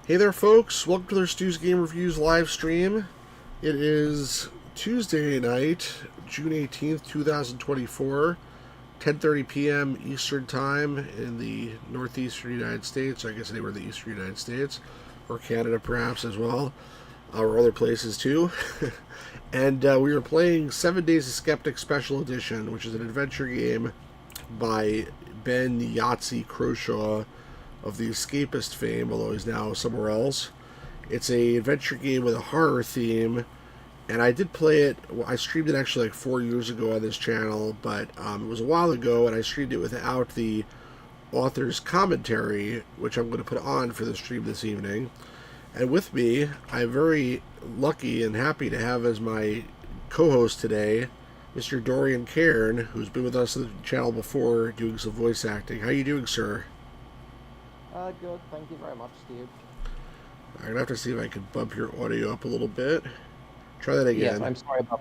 Hey there, folks. Welcome to their Stu's Game Reviews live stream. It is Tuesday night, June 18th, 2024, 10:30 p.m. Eastern Time in the northeastern United States. I guess anywhere in the eastern United States, or Canada perhaps as well, or other places too. And we are playing 7 Days of Skeptic Special Edition, which is an adventure game by Ben Yahtzee Croshaw of the Escapist fame, although he's now somewhere else. It's a adventure game with a horror theme, and I did play it. I streamed it actually like 4 years ago on this channel, but it was a while ago, and I streamed it without the author's commentary, which I'm going to put on for the stream this evening. And with me, I'm very lucky and happy to have as my co-host today, Mr. Dorian Cairn, who's been with us on the channel before doing some voice acting. How are you doing, sir? Good. Thank you very much, Steve. I'm going to have to see if I can bump your audio up a little bit. Try that again. Yes, I'm sorry about.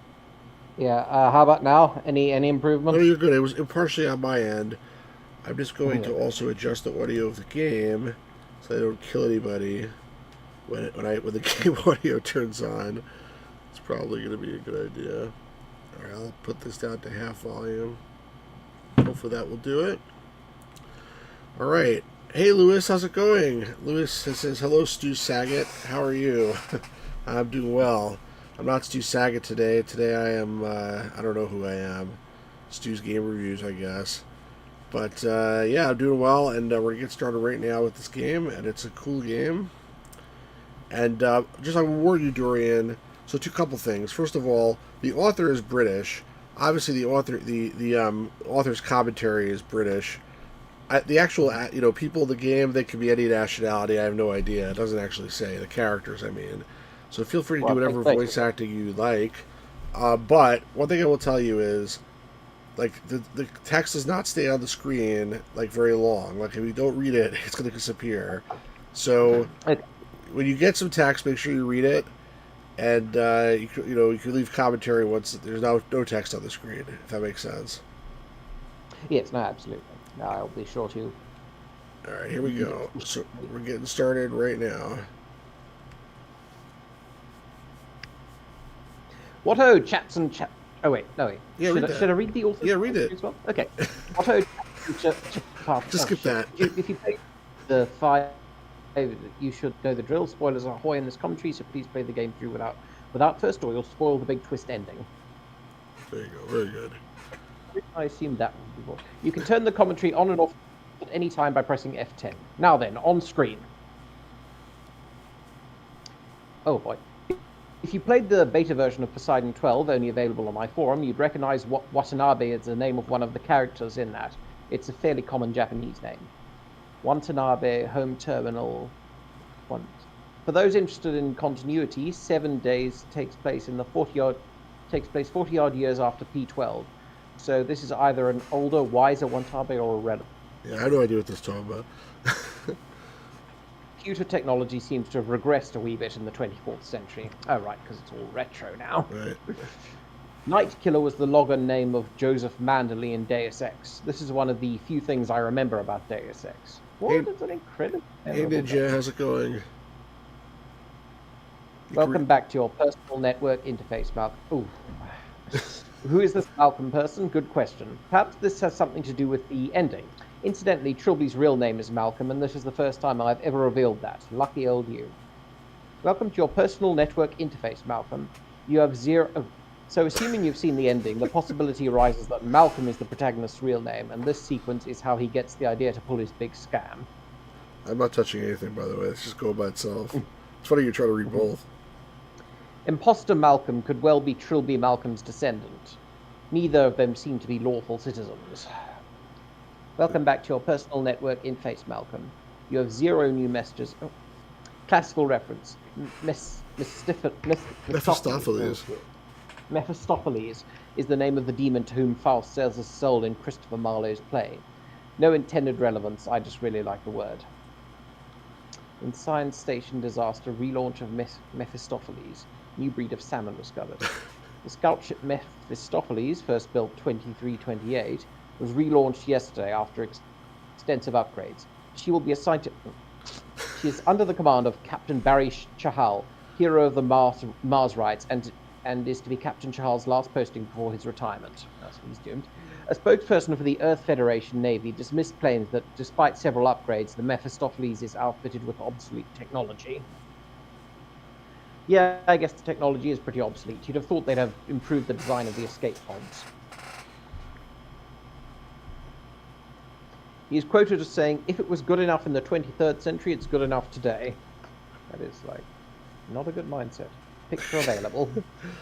Yeah. How about now? Any improvement? No, you're good. It was partially on my end. I'm just going to Okay. also adjust the audio of the game so I don't kill anybody when the game audio turns on. It's probably going to be a good idea. All right, I'll put this down to half volume. Hopefully that will do it. All right. Hey, Lewis, how's it going? Lewis says, hello, Stu Saget. How are you? I'm doing well. I'm not Stu Saget today. Today I am, I don't know who I am. Stu's Game Reviews, I guess. But, yeah, I'm doing well, and we're going to get started right now with this game, and it's a cool game. And just I will warn you, Dorian, so two couple things. First of all, the author is British. Obviously, the author's commentary is British. The actual, people in the game, they could be any nationality. I have no idea. It doesn't actually say. The characters, I mean. So feel free to do whatever voice acting you like. But one thing I will tell you is, like, the text does not stay on the screen, like, very long. Like, if you don't read it, it's going to disappear. So when you get some text, make sure you read it. And, you can leave commentary once there's no text on the screen, if that makes sense. Yes. No. Absolutely. No, I'll be sure to. All right, here we go. So we're getting started right now. What chaps and chat. Oh wait, no wait. Yeah, should I read the author? Yeah, read it. As well? Okay. Just skip that. If you play the 5, you should know the drill. Spoilers are ahoy in this commentary, so please play the game through without first, or you'll spoil the big twist ending. There you go. Very good. I assumed that before. You can turn the commentary on and off at any time by pressing F10. Now then, on screen. Oh boy. If you played the beta version of Poseidon 12, only available on my forum, you'd recognize Watanabe as the name of one of the characters in that. It's a fairly common Japanese name. Watanabe Home Terminal 1. For those interested in continuity, 7 Days takes place 40-odd years after P12. So this is either an older, wiser Watanabe or a relic. Yeah, I have no idea what this is talking about. Computer technology seems to have regressed a wee bit in the 24th century. Oh, right, because it's all retro now. Right. Night Killer was the logger name of Joseph Manderley in Deus Ex. This is one of the few things I remember about Deus Ex. What is an incredible... Hey, Ninja, how's it going? Welcome back to your personal network interface, Malcolm. Ooh. Who is this Malcolm person? Good question. Perhaps this has something to do with the ending. Incidentally, Trilby's real name is Malcolm, and this is the first time I've ever revealed that. Lucky old you. Welcome to your personal network interface, Malcolm. You have zero... Oh. So assuming you've seen the ending, the possibility arises that Malcolm is the protagonist's real name, and this sequence is how he gets the idea to pull his big scam. I'm not touching anything, by the way. Let's just go by itself. It's funny you're trying to read both. Imposter Malcolm could well be Trilby Malcolm's descendant. Neither of them seem to be lawful citizens. Welcome back to your personal network interface, Malcolm. You have 0 new messages. Oh. Classical reference. Mephistopheles. Mephistopheles is the name of the demon to whom Faust sells his soul in Christopher Marlowe's play. No intended relevance, I just really like the word. In Science Station Disaster, relaunch of Mephistopheles. New breed of salmon discovered. The scout ship Mephistopheles, first built 2328, was relaunched yesterday after extensive upgrades. She will be assigned to She is under the command of Captain Barry Chahal, hero of the Mars rights, and is to be Captain Chahal's last posting before his retirement. That's what he's doomed. A spokesperson for the Earth Federation Navy dismissed claims that, despite several upgrades, the Mephistopheles is outfitted with obsolete technology. Yeah, I guess the technology is pretty obsolete. You'd have thought they'd have improved the design of the escape pods. He is quoted as saying, "If it was good enough in the 23rd century, it's good enough today." That is, like, not a good mindset. Picture available.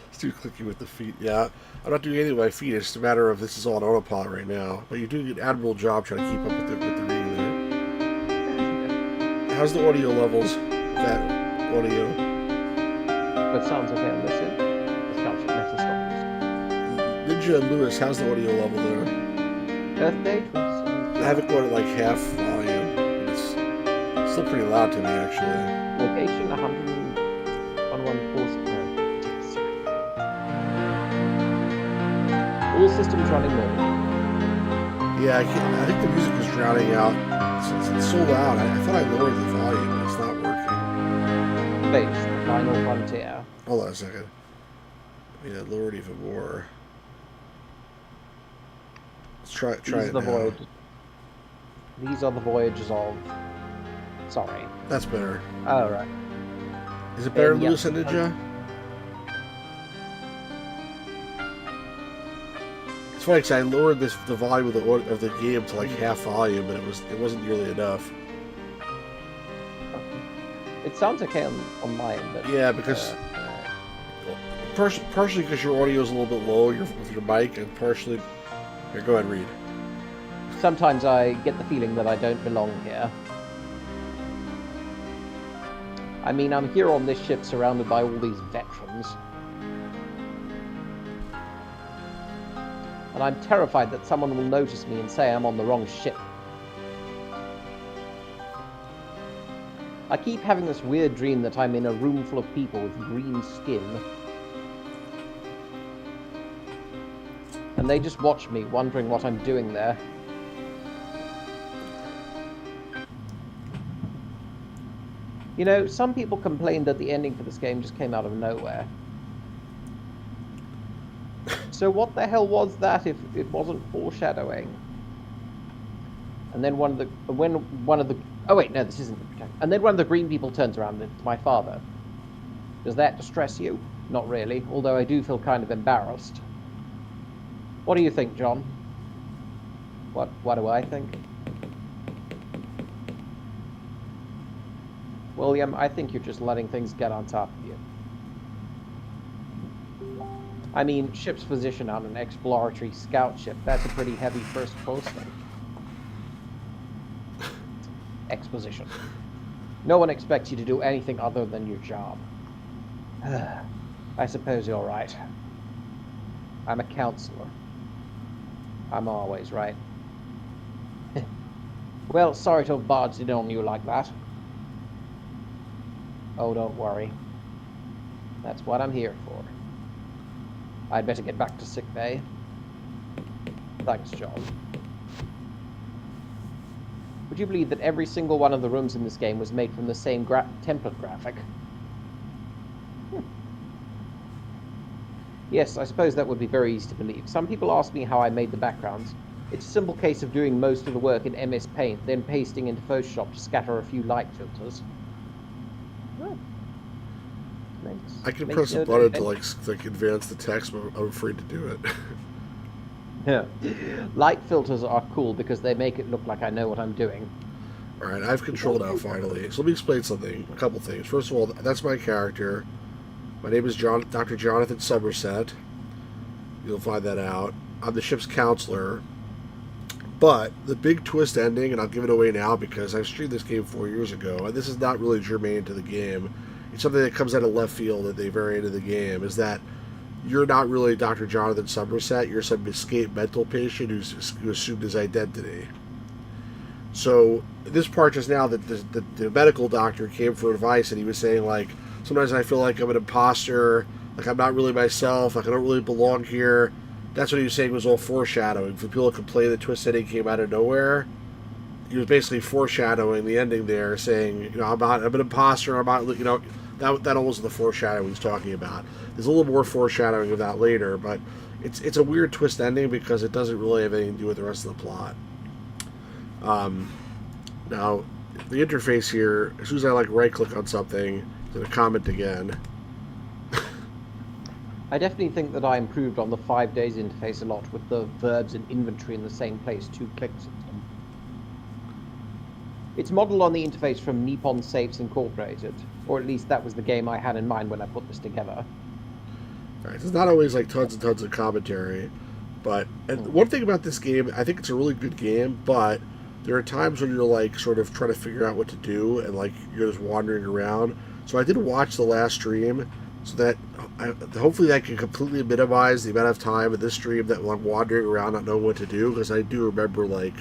It's too clicky with the feet. Yeah, I'm not doing anything with my feet. It's just a matter of this is all on autopilot right now. But you're doing an admirable job trying to keep up with the reading there. How's the audio levels? That audio. But sounds okay on this end. This counts with Mephistopheles. Ninja and Lewis, how's the audio level there? Earth date was... I have it going at like half volume. But it's still pretty loud to me, actually. Location 100. All systems running normal. Yeah, I think the music is drowning out. It's so loud. I thought I lowered the volume, but it's not working. Base, final frontier. Hold on a second. I mean, I lowered even more. Let's try it now. These are the voyages of... Sorry. That's better. Oh, right. Is it better than Lewis and Ninja? It's funny because I lowered the volume of the game to like half volume, but it wasn't nearly enough. It sounds okay on mine, but yeah, because partially because your audio is a little bit low with your mic, and partially here. Go ahead and read. Sometimes I get the feeling that I don't belong here. I mean, I'm here on this ship surrounded by all these veterans. And I'm terrified that someone will notice me and say I'm on the wrong ship. I keep having this weird dream that I'm in a room full of people with green skin. And they just watch me, wondering what I'm doing there. You know, some people complained that the ending for this game just came out of nowhere. So what the hell was that if it wasn't foreshadowing? And then one of the oh wait, no, this isn't the protect. And then one of the green people turns around and it's my father. Does that distress you? Not really, although I do feel kind of embarrassed. What do you think, John? What do I think? William, I think you're just letting things get on top of you. I mean, ship's position on an exploratory scout ship, that's a pretty heavy first posting. Exposition. No one expects you to do anything other than your job. I suppose you're right. I'm a counselor. I'm always right. Well, sorry to have barged in on you like that. Oh, don't worry. That's what I'm here for. I'd better get back to sickbay. Thanks, John. Would you believe that every single one of the rooms in this game was made from the same template graphic? Yes, I suppose that would be very easy to believe. Some people ask me how I made the backgrounds. It's a simple case of doing most of the work in MS Paint, then pasting into Photoshop to scatter a few light filters. I can press a button to like advance the text, but I'm afraid to do it. Yeah. Light filters are cool because they make it look like I know what I'm doing. Alright, I have control now, finally. So let me explain something, a couple things. First of all, that's my character. My name is Dr. Jonathan Somerset. You'll find that out. I'm the ship's counselor. But the big twist ending, and I'll give it away now because I streamed this game 4 years ago, and this is not really germane to the game. It's something that comes out of left field at the very end of the game, is that you're not really Dr. Jonathan Somerset. You're some escaped mental patient who assumed his identity. So this part just now, that the medical doctor came for advice, and he was saying, like, sometimes I feel like I'm an imposter, like I'm not really myself, like I don't really belong here. That's what he was saying was all foreshadowing. For people to complain the twist ending came out of nowhere, he was basically foreshadowing the ending there, saying, you know, I'm an imposter. I'm not, you know, that almost the foreshadowing he's talking about. There's a little more foreshadowing of that later, but it's a weird twist ending because it doesn't really have anything to do with the rest of the plot. Now, the interface here, as soon as I like right click on something, it's going to comment again. I definitely think that I improved on the 5 days interface a lot with the verbs and inventory in the same place, 2 clicks. It's modeled on the interface from Nippon Safes Incorporated, or at least that was the game I had in mind when I put this together. Right, it's not always like tons and tons of commentary, but and one thing about this game, I think it's a really good game, but there are times when you're like sort of trying to figure out what to do and like you're just wandering around. So I did watch the last stream, so that hopefully that can completely minimize the amount of time in this stream that I'm wandering around not knowing what to do, because I do remember like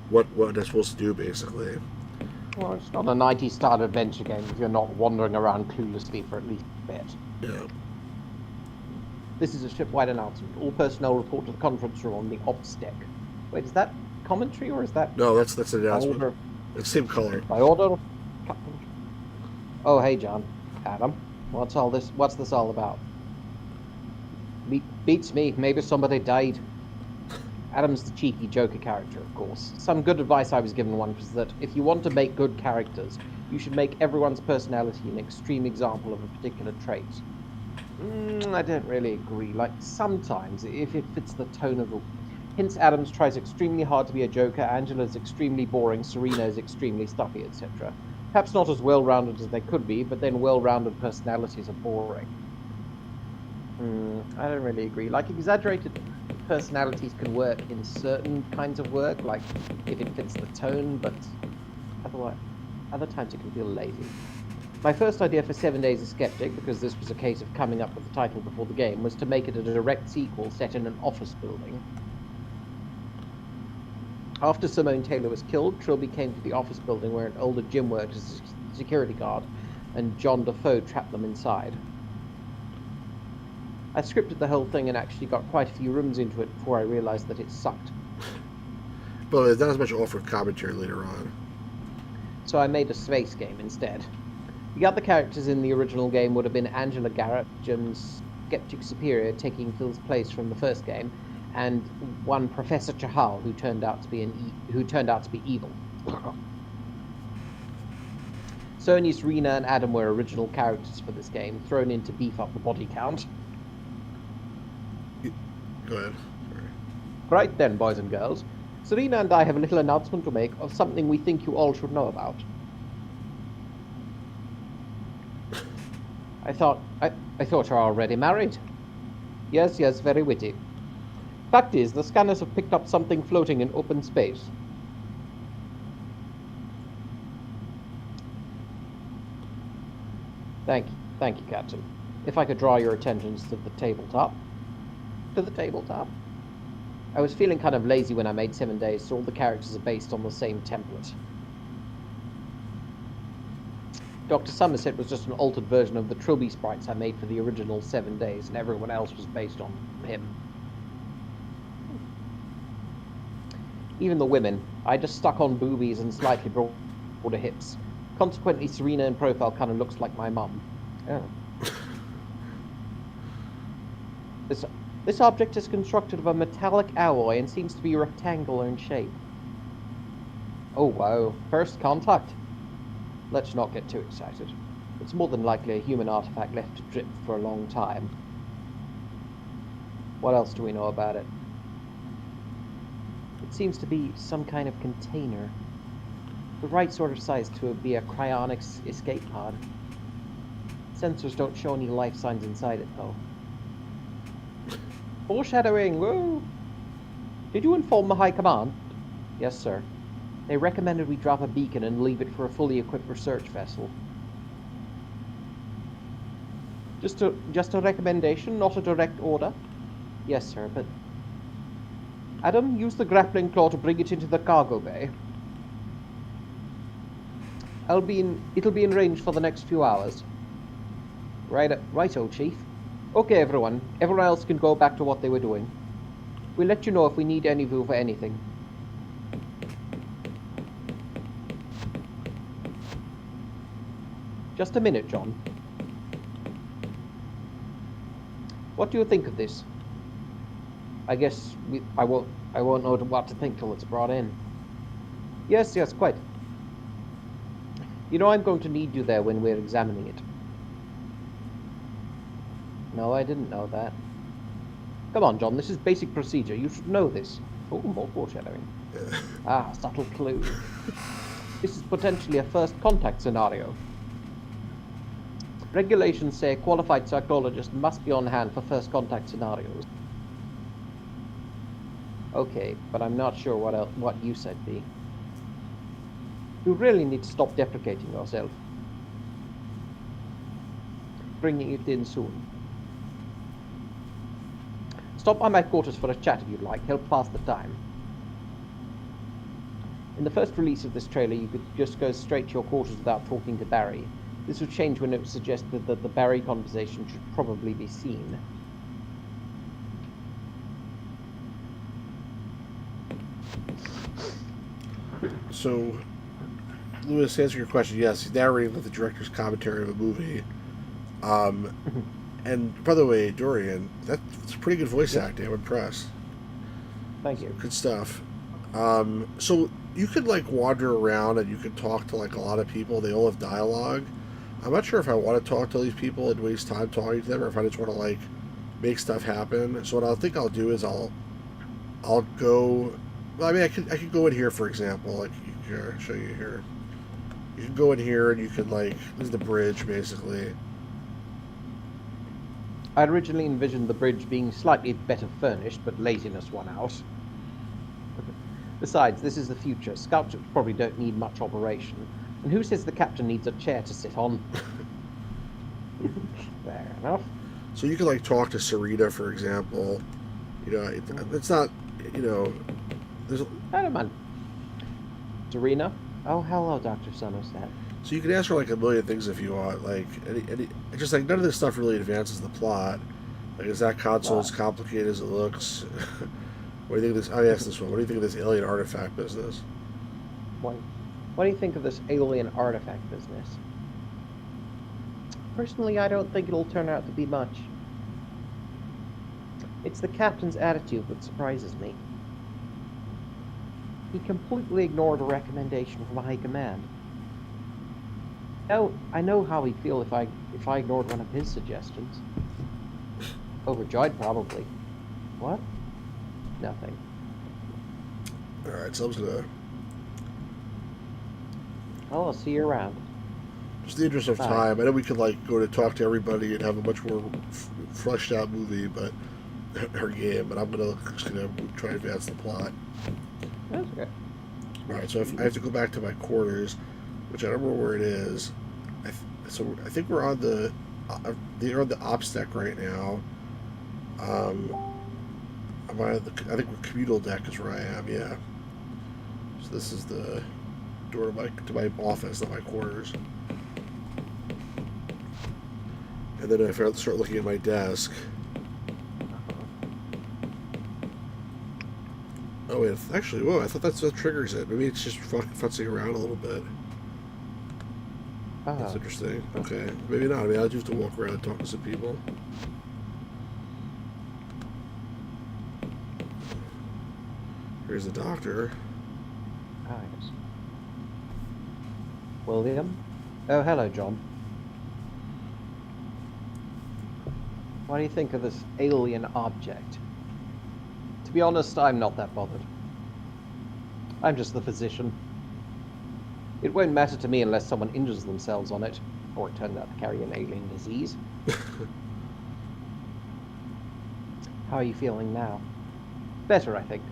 what I'm supposed to do basically. Well, it's not a 90-star adventure game if you're not wandering around cluelessly for at least a bit. Yeah. This is a ship-wide announcement. All personnel report to the conference room on the ops deck. Wait, is that commentary or is that... No, that's an announcement. Order. It's the same color. By order... Oh, hey, John. Adam. What's this all about? Beats me. Maybe somebody died. Adam's the cheeky Joker character, of course. Some good advice I was given once was that if you want to make good characters, you should make everyone's personality an extreme example of a particular trait. I don't really agree. Like, sometimes, if it fits the tone of the... Hence, Adams tries extremely hard to be a Joker, Angela's extremely boring, Serena is extremely stuffy, etc. Perhaps not as well-rounded as they could be, but then well-rounded personalities are boring. I don't really agree. Like, exaggerated personalities can work in certain kinds of work, like if it fits the tone, but otherwise, other times it can feel lazy. My first idea for 7 Days of Skeptic, because this was a case of coming up with the title before the game, was to make it a direct sequel set in an office building. After Simone Taylor was killed, Trilby came to the office building where an older Jim worked as a security guard, and John Defoe trapped them inside. I scripted the whole thing and actually got quite a few rooms into it before I realized that it sucked. But there's not as much offer commentary later on. So I made a space game instead. The other characters in the original game would have been Angela Garrett, Jim's skeptic superior, taking Phil's place from the first game, and one Professor Chahal, who turned out to be evil. Sony, Serena, and Adam were original characters for this game, thrown in to beef up the body count. Go ahead. Sorry. Right then, boys and girls. Serena and I have a little announcement to make of something we think you all should know about. I thought you're already married. Yes, very witty. Fact is, the scanners have picked up something floating in open space. Thank you, Captain. If I could draw your attentions to the tabletop. To the tabletop? I was feeling kind of lazy when I made 7 Days, so all the characters are based on the same template. Dr. Somerset was just an altered version of the Trilby sprites I made for the original 7 Days, and everyone else was based on him. Even the women. I just stuck on boobies and slightly broader hips. Consequently, Serena in profile kind of looks like my mum. Oh. This object is constructed of a metallic alloy and seems to be rectangular in shape. Oh wow, first contact. Let's not get too excited. It's more than likely a human artifact left to drip for a long time. What else do we know about it? It seems to be some kind of container. The right sort of size to be a cryonics escape pod. Sensors don't show any life signs inside it, though. Foreshadowing, woo! Did you inform the High Command? Yes, sir. They recommended we drop a beacon and leave it for a fully equipped research vessel. Just a recommendation, not a direct order? Yes, sir, but... Adam, use the grappling claw to bring it into the cargo bay. It'll be in range for the next few hours. Righto, Chief. Okay, everyone. Everyone else can go back to what they were doing. We'll let you know if we need any of you for anything. Just a minute, John. What do you think of this? I guess I won't know what to think till it's brought in. Yes, quite. You know I'm going to need you there when we're examining it. No, I didn't know that. Come on, John, this is basic procedure. You should know this. Oh, more foreshadowing. Ah, subtle clue. This is potentially a first contact scenario. Regulations say a qualified psychologist must be on hand for first contact scenarios. Okay, but I'm not sure what you said, B. You really need to stop deprecating yourself. Bringing it in soon. Stop by my quarters for a chat if you'd like. Help pass the time. In the first release of this trailer, you could just go straight to your quarters without talking to Barry. This would change when it was suggested that the Barry conversation should probably be seen. So, Lewis, to answer your question, yes, he's narrating the director's commentary of a movie. And by the way, Dorian, that's pretty good voice acting. I'm impressed. Thank you. Good stuff. So you could like wander around and you could talk to like a lot of people. They all have dialogue. I'm not sure if I want to talk to these people and waste time talking to them, or if I just want to like make stuff happen. So what I think I'll do is I'll go. Well, I mean, I could go in here, for example. Like, here, I'll show you here. You can go in here and you can like, this is the bridge basically. I originally envisioned the bridge being slightly better furnished, but laziness won out. Besides, this is the future. Scout ships probably don't need much operation. And who says the captain needs a chair to sit on? Fair enough. So you can like talk to Sarita, for example. You know, it's not, you know, there's. I don't mind. Serena? Oh, hello, Dr. Somerset. So you can ask her like a million things if you want. Like, just like none of this stuff really advances the plot. Like, is that console as complicated as it looks? What do you think of this? I asked this one. What do you think of this alien artifact business? What do you think of this alien artifact business? Personally, I don't think it'll turn out to be much. It's the captain's attitude that surprises me. He completely ignored a recommendation from high command. Oh, I know how he'd feel if I ignored one of his suggestions. Overjoyed, probably. What? Nothing. Alright, so I'm just gonna... Oh, I'll see you around. Just in the interest of time, I know we could like go to talk to everybody and have a much more fleshed out movie, but her game. But I'm just gonna try to advance the plot. That's okay. All right, so I have to go back to my quarters, which I don't remember where it is. So I think we're on they're on the ops deck right now. I think we're communal deck is where I am. Yeah. So this is the door to my office, not my quarters. And then if I start looking at my desk. Oh wait, actually, whoa! I thought that's what triggers it. Maybe it's just futzing around a little bit. That's interesting. Okay, maybe not. I mean, I'll just have to walk around and talk to some people. Here's the doctor. Ah, yes. William? Oh, hello, John. What do you think of this alien object? To be honest, I'm not that bothered. I'm just the physician. It won't matter to me unless someone injures themselves on it, or it turns out to carry an alien disease. How are you feeling now? Better, I think.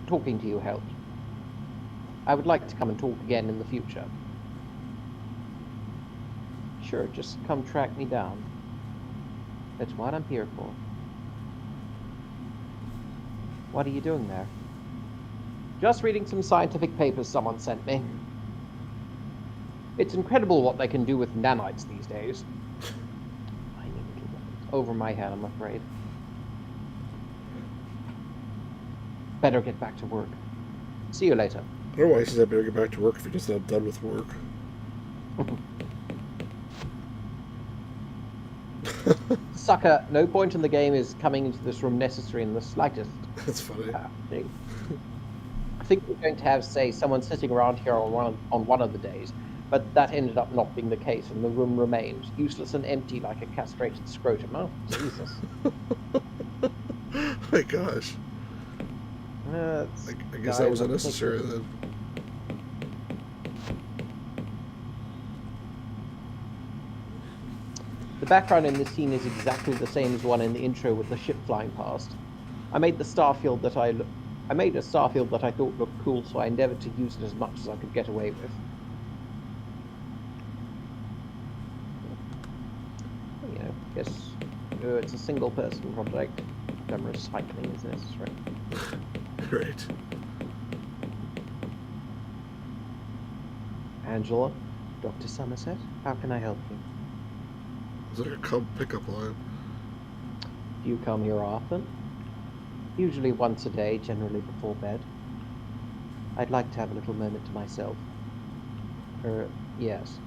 Talking to you helped. I would like to come and talk again in the future. Sure, just come track me down. That's what I'm here for. What are you doing there? Just reading some scientific papers someone sent me. It's incredible what they can do with nanites these days. Tiny little weapons. Over my head, I'm afraid. Better get back to work. See you later. I don't know why he says I better get back to work if he just said I'm done with work. Sucker, no point in the game is coming into this room necessary in the slightest. That's funny. Gee. I think we're going to have, say, someone sitting around here on one of the days, but that ended up not being the case, and the room remained useless and empty like a castrated scrotum. Oh, Jesus. My gosh. I guess that was unnecessary then. The background in this scene is exactly the same as one in the intro with the ship flying past. I made a starfield that I thought looked cool, so I endeavored to use it as much as I could get away with. You know, guess it's a single person project. Camera recycling is necessary. Right. Angela, Dr. Somerset, how can I help you? It's like a pickup line. Do you come here often? Usually once a day, generally before bed. I'd like to have a little moment to myself. Yes.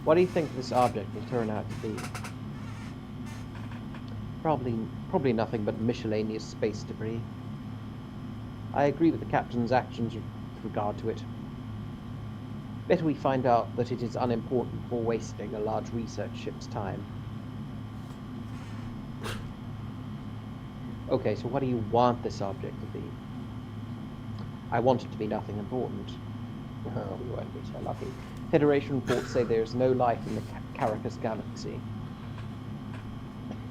What do you think this object will turn out to be? Probably nothing but miscellaneous space debris. I agree with the captain's actions with regard to it. Better we find out that it is unimportant before wasting a large research ship's time. Okay, so what do you want this object to be? I want it to be nothing important. Oh, we won't be so lucky. Federation reports say there is no life in the Caracas galaxy.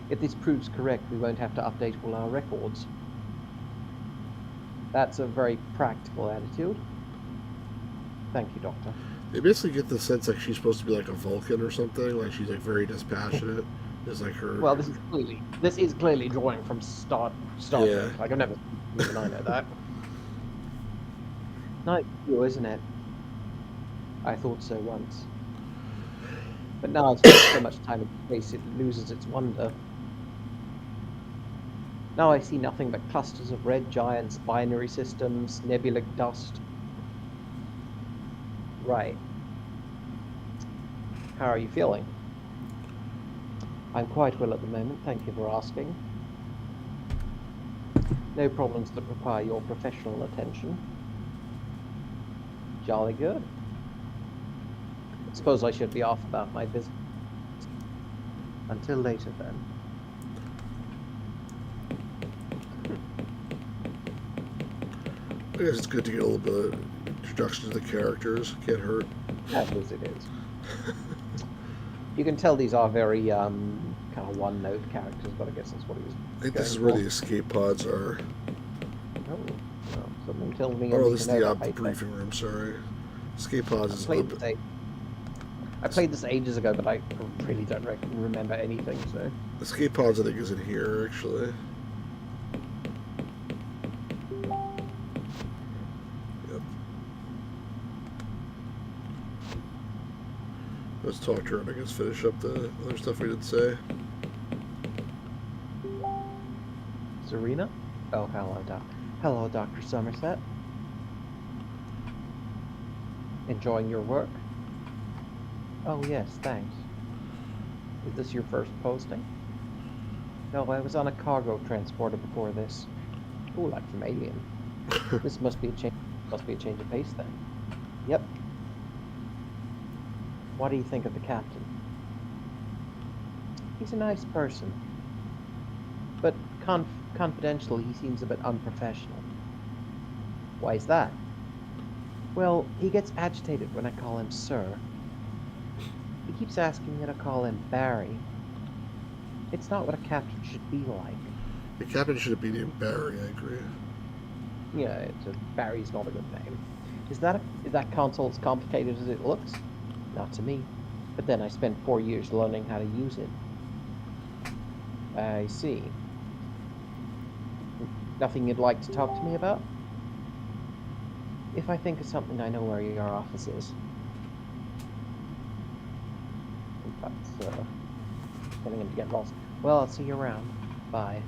If this proves correct, we won't have to update all our records. That's a very practical attitude. Thank you, Doctor. They basically get the sense like she's supposed to be like a Vulcan or something, like she's like very dispassionate. Is like her. Well, this is clearly drawing from Star Trek. Like I've never even I know that. Nice view, isn't it? I thought so once. But now it's spent so much time in space it loses its wonder. Now I see nothing but clusters of red giants, binary systems, nebulous dust. Right. How are you feeling? I'm quite well at the moment, thank you for asking. No problems that require your professional attention. Jolly good. Suppose I should be off about my business. Until later, then. I guess it's good to get a little bit of introduction to the characters. Can't hurt. As it is. You can tell these are very kind of one-note characters, but I guess that's what he was. I think this is where the escape pods are. Oh, well, something tells me. Oh, this is the briefing room. Sorry, escape pods is up. I played this ages ago, but I really don't remember anything. So escape pods, I think, is in here actually. Yep. Let's talk to her and I guess finish up the other stuff we didn't say. Serena? Oh, hello, Dr. Somerset. Enjoying your work? Oh, yes, thanks. Is this your first posting? No, I was on a cargo transporter before this. Oh, like from Alien. This must be a change of pace then. Yep. What do you think of the captain? He's a nice person. But confidentially, he seems a bit unprofessional. Why is that? Well, he gets agitated when I call him sir. He keeps asking me to call him Barry. It's not what a captain should be like. The captain should be named Barry, I agree. Yeah, Barry's not a good name. Is that console as complicated as it looks? Not to me. But then I spent 4 years learning how to use it. I see. Nothing you'd like to talk to me about? If I think of something, I know where your office is. That's getting him to get lost. Well, I'll see you around. Bye.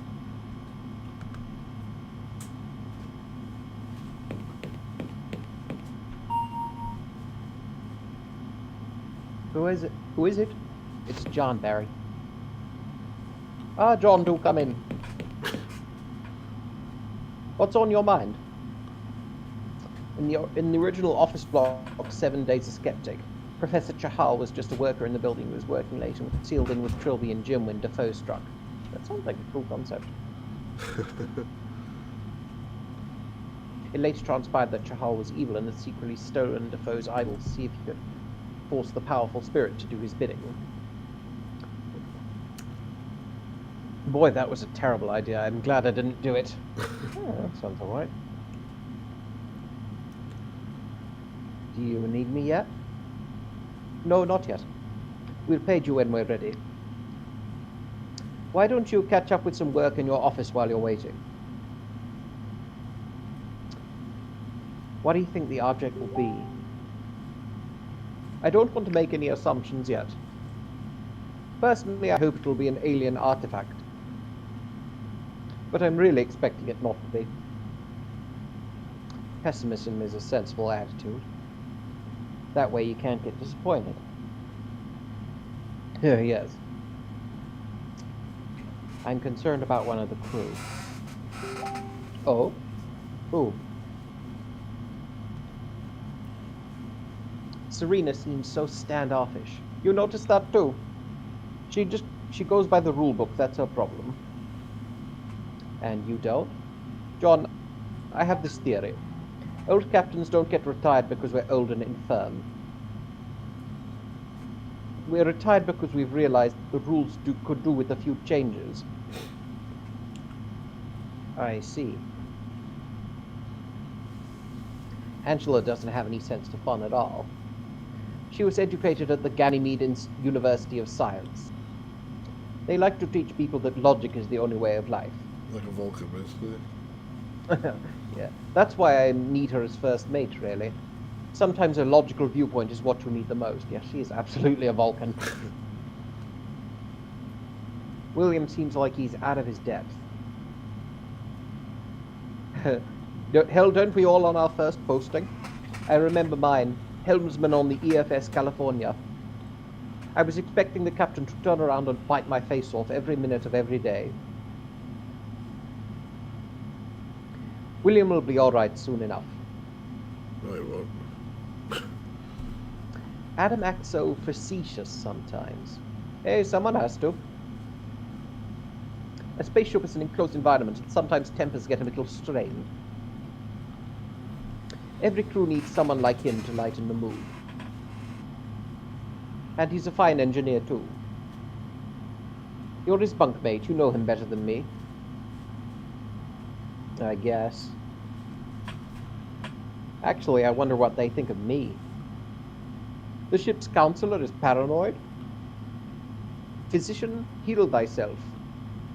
Who is it? Who is it? It's John Barry. Ah, John, do come in. What's on your mind? In the original office block, 7 Days of Skeptic, Professor Chahal was just a worker in the building who was working late and was sealed in with Trilby and Jim when Defoe struck. That sounds like a cool concept. It later transpired that Chahal was evil and had secretly stolen Defoe's idol to see if he could force the powerful spirit to do his bidding. Boy, that was a terrible idea. I'm glad I didn't do it. Oh, that sounds alright. Do you need me yet? No, not yet. We'll page you when we're ready. Why don't you catch up with some work in your office while you're waiting? What do you think the object will be? I don't want to make any assumptions yet. Personally, I hope it'll be an alien artifact. But I'm really expecting it not to be. Pessimism is a sensible attitude. That way you can't get disappointed. Yes. I'm concerned about one of the crew. Oh? Who? Serena seems so standoffish. You noticed that too? She goes by the rule book, that's her problem. And you don't? John, I have this theory. Old captains don't get retired because we're old and infirm. We're retired because we've realized the rules could do with a few changes. I see. Angela doesn't have any sense of fun at all. She was educated at the Ganymede University of Science. They like to teach people that logic is the only way of life. Like a Vulcan, basically. Yeah, that's why I need her as first mate, really. Sometimes a logical viewpoint is what you need the most. Yeah, she is absolutely a Vulcan. William seems like he's out of his depth. Hell, don't we all on our first posting? I remember mine, helmsman on the EFS California. I was expecting the captain to turn around and bite my face off every minute of every day. William will be all right soon enough. No, he won't. Adam acts so facetious sometimes. Hey, someone has to. A spaceship is an enclosed environment, and sometimes tempers get a little strained. Every crew needs someone like him to lighten the mood. And he's a fine engineer, too. You're his bunkmate. You know him better than me. I guess. Actually, I wonder what they think of me. The ship's counselor is paranoid. Physician, heal thyself.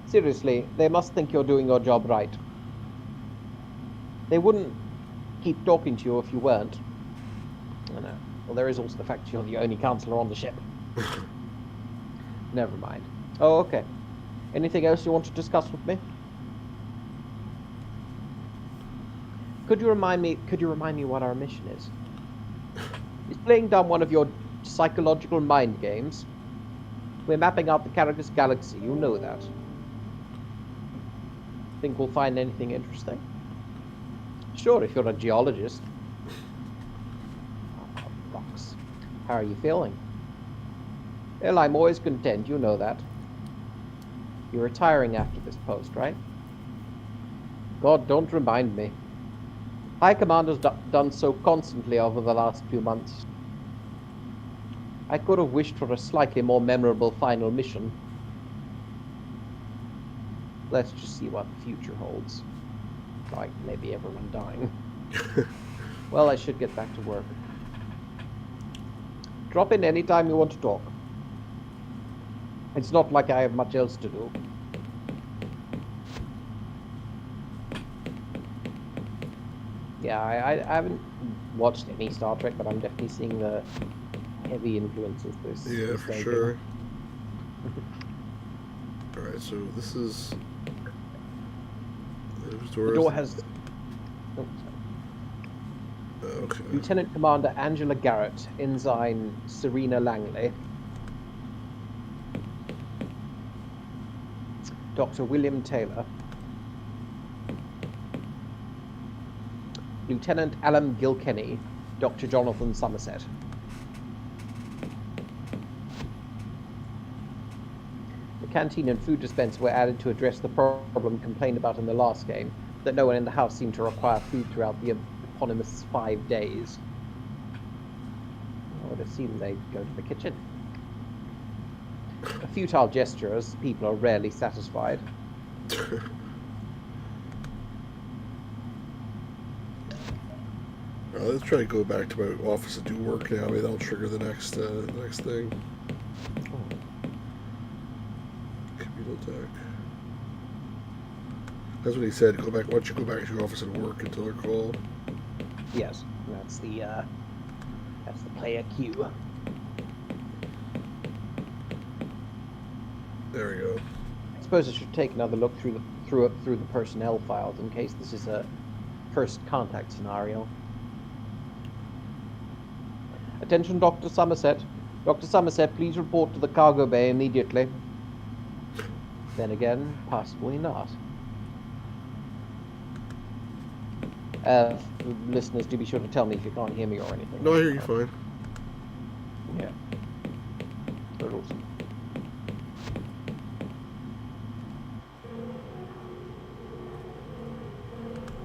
Seriously, they must think you're doing your job right. They wouldn't keep talking to you if you weren't. I know. Well, there is also the fact you're the only counselor on the ship. Never mind. Oh, okay. Anything else you want to discuss with me? Could you remind me what our mission is? Is playing down one of your psychological mind games? We're mapping out the Caracas galaxy, you know that. Think we'll find anything interesting? Sure, if you're a geologist. Oh, rocks. How are you feeling? Well, I'm always content, you know that. You're retiring after this post, right? God, don't remind me. High Command has done so constantly over the last few months. I could have wished for a slightly more memorable final mission. Let's just see what the future holds. Like, maybe everyone dying. Well, I should get back to work. Drop in anytime you want to talk. It's not like I have much else to do. Yeah, I haven't watched any Star Trek, but I'm definitely seeing the heavy influences this. Yeah, this for day sure. Alright, so this is... The door has... Oh, Oh, Okay. Lieutenant Commander Angela Garrett, Ensign Serena Langley, Dr. William Taylor, Lieutenant Alan Gilkenny, Dr. Jonathan Somerset. The canteen and food dispenser were added to address the problem complained about in the last game, that no one in the house seemed to require food throughout the eponymous 5 days. I would assume they'd go to the kitchen. A futile gesture, as people are rarely satisfied. Let's try to go back to my office and do work now. Maybe that'll trigger the next thing. Communal attack. That's what he said. Go back. Why don't you go back to your office and work until they're called? Yes, that's the player cue. There we go. I suppose I should take another look through the personnel files in case this is a first contact scenario. Attention, Dr. Somerset. Dr. Somerset, please report to the cargo bay immediately. Then again, possibly not. Listeners, do be sure to tell me if you can't hear me or anything. No, I hear you fine. Yeah. Turtles.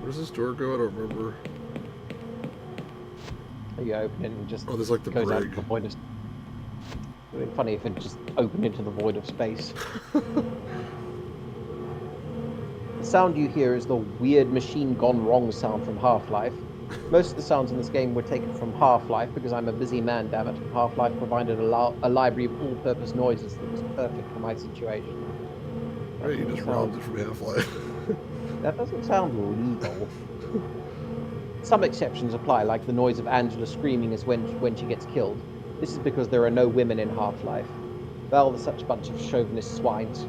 Where does this door go? I don't remember. You open it and just Oh, there's like the goes out brig. to the void of... It would be funny if it just opened into the void of space. The sound you hear is the weird machine gone wrong sound from Half-Life. Most of the sounds in this game were taken from Half-Life because I'm a busy man, damn it. Half-Life provided a library of all-purpose noises that was perfect for my situation. Right, you just robbed it from Half-Life. That doesn't sound legal. Some exceptions apply, like the noise of Angela screaming as when she gets killed. This is because there are no women in Half-Life. Valve is such a bunch of chauvinist swines.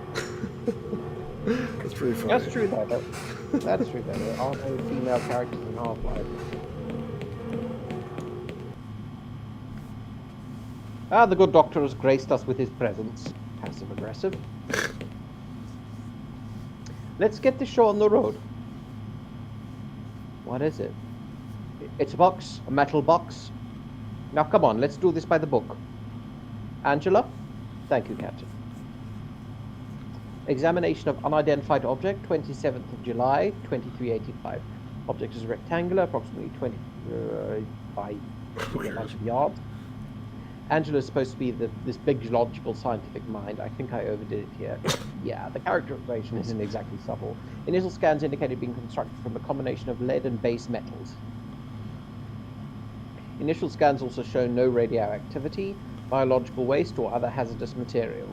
That's pretty funny. That's true, though. That's true, though. There are no female characters in Half-Life. Ah, the good doctor has graced us with his presence. Passive-aggressive. Let's get the show on the road. What is it? It's a box, a metal box. Now come on, let's do this by the book. Angela? Thank you, Captain. Examination of unidentified object, 27th of July, 2385. Object is rectangular, approximately 20 by a bunch of yards. Angela is supposed to be this big logical scientific mind. I think I overdid it here. Yeah, the characterization isn't exactly subtle. Initial scans indicated being constructed from a combination of lead and base metals. Initial scans also show no radioactivity, biological waste, or other hazardous material.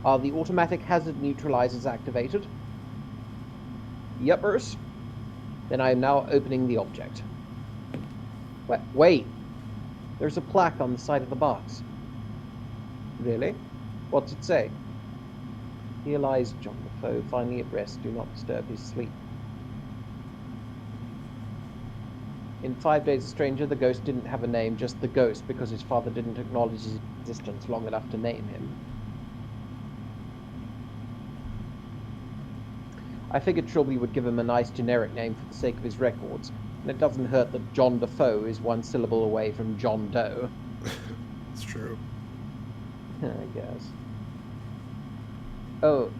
Are the automatic hazard neutralizers activated? Yuppers. Then I am now opening the object. Wait. There's a plaque on the side of the box. Really? What's it say? Here lies John Defoe, finally at rest. Do not disturb his sleep. In 5 Days a Stranger, the ghost didn't have a name, just the ghost, because his father didn't acknowledge his existence long enough to name him. I figured Trilby would give him a nice generic name for the sake of his records, and it doesn't hurt that John Defoe is one syllable away from John Doe. It's true. I guess. Oh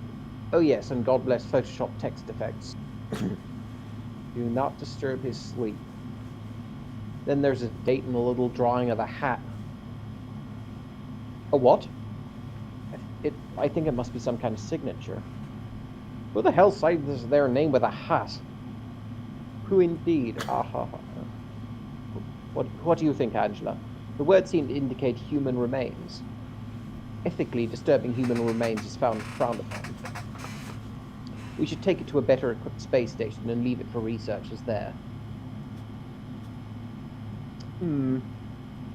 yes, and God bless Photoshop text effects. Do not disturb his sleep. Then there's a date and a little drawing of a hat. A what? I think it must be some kind of signature. Who the hell signs their name with a hat? Who indeed? What do you think, Angela? The word seemed to indicate human remains. Ethically, disturbing human remains is frowned upon. We should take it to a better equipped space station and leave it for researchers there.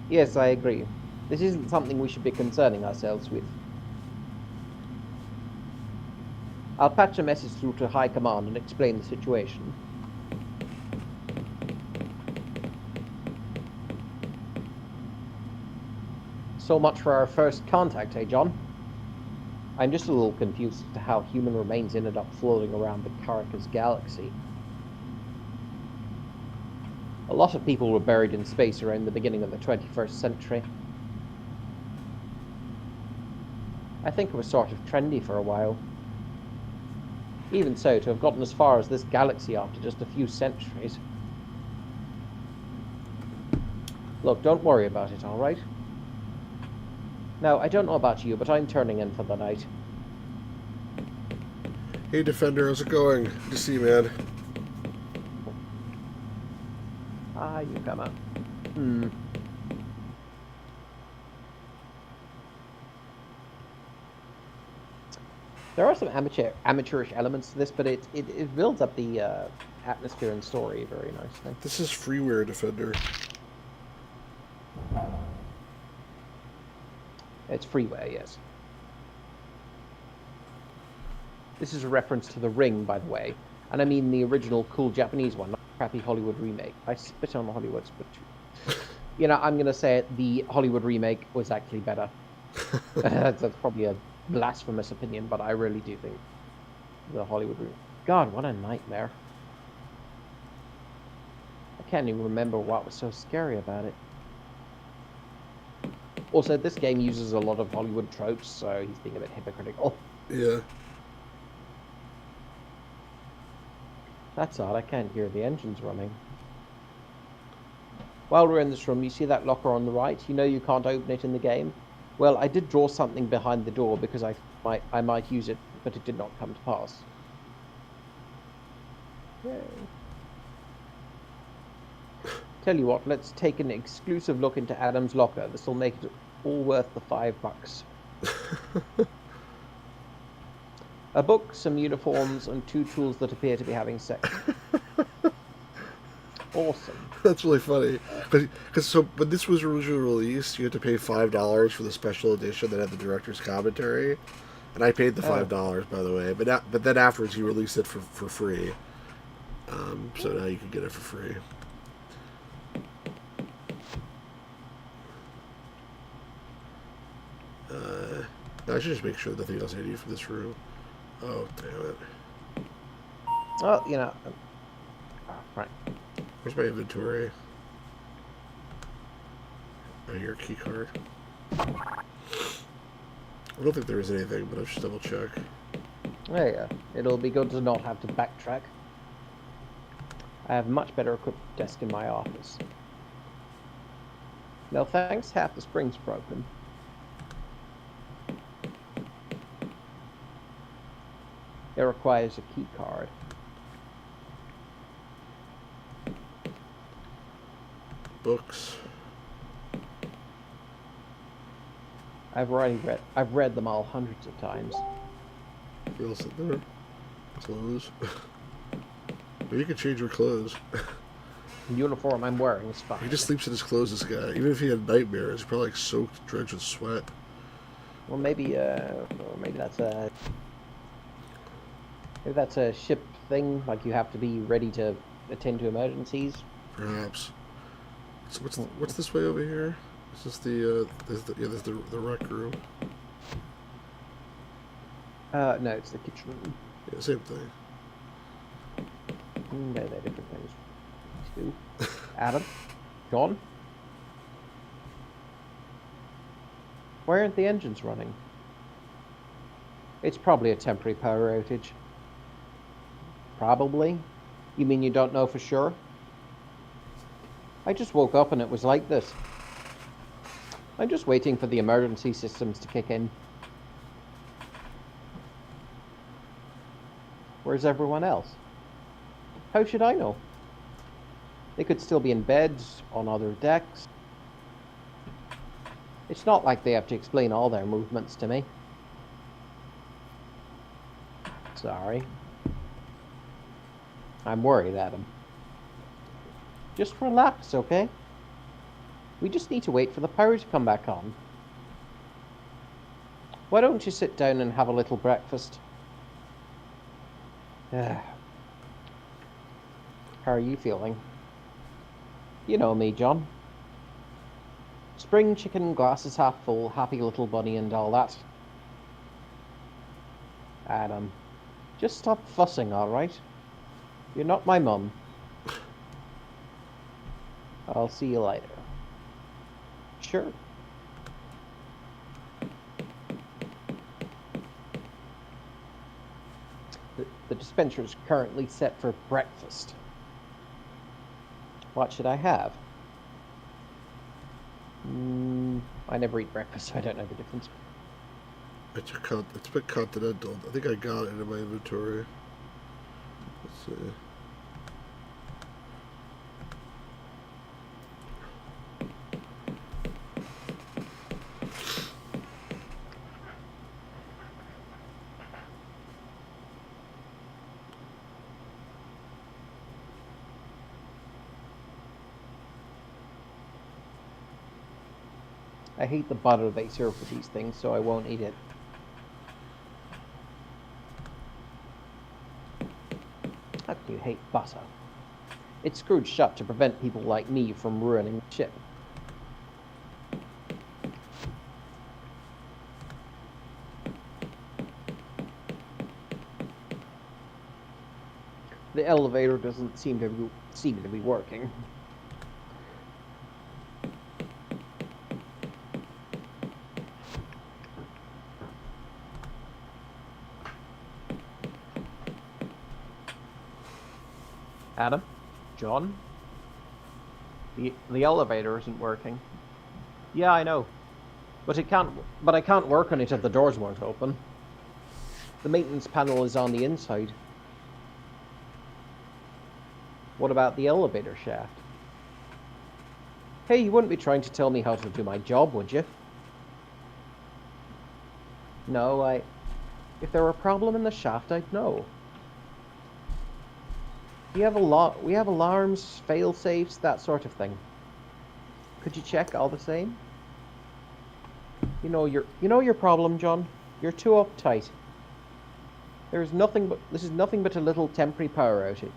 Yes, I agree. This isn't something we should be concerning ourselves with. I'll patch a message through to High Command and explain the situation. So much for our first contact, eh, John? I'm just a little confused as to how human remains ended up floating around the Caracas galaxy. A lot of people were buried in space around the beginning of the 21st century. I think it was sort of trendy for a while. Even so, to have gotten as far as this galaxy after just a few centuries. Look, don't worry about it, all right? Now, I don't know about you, but I'm turning in for the night. Hey, Defender, how's it going? Good to see you, man. Ah, you come out. There are some amateurish elements to this, but it builds up the atmosphere and story very nicely. This is freeware, Defender. It's freeware, yes. This is a reference to The Ring, by the way. And I mean the original cool Japanese one, not the crappy Hollywood remake. I spit on the Hollywood spit too. You know, I'm going to say it, the Hollywood remake was actually better. That's probably a blasphemous opinion, but I really do think the Hollywood remake. God, what a nightmare. I can't even remember what was so scary about it. Also, this game uses a lot of Hollywood tropes, so he's being a bit hypocritical. Yeah. That's odd, I can't hear the engines running. While we're in this room, you see that locker on the right? You know you can't open it in the game? Well, I did draw something behind the door because I might use it, but it did not come to pass. Yay. Tell you what, let's take an exclusive look into Adam's locker. This will make it all worth the $5. A book, some uniforms, and 2 tools that appear to be having sex. Awesome. That's really funny. Because so when this was originally released, you had to pay $5 for the special edition that had the director's commentary, and I paid the $5 by the way. But then afterwards, he released it for free. So now you can get it for free. I should just make sure nothing else I need from this room. Oh, damn it. Well, you know. Right. Where's my inventory? Oh, your key card. I don't think there is anything, but I'll just double check. There you go. It'll be good to not have to backtrack. I have a much better equipped desk in my office. No thanks, half the spring's broken. It requires a key card. Books. I've read them all hundreds of times. What else is there? Clothes. Maybe you can change your clothes. The uniform I'm wearing is fine. He just sleeps in his clothes, this guy. Even if he had nightmares, he's probably like soaked, drenched with sweat. Well, maybe that's a ship thing. Like you have to be ready to attend to emergencies. Perhaps. So what's this way over here? Is this there's the rec room? No, it's the kitchen room. Yeah, same thing. No, they're different things. Two. Adam? John? Why aren't the engines running? It's probably a temporary power outage. Probably? You mean you don't know for sure? I just woke up and it was like this. I'm just waiting for the emergency systems to kick in. Where's everyone else? How should I know? They could still be in beds, on other decks. It's not like they have to explain all their movements to me. Sorry. I'm worried, Adam. Just relax, okay? We just need to wait for the power to come back on. Why don't you sit down and have a little breakfast? How are you feeling? You know me, John. Spring chicken, glasses half full, happy little bunny and all that. Adam, just stop fussing, alright? You're not my mum. I'll see you later. Sure. The dispenser is currently set for breakfast. What should I have? I never eat breakfast, so I don't know the difference. It's a bit continental. I think I got it in my inventory. Let's see. I hate the butter they serve for these things, so I won't eat it. How can you hate butter? It's screwed shut to prevent people like me from ruining the ship. The elevator doesn't seem to be working. Adam? John? The elevator isn't working. Yeah, I know. But I can't work on it if the doors won't open. The maintenance panel is on the inside. What about the elevator shaft? Hey, you wouldn't be trying to tell me how to do my job, would you? No, if there were a problem in the shaft, I'd know. We have alarms, fail-safes, that sort of thing. Could you check all the same? You know your problem, John. You're too uptight. This is nothing but a little temporary power outage.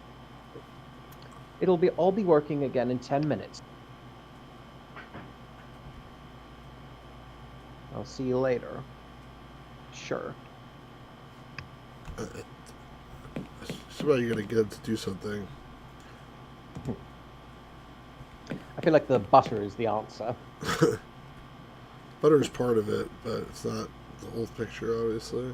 It'll all be working again in 10 minutes. I'll see you later. Sure. Somebody you're gonna get him to do something. I feel like the butter is the answer. Butter is part of it, but it's not the whole picture, obviously.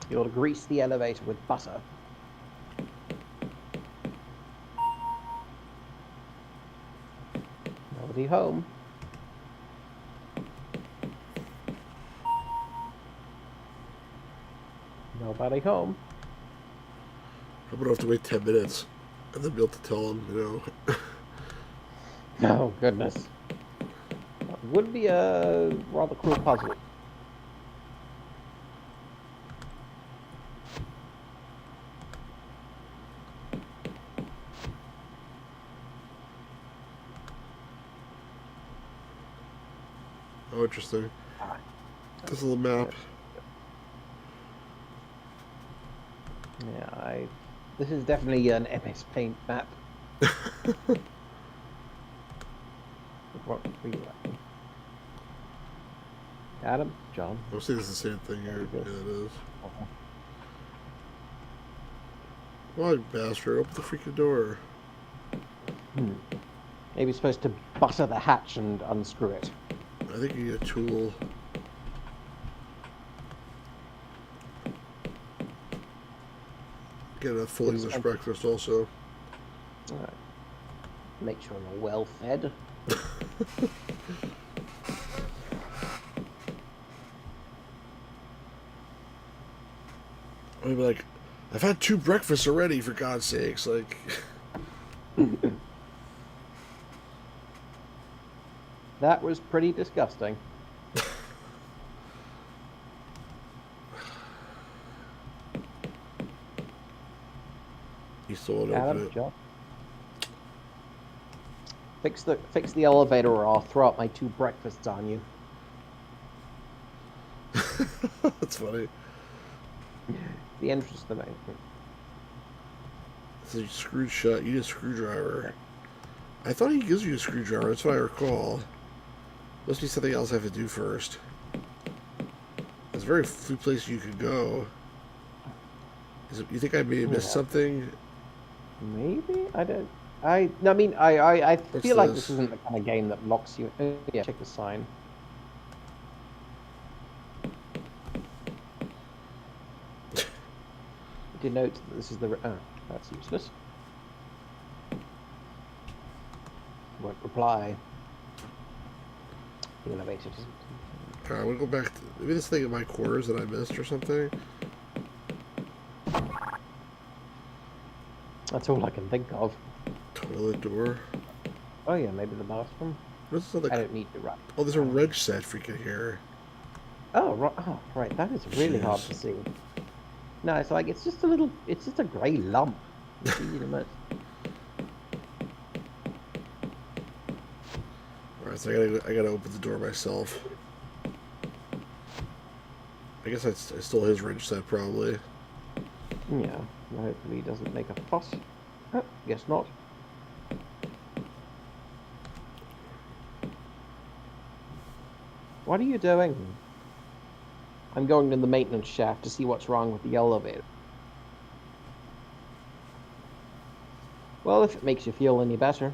You ought to grease the elevator with butter. Nobody home. Nobody home. I'm gonna have to wait 10 minutes and then be able to tell him, Oh, goodness. That would be a rather cruel puzzle. Oh, interesting. This little map. Yeah, this is definitely an MS Paint map. What were you at? Adam? John? I'll see this is the same thing here. Yeah, it is. Come on, bastard. Open the freaking door. Maybe you're supposed to butter the hatch and unscrew it. I think you need a tool. Get a full English breakfast also. Alright. Make sure you're well fed. I'd be like, I've had 2 breakfasts already, for God's sakes. Like, That was pretty disgusting. you still won't Adam, open it. John? Fix the elevator or I'll throw out my 2 breakfasts on you. That's funny. The entrance to the main. So you screwed shut. You need a screwdriver. I thought he gives you a screwdriver. That's what I recall. Must be something else I have to do first. There's very few places you could go. You think I may have missed something? Maybe? I don't... I mean, I feel like this isn't the kind of game that locks you... yeah, check the sign. Denotes that this is the... oh, that's useless. Won't reply. The elevator doesn't... Alright, I'm gonna go back to... maybe this thing in my quarters that I missed or something. That's all I can think of. Toilet door. Oh yeah, maybe the bathroom. What's this other... I don't need to run. Oh, there's a wrench set freaking here. Oh, right. Oh, right. That is really hard to see. No, it's like, it's just a little... it's just a grey lump. It's easy to miss. Alright, so I gotta open the door myself. I guess I stole his wrench set, probably. Yeah, hopefully he doesn't make a fuss. Oh, guess not. What are you doing? I'm going to the maintenance shaft to see what's wrong with the elevator. Well, if it makes you feel any better.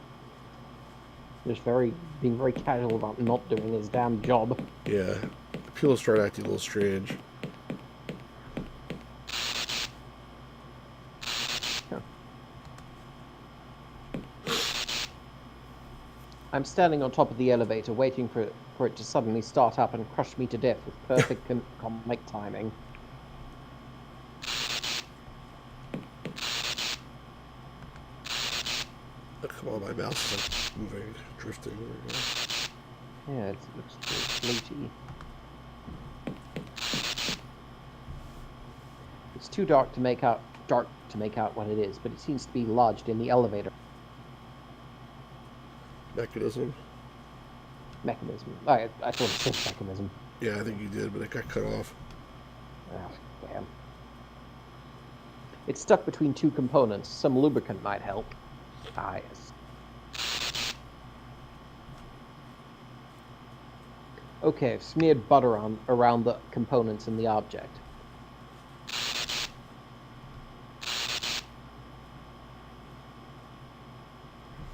Just being very casual about not doing his damn job. Yeah. People start acting a little strange. I'm standing on top of the elevator, waiting for it to suddenly start up and crush me to death with perfect comic timing. Oh, come on, my mouse is like moving, drifting. Yeah, it looks floaty. It's too dark to make out what it is, but it seems to be lodged in the elevator. Mechanism. I thought it said mechanism. Yeah, I think you did, but it got cut off. Oh, damn. It's stuck between two components. Some lubricant might help. Ah, yes. Okay, I've smeared butter around the components in the object.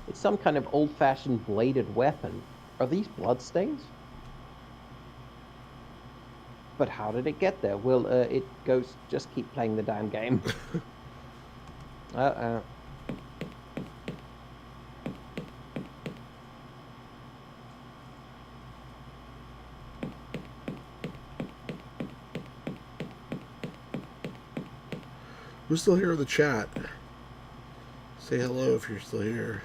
It's some kind of old-fashioned bladed weapon. Are these bloodstains? But how did it get there? Will it goes? Just keep playing the damn game. Who's still here in the chat? Say hello if you're still here.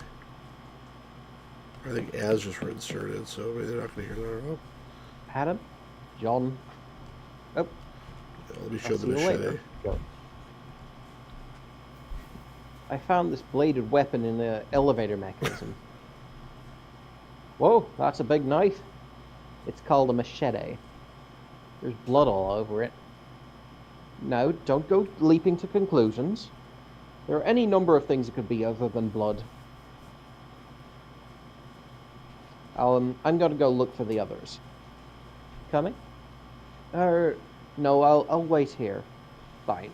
I think as just were inserted, so maybe they're not going to hear that. Oh. Adam? John? Oh. Yeah, let me show the machete. I found this bladed weapon in the elevator mechanism. Whoa, that's a big knife. It's called a machete. There's blood all over it. No, don't go leaping to conclusions. There are any number of things it could be other than blood. I'm going to go look for the others. Coming? No, I'll wait here. Fine.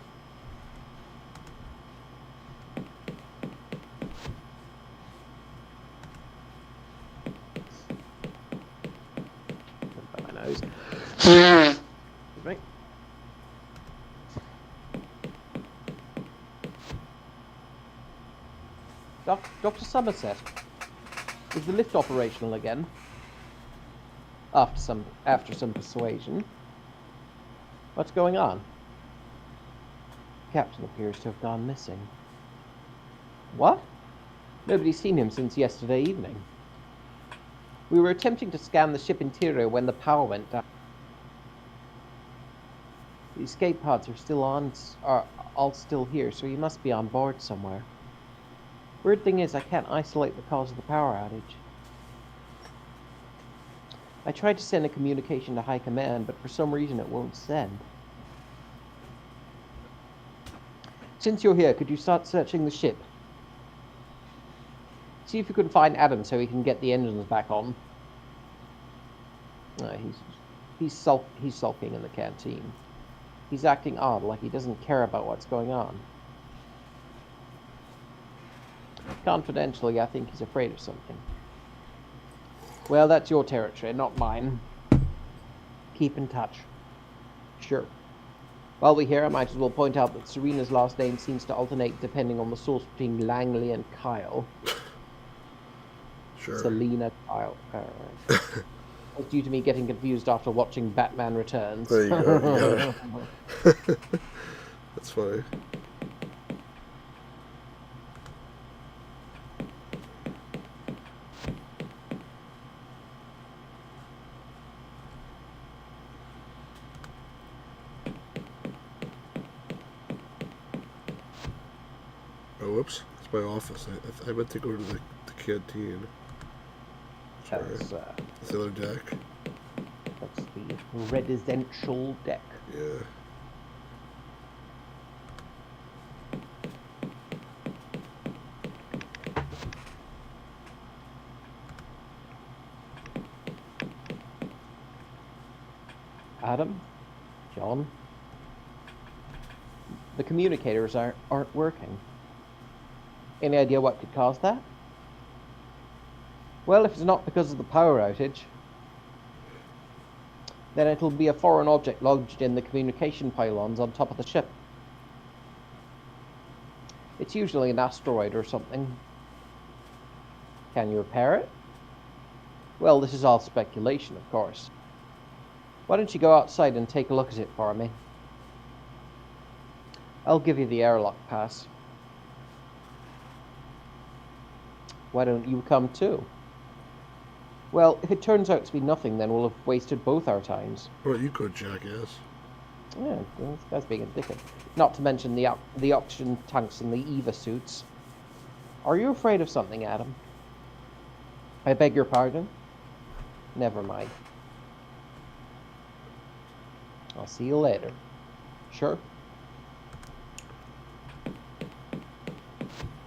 My nose. Right. Dr. Somerset, is the lift operational again? After some persuasion. What's going on? Captain appears to have gone missing. What? Nobody's seen him since yesterday evening. We were attempting to scan the ship interior when the power went down. The escape pods are all still here, so he must be on board somewhere. Weird thing is, I can't isolate the cause of the power outage. I tried to send a communication to High Command, but for some reason it won't send. Since you're here, could you start searching the ship? See if you can find Adam so he can get the engines back on. No, he's sulking in the canteen. He's acting odd, like he doesn't care about what's going on. Confidentially, I think he's afraid of something. Well, that's your territory, not mine. Keep in touch. Sure. While we're here, I might as well point out that Serena's last name seems to alternate depending on the source between Langley and Kyle. Sure. Selena Kyle. It's due to me getting confused after watching Batman Returns. There you go. You got it. That's funny. Oh, whoops. It's my office. I meant to go to the canteen. That's the other deck. That's the residential deck. Yeah. Adam? John? The communicators aren't working. Any idea what could cause that? Well, if it's not because of the power outage, then it'll be a foreign object lodged in the communication pylons on top of the ship. It's usually an asteroid or something. Can you repair it? Well, this is all speculation, of course. Why don't you go outside and take a look at it for me? I'll give you the airlock pass. Why don't you come too? Well, if it turns out to be nothing, then we'll have wasted both our times. Well, you could, jackass. Yeah, this guy's being a dickhead. Not to mention the oxygen tanks and the EVA suits. Are you afraid of something, Adam? I beg your pardon? Never mind. I'll see you later. Sure.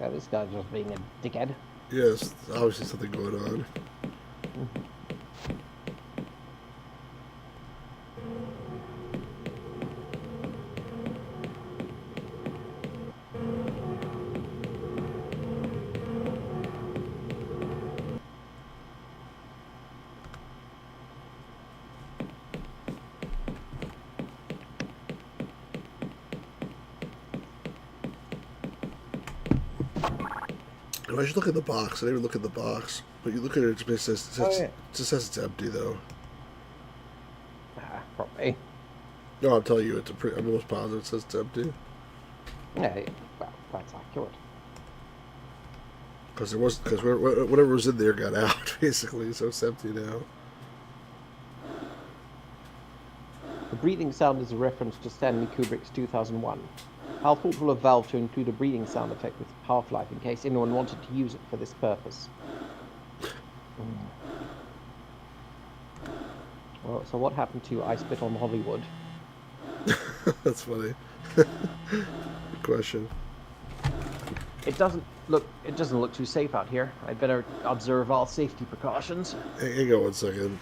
Yeah, this guy's just being a dickhead. Yes, obviously something going on. I should look at the box. I didn't even look at the box. But you look at it, it just says it's empty, though. Probably. No, I'm telling you, I'm almost positive it says it's empty. Yeah, well, that's accurate. Because whatever was in there got out, basically, so it's empty now. The breathing sound is a reference to Stanley Kubrick's 2001. How thoughtful of Valve to include a breathing sound effect with Half-Life in case anyone wanted to use it for this purpose. Well, so what happened to I Spit on Hollywood? That's funny. Good question. It doesn't look too safe out here. I'd better observe all safety precautions. Hang on 1 second.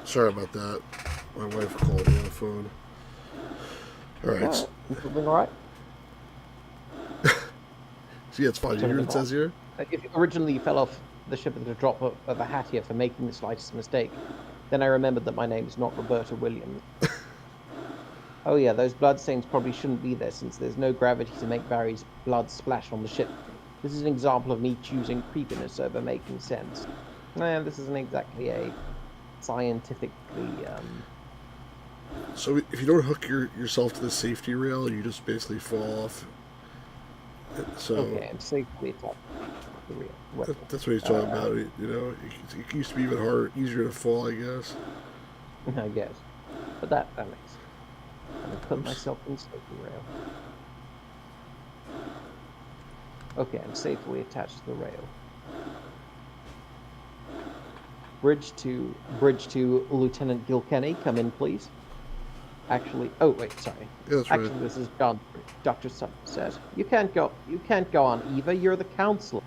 Sorry about that. My wife called me on the phone. Alright. Everything alright? See, it's fine. You hear what it says here? If originally you fell off the ship at the drop of a hat here for making the slightest mistake, then I remembered that my name is not Roberta Williams. Oh yeah, those bloodstains probably shouldn't be there since there's no gravity to make Barry's blood splash on the ship. This is an example of me choosing creepiness over making sense. This isn't exactly a scientifically... So if you don't hook yourself to the safety rail, you just basically fall off. So okay, I'm safely top. the real. That's what he's talking about. You know, it used to be even harder, easier to fall, I guess. I guess. But that makes sense. I'm going to put myself in safety rail. Okay, I'm safely attached to the rail. Bridge to Lieutenant Gilkenny. Come in, please. Actually, oh wait, sorry. Yeah, that's Actually, right. this is John. Dr. says, You can't go on, Eva. You're the counselor.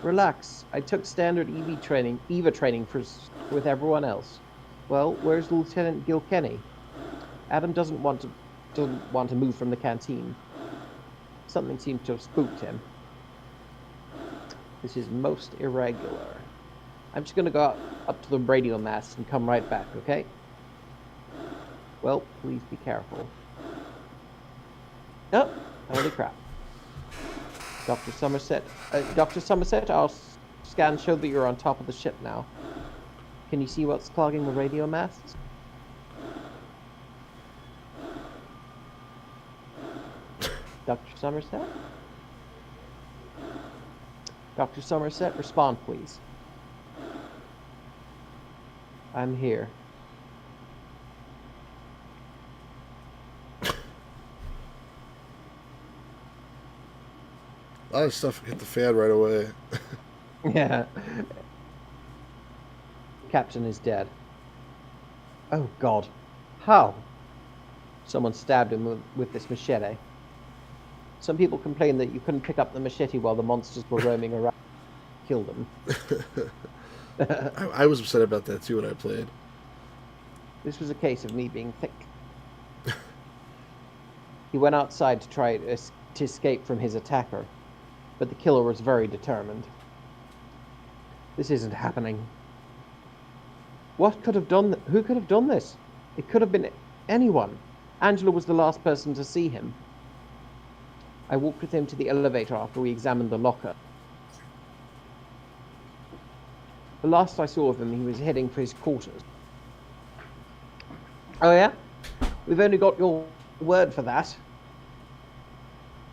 Relax. I took standard EVA training with everyone else. Well, where's Lieutenant Gilkenny? Adam doesn't want to move from the canteen. Something seems to have spooked him. This is most irregular. I'm just going to go up to the radio mast and come right back, okay? Well, please be careful. Oh, holy crap. Dr. Somerset, our scans show that you're on top of the ship now. Can you see what's clogging the radio masts? Dr. Somerset? Dr. Somerset, respond, please. I'm here. A lot of stuff hit the fan right away. Yeah. Captain is dead. Oh, God. How? Someone stabbed him with this machete. Some people complained that you couldn't pick up the machete while the monsters were roaming around. Killed them. I was upset about that too when I played. This was a case of me being thick. He went outside to try to escape from his attacker, but the killer was very determined. This isn't happening. What could have done? Who could have done this? It could have been anyone. Angela was the last person to see him. I walked with him to the elevator after we examined the locker. The last I saw of him, he was heading for his quarters. Oh yeah? We've only got your word for that.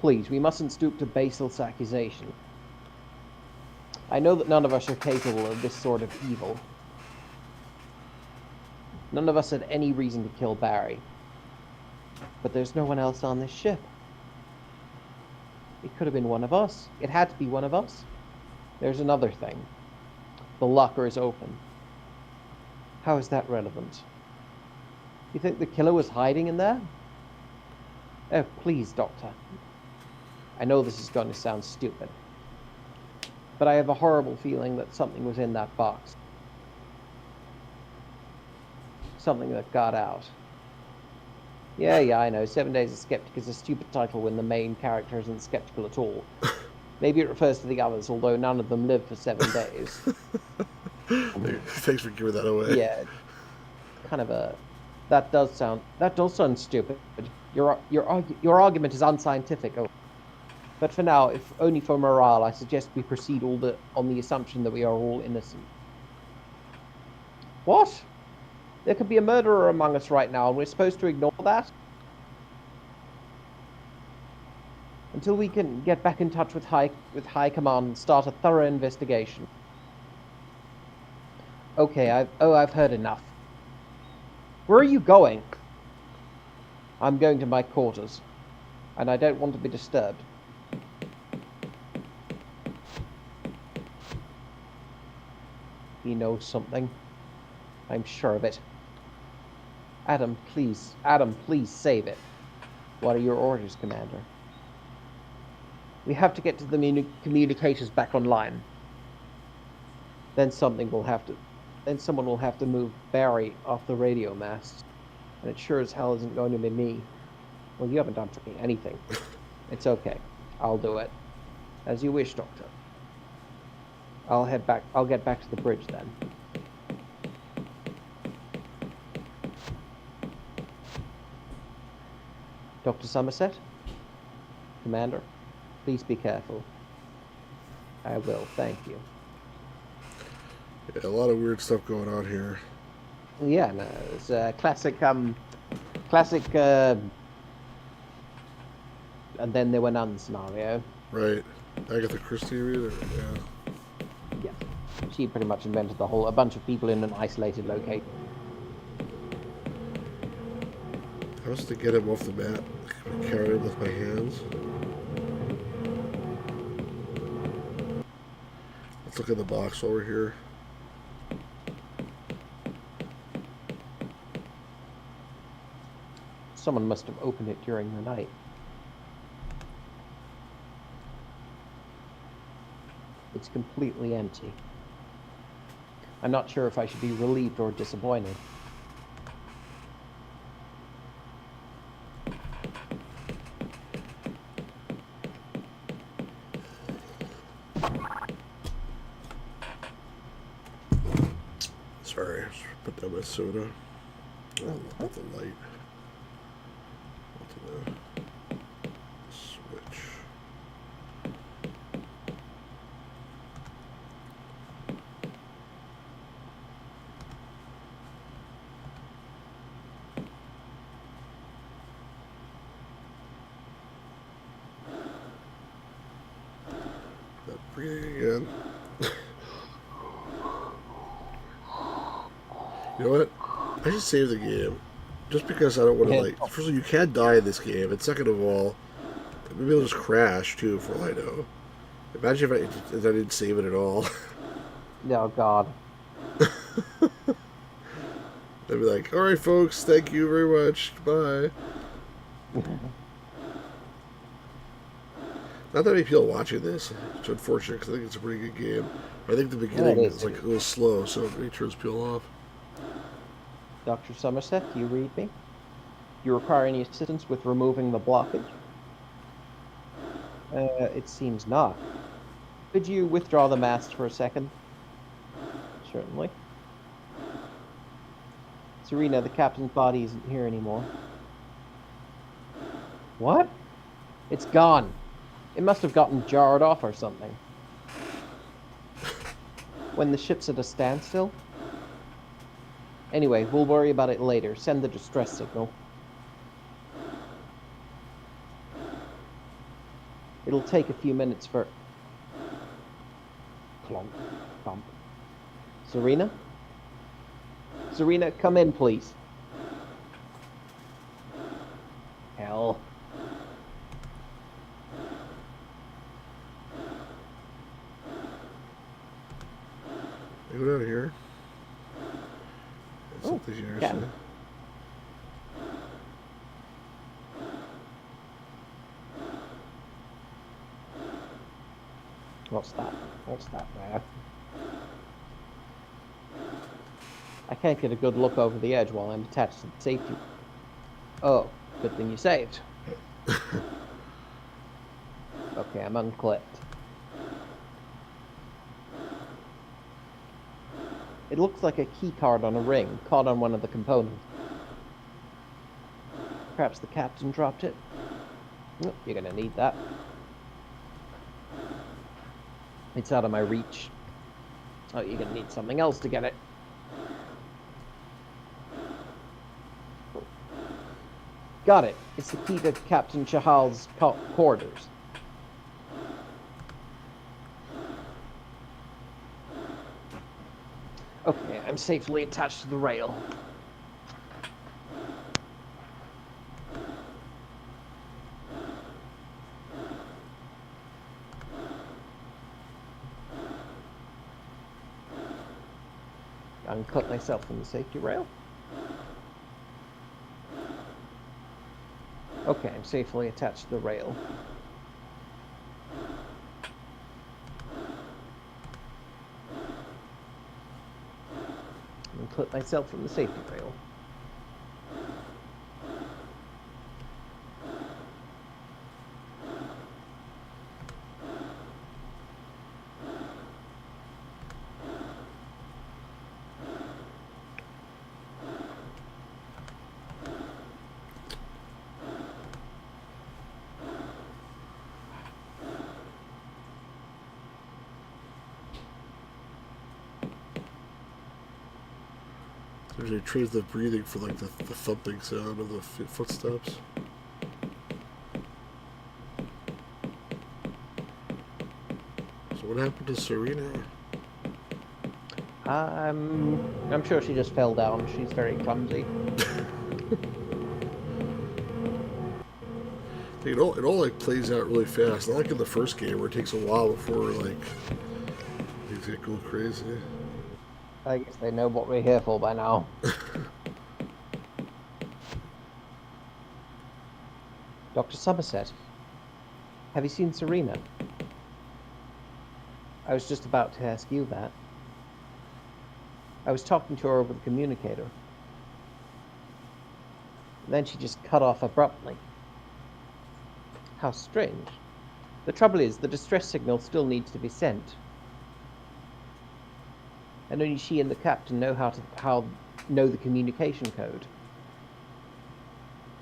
Please, we mustn't stoop to baseless accusation. I know that none of us are capable of this sort of evil. None of us had any reason to kill Barry. But there's no one else on this ship. It could have been one of us. It had to be one of us. There's another thing. The locker is open. How is that relevant? You think the killer was hiding in there? Oh, please, Doctor. I know this is going to sound stupid, but I have a horrible feeling that something was in that box. Something that got out. Yeah, I know. 7 Days of Skeptic is a stupid title when the main character isn't skeptical at all. Maybe it refers to the others, although none of them live for 7 days. Thanks for giving that away. Yeah, kind of a. That does sound stupid. Your argument is unscientific. Oh. But for now, if only for morale, I suggest we proceed on the assumption that we are all innocent. What? There could be a murderer among us right now, and we're supposed to ignore that? Until we can get back in touch with High Command and start a thorough investigation. Okay, I've heard enough. Where are you going? I'm going to my quarters, and I don't want to be disturbed. He knows something. I'm sure of it. Adam, please save it. What are your orders, Commander? We have to get to the communicators back online. Then someone will have to move Barry off the radio mast. And it sure as hell isn't going to be me. Well, you haven't done fucking anything. It's okay. I'll do it. As you wish, Doctor. I'll get back to the bridge then. Dr. Somerset? Commander? Please be careful. I will, thank you. Yeah, a lot of weird stuff going on here. Yeah, no, it's a classic, and then there were none scenario. Right. Agatha Christie, either? Yeah. She pretty much invented a bunch of people in an isolated location. How was to get him off the map? Carry him with my hands. Let's look at the box over here. Someone must have opened it during the night. It's completely empty. I'm not sure if I should be relieved or disappointed. Sorry, put down my soda. With the light. With the switch. Breathing again. You know what? I should save the game. Just because I don't want to, like... First of all, you can't die in this game. And second of all, maybe it'll just crash, too, for all I know. Imagine if I didn't save it at all. Oh, God. I'd be like, alright, folks, thank you very much. Bye. Not that many people watching this, which is unfortunate because I think it's a pretty good game. I think the beginning is like a little slow, so it may turn people off. Dr. Somerset, do you read me? Do you require any assistance with removing the blockage? It seems not. Could you withdraw the mast for a second? Certainly. Serena, the captain's body isn't here anymore. What? It's gone. It must have gotten jarred off or something. When the ship's at a standstill? Anyway, we'll worry about it later. Send the distress signal. It'll take a few minutes for... Plump, plump. Serena? Serena, come in, please. Hell. Go down here. Oh, here, yeah. so. What's that? What's that there? I can't get a good look over the edge while I'm attached to the safety. Oh, good thing you saved. Okay, I'm unclipped. It looks like a key card on a ring, caught on one of the components. Perhaps the captain dropped it. Oh, you're gonna need that. It's out of my reach. Oh, you're gonna need something else to get it. Got it. It's the key to Captain Chahal's quarters. Okay, I'm safely attached to the rail. Uncut myself from the safety rail. Okay, I'm safely attached to the rail. Unclip myself from the safety rail. Usually trades the breathing for like the thumping sound of the footsteps. So what happened to Serena? I'm sure she just fell down. She's very clumsy. It all like plays out really fast. Not like in the first game where it takes a while before like things get going crazy. I guess they know what we're here for by now. Dr. Somerset, have you seen Serena? I was just about to ask you that. I was talking to her over the communicator. And then she just cut off abruptly. How strange. The trouble is, the distress signal still needs to be sent. And only she and the captain know how know the communication code.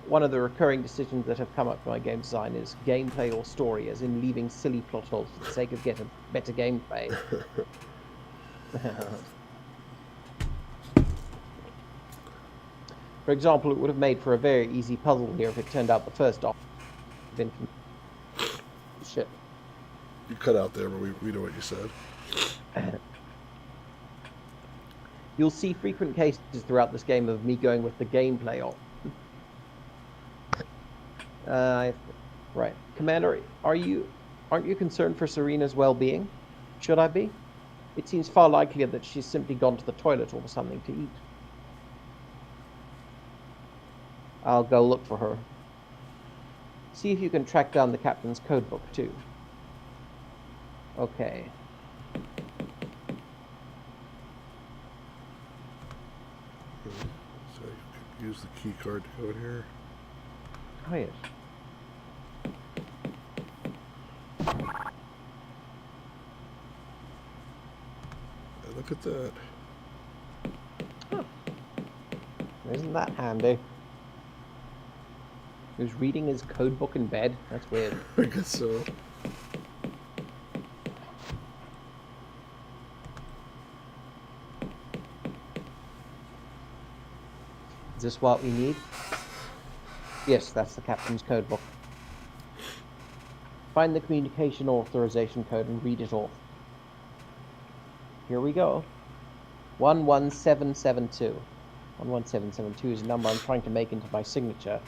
One of the recurring decisions that have come up in my game design is gameplay or story, as in leaving silly plot holes for the sake of getting better gameplay. For example, it would have made for a very easy puzzle here if it turned out the first officer had been ship. You cut out there, but we know what you said. You'll see frequent cases throughout this game of me going with the gameplay option. Right. Commander, aren't you concerned for Serena's well-being? Should I be? It seems far likelier that she's simply gone to the toilet or something to eat. I'll go look for her. See if you can track down the captain's codebook, too. Okay. So you could use the key card to go in here. Oh, yes. Look at that. Huh. Isn't that handy? He was reading his codebook in bed? That's weird. I guess so. Is this what we need? Yes, that's the captain's codebook. Find the communication authorization code and read it off. Here we go. 11772. 11772 is a number I'm trying to make into my signature.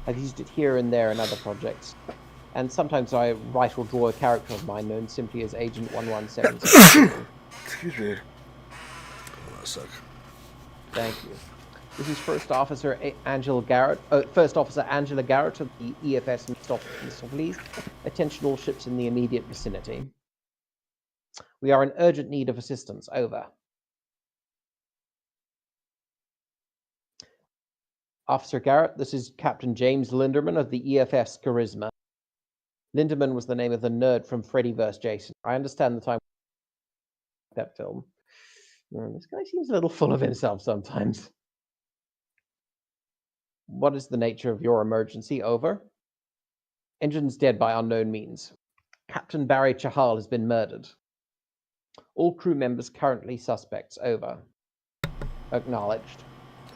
I've used it here and there in other projects. And sometimes I write or draw a character of mine known simply as Agent 11772. Excuse me. Hold on a sec. Thank you. This is First Officer Angela Garrett of the EFS Mr. Please. Attention all ships in the immediate vicinity. We are in urgent need of assistance. Over. Officer Garrett, this is Captain James Linderman of the EFS Charisma. Linderman was the name of the nerd from Freddy vs. Jason. I understand the time that film. This guy seems a little full of himself sometimes. What is the nature of your emergency? Over. Engine's dead by unknown means. Captain Barry Chahal has been murdered. All crew members currently suspects. Over. Acknowledged.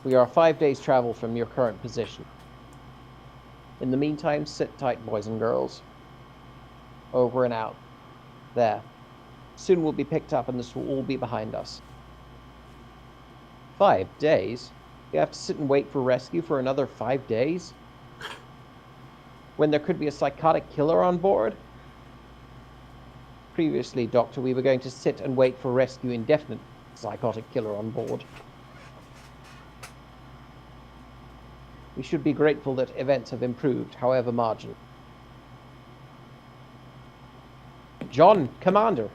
We are 5 days' travel from your current position. In the meantime, sit tight, boys and girls. Over and out. There. Soon we'll be picked up and this will all be behind us. 5 days? You have to sit and wait for rescue for another 5 days? When there could be a psychotic killer on board? Previously, Doctor, we were going to sit and wait for rescue indefinite psychotic killer on board. We should be grateful that events have improved, however marginal. John, Commander.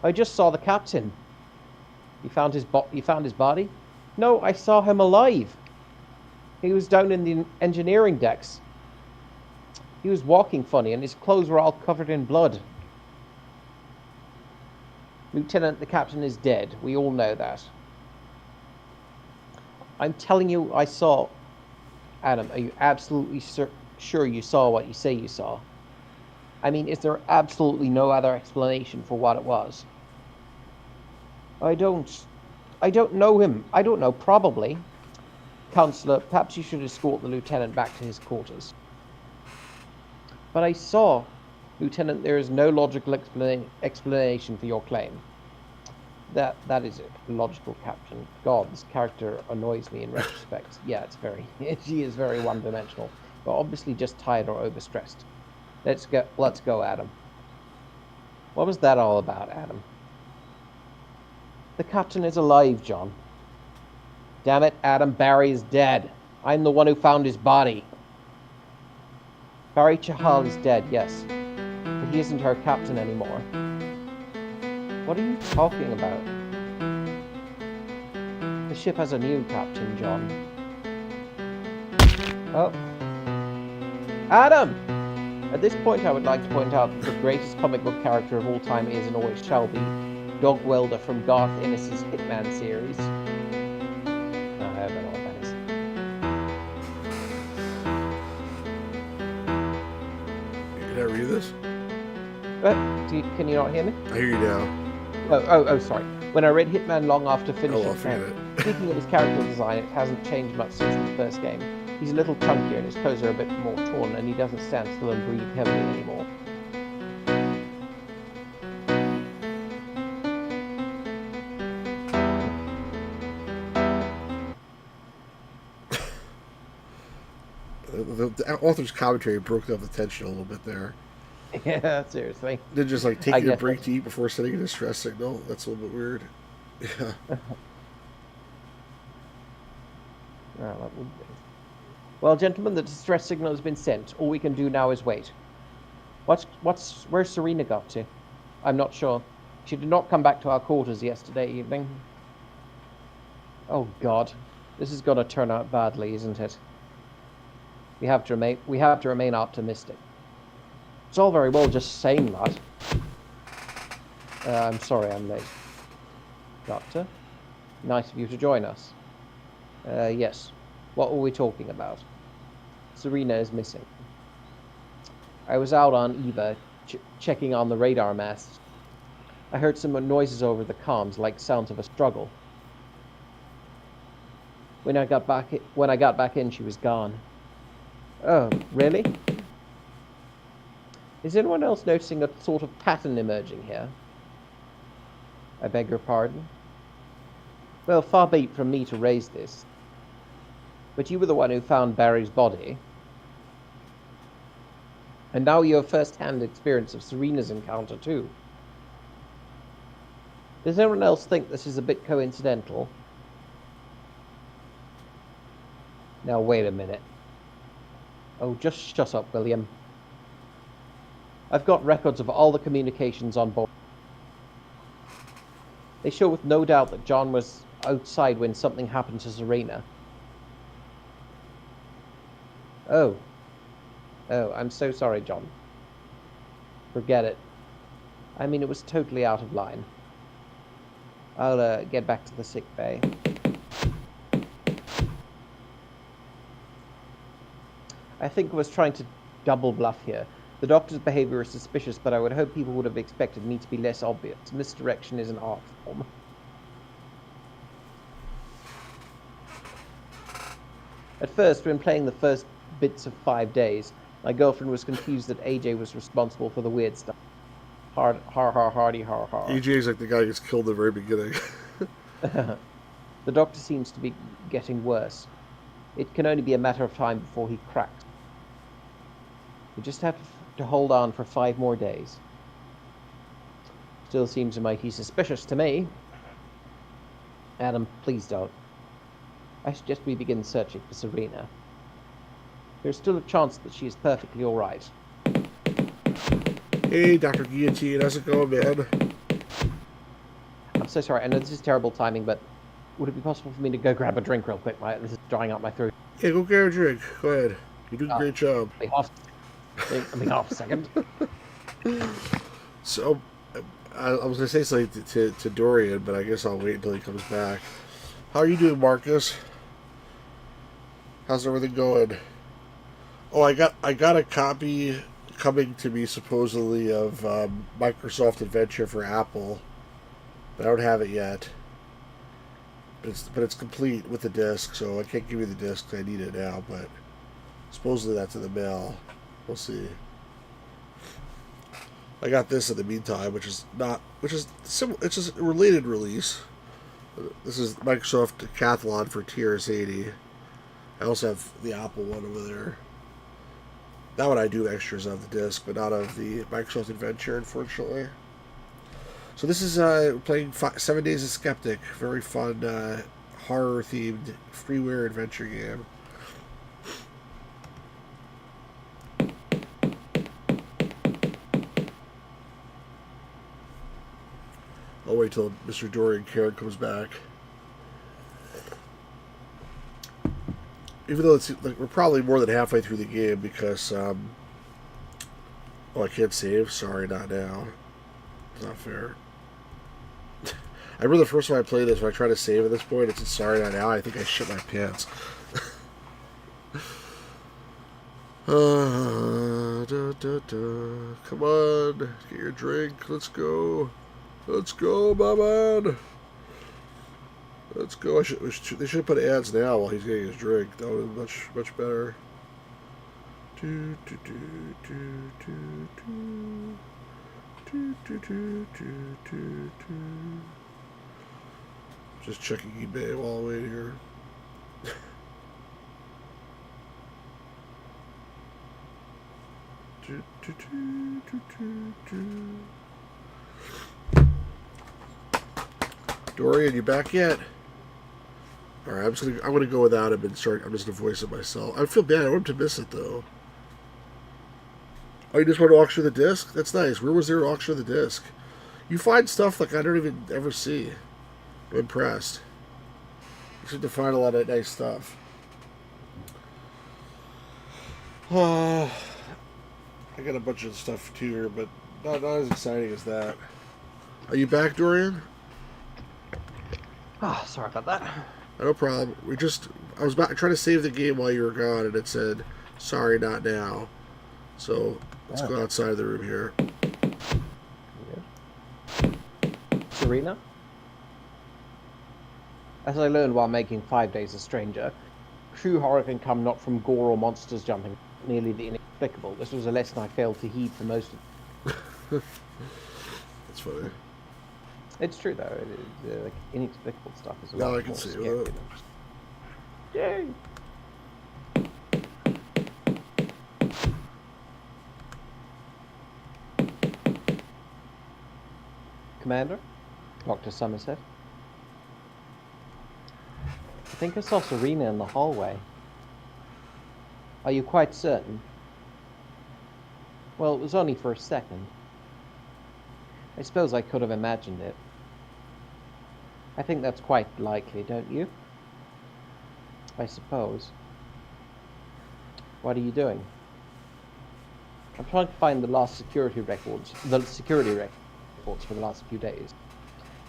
I just saw the captain. You found his body? No, I saw him alive. He was down in the engineering decks. He was walking funny, and his clothes were all covered in blood. Lieutenant, the captain is dead. We all know that. I'm telling you, I saw... Adam, are you absolutely sure you saw what you say you saw? I mean, is there absolutely no other explanation for what it was? I don't know him. I don't know, probably. Counselor, perhaps you should escort the lieutenant back to his quarters. But I saw... Lieutenant, there is no logical explanation for your claim. That is a logical caption. God, this character annoys me in retrospect. Yeah, it's very she is very one-dimensional, but obviously just tired or overstressed. Let's go, Adam. What was that all about, Adam? The captain is alive, John. Damn it, Adam, Barry is dead. I'm the one who found his body. Barry Chahal is dead, yes, but he isn't our captain anymore. What are you talking about? The ship has a new captain, John. Oh. Adam! At this point, I would like to point out that the greatest comic book character of all time is and always shall be Dog Welder from Garth Ennis's Hitman series. I don't know what that is. Can I read this? Can you not hear me? I hear you now. Oh, sorry. When I read Hitman long after finishing I'll forget it. Speaking of his character design, it hasn't changed much since the first game. He's a little chunkier and his clothes are a bit more torn, and he doesn't stand still and breathe heavily anymore. The author's commentary broke up the tension a little bit there. Yeah, seriously. They're just like taking a break to eat before sending a distress signal. That's a little bit weird. Yeah. That would be. Well, gentlemen, the distress signal has been sent. All we can do now is wait. Where's Serena got to? I'm not sure. She did not come back to our quarters yesterday evening. Oh God, this is going to turn out badly, isn't it? We have to remain optimistic. It's all very well just saying that. I'm sorry I'm late. Doctor, nice of you to join us. Yes. What were we talking about? Serena is missing. I was out on Eva, checking on the radar masts. I heard some noises over the comms, like sounds of a struggle. When I got back in, she was gone. Oh, really? Is anyone else noticing a sort of pattern emerging here? I beg your pardon? Well, far be it from me to raise this. But you were the one who found Barry's body. And now you have first-hand experience of Serena's encounter, too. Does anyone else think this is a bit coincidental? Now, wait a minute. Oh, just shut up, William. I've got records of all the communications on board. They show with no doubt that John was outside when something happened to Serena. Oh, I'm so sorry, John. Forget it. I mean, it was totally out of line. I'll get back to the sick bay. I think I was trying to double bluff here. The doctor's behavior is suspicious, but I would hope people would have expected me to be less obvious. Misdirection is an art form. At first, when playing the first bits of 5 days, my girlfriend was confused that AJ was responsible for the weird stuff. Har hardy har har. AJ is like the guy who gets killed at the very beginning. The doctor seems to be getting worse. It can only be a matter of time before he cracks. We just have to hold on for 5 more days. Still seems mighty suspicious to me. Adam, please don't. I suggest we begin searching for Serena. There's still a chance that she is perfectly all right. Hey, Dr. Guillotine, how's it going, man? I'm so sorry. I know this is terrible timing, but would it be possible for me to go grab a drink real quick? This is drying out my throat. Yeah, go grab a drink. Go ahead. You're doing a great job. Half a second. So, I was going to say something to Dorian, but I guess I'll wait until he comes back. How are you doing, Marcus? How's everything going? Oh, I got a copy coming to me supposedly of Microsoft Adventure for Apple, but I don't have it yet. But it's complete with the disc, so I can't give you the disc 'cause I need it now. But supposedly that's in the mail. We'll see. I got this in the meantime, which is similar. It's just a related release. This is Microsoft Decathlon for TRS-80. I also have the Apple one over there. That one I do extras of the disc, but not of the Microsoft Adventure, unfortunately. So this is playing 7 Days of Skeptic. Very fun, horror-themed freeware adventure game. I'll wait till Mr. Dorian Karen comes back. Even though it's like we're probably more than halfway through the game because oh, I can't save. Sorry, not now. It's not fair. I remember the first time I played this, when I tried to save at this point, it's sorry, not now. I think I shit my pants. Come on, get your drink. Let's go. Let's go, my man. Let's go. They should put ads now while he's getting his drink. That would be much better. Just checking eBay while I wait here. Dorian, you back yet? All right, I'm gonna go without him and start. I'm just gonna voice it myself. I feel bad. I want him to miss it though. Oh, you just want to auction the disc? That's nice. Where was there to auction the disc? You find stuff like I don't even ever see. I'm impressed. You seem to find a lot of nice stuff. I got a bunch of stuff too here, but not as exciting as that. Are you back, Dorian? Ah, sorry about that. No problem. I was trying to save the game while you were gone, and it said, "Sorry, not now." So let's go outside of the room here. Serena? As I learned while making 5 Days a Stranger, true horror can come not from gore or monsters jumping, merely the inexplicable. This was a lesson I failed to heed for most of That's funny. It's true, though. Like, inexplicable stuff is a Now lot I can more see scary. Yay! Commander? Dr. Somerset? I think I saw Serena in the hallway. Are you quite certain? Well, it was only for a second. I suppose I could have imagined it. I think that's quite likely, don't you? I suppose. What are you doing? I'm trying to find the security records for the last few days.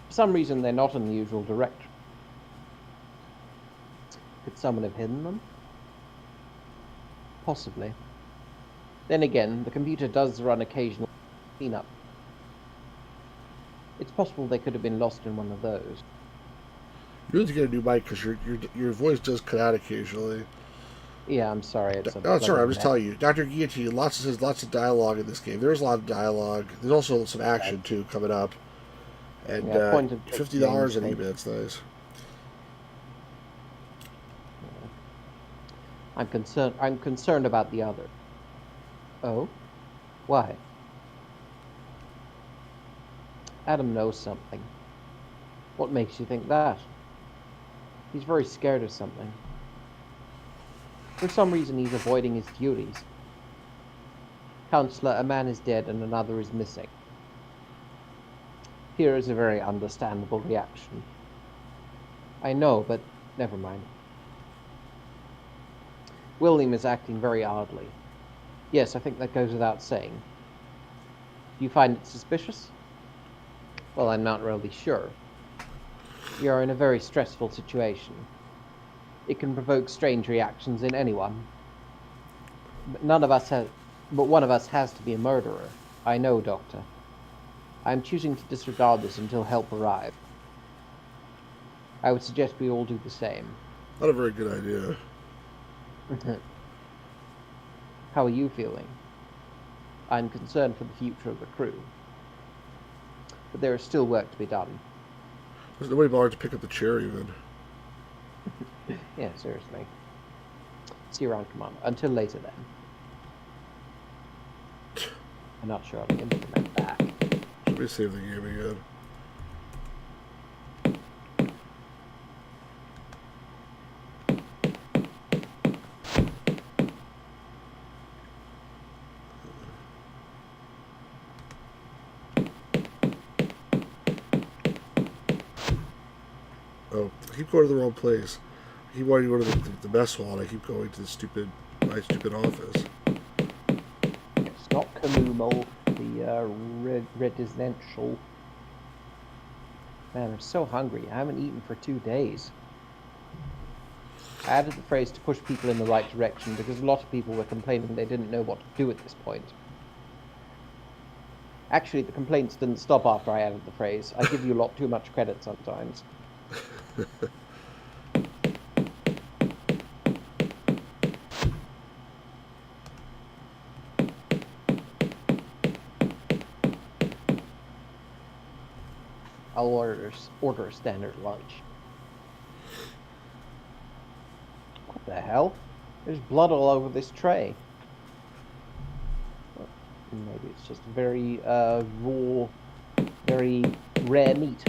For some reason, they're not in the usual directory. Could someone have hidden them? Possibly. Then again, the computer does run occasional cleanup. It's possible they could have been lost in one of those. You need to get a new mic because your voice does cut out occasionally. Yeah, I'm sorry. It's alright. I'm just telling you, Dr. Guillotine. Lots of dialogue in this game. There's a lot of dialogue. There's also some action too coming up. And $50 on eBay. That's nice. I'm concerned about the other. Oh? Why? Adam knows something. What makes you think that? He's very scared of something. For some reason, he's avoiding his duties. Counselor, a man is dead and another is missing. Here is a very understandable reaction. I know, but never mind. William is acting very oddly. Yes, I think that goes without saying. Do you find it suspicious? Well, I'm not really sure. You're in a very stressful situation. It can provoke strange reactions in anyone. But one of us has to be a murderer. I know, Doctor. I am choosing to disregard this until help arrives. I would suggest we all do the same. Not a very good idea. How are you feeling? I'm concerned for the future of the crew. But there is still work to be done. There's nobody bothered to pick up the chair even. Yeah, seriously. See you around, Commander. Until later, then. I'm not sure I'll implement that. Should we save the game again? Oh, I keep going to the wrong place. I keep wanting to go to the mess hall, and I keep going to my stupid office. It's not Kamumal, the residential. Man, I'm so hungry. I haven't eaten for 2 days. I added the phrase to push people in the right direction because a lot of people were complaining they didn't know what to do at this point. Actually, the complaints didn't stop after I added the phrase. I give you a lot too much credit sometimes. I'll order a standard lunch. What the hell? There's blood all over this tray. Well, maybe it's just very raw, very rare meat.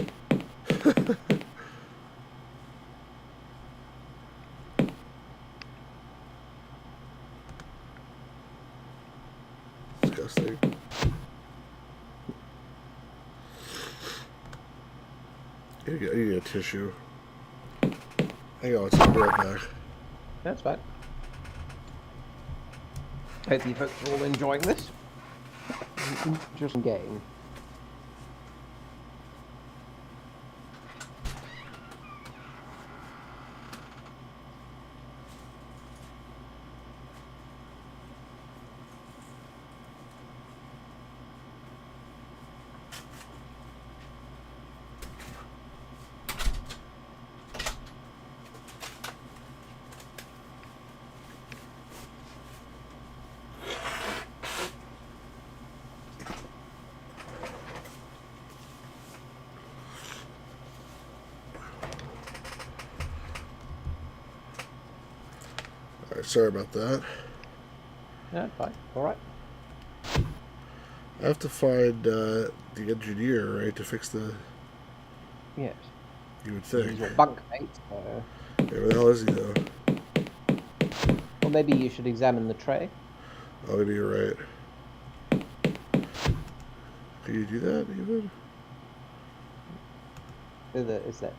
Disgusting. I need a tissue. Hang on, I'll be right back. That's fine. Hope you folks are all enjoying this. Just game. Alright, sorry about that. Yeah, fine. Alright. I have to find the engineer, right, to fix the... Yes. You would He's think. your bunkmate. Yeah, where the hell is he, though? Or maybe you should examine the tray. Oh, maybe you're right. Can you do that, even? Is that...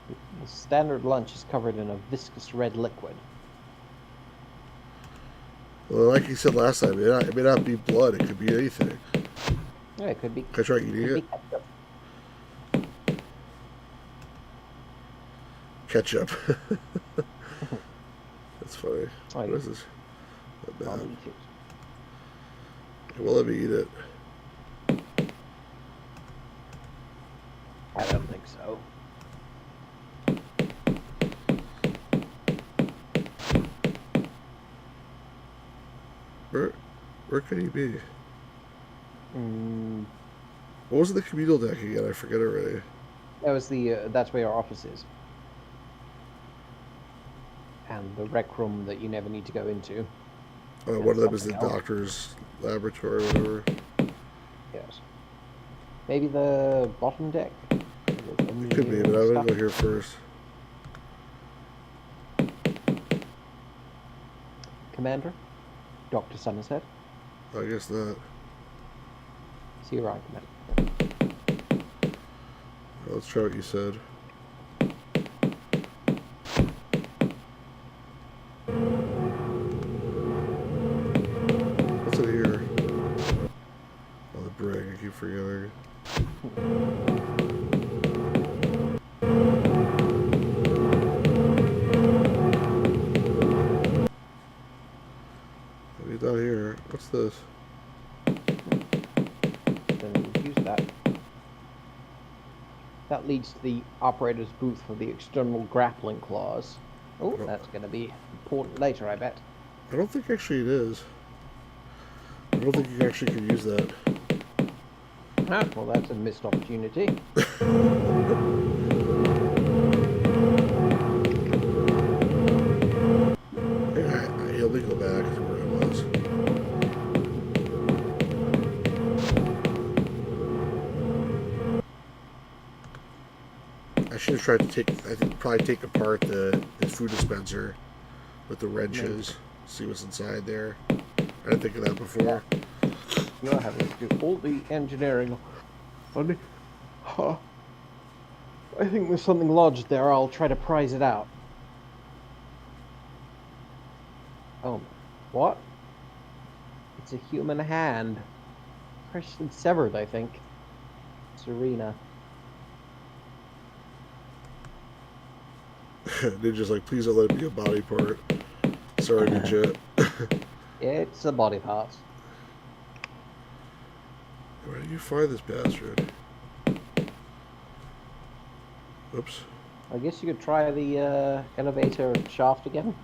The standard lunch is covered in a viscous red liquid. Well, like you said last time, it may not be blood. It could be anything. Yeah, it could be. Can I try eating it? Ketchup. That's funny. Oh, what yeah. is this? Not I'll bad. eat it. Okay, well, let me eat it. I don't think so. Where could he be? Mm, What was the communal deck again? I forget already. that was the. That's where your office is. And the rec room that you never need to go into. One of them is the something else. doctor's laboratory, whatever. Yes. Maybe the bottom deck. It could be, but I'm gonna go here first. Commander, Dr. Somerset. I guess not. See you around, Commander. Let's try what you said. What's in here? Oh, the brig. I keep forgetting. What down here? What's this? Then use that. That leads to the operator's booth for the external grappling claws. Oh, that's going to be important later, I bet. I don't think actually it is. don't think you actually can use that. Ah, well, that's a missed opportunity. Yeah, let me go back to where I was. I should have tried to probably take apart his food dispenser with the wrenches, see what's inside there. I didn't think of that before. You're having to do all the engineering on the... Huh. I think there's something lodged there. I'll try to prise it out. Oh, what? It's a human hand. Freshly severed, I think. Serena. Ninja's like, please don't let it be a body part. Sorry, Ninja. It's a body part. Where did you find this bastard? Oops. I guess you could try the elevator shaft again.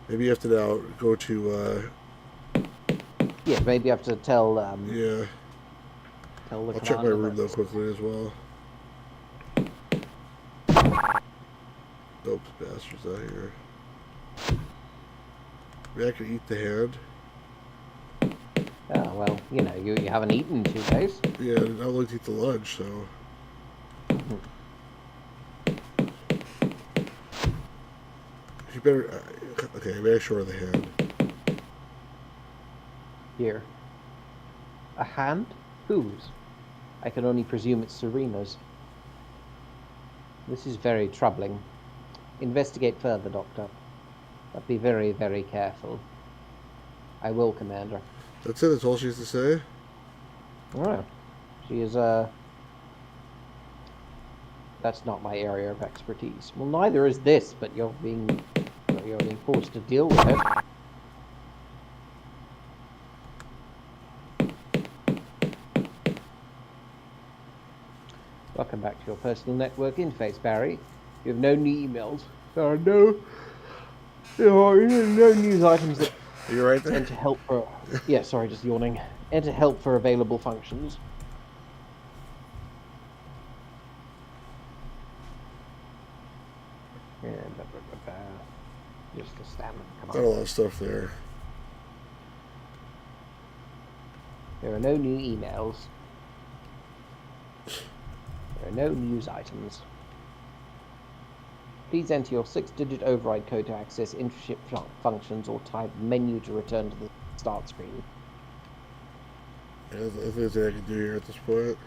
Maybe you have to now go to. Yeah, maybe you have to tell. Yeah. Tell the I'll check my commander room though that- quickly as well. Nope, bastard's not here. Maybe I could eat the hand. Oh, well, you know, you haven't eaten in 2 days. Yeah, I would like to eat the lunch, so. You better. Okay, maybe I show her the hand. Here. A hand? Whose? I can only presume it's Serena's. This is very troubling. Investigate further, Doctor. But be very, very careful. I will, Commander. That's it, that's all she has to say? Oh. She is, That's not my area of expertise. Well, neither is this, but you're being forced to deal with it. Welcome back to your personal network interface, Barry. You have no new emails. There are no news items that Are you right there? enter help for... Yeah, sorry, just yawning. Enter help for available functions. Yeah, just a standard Not a command. lot of stuff there. There are no new emails. There are no news items. Please enter your 6-digit override code to access intraship functions or type menu to return to the start screen. Yeah, I think that's what I can do here at this point.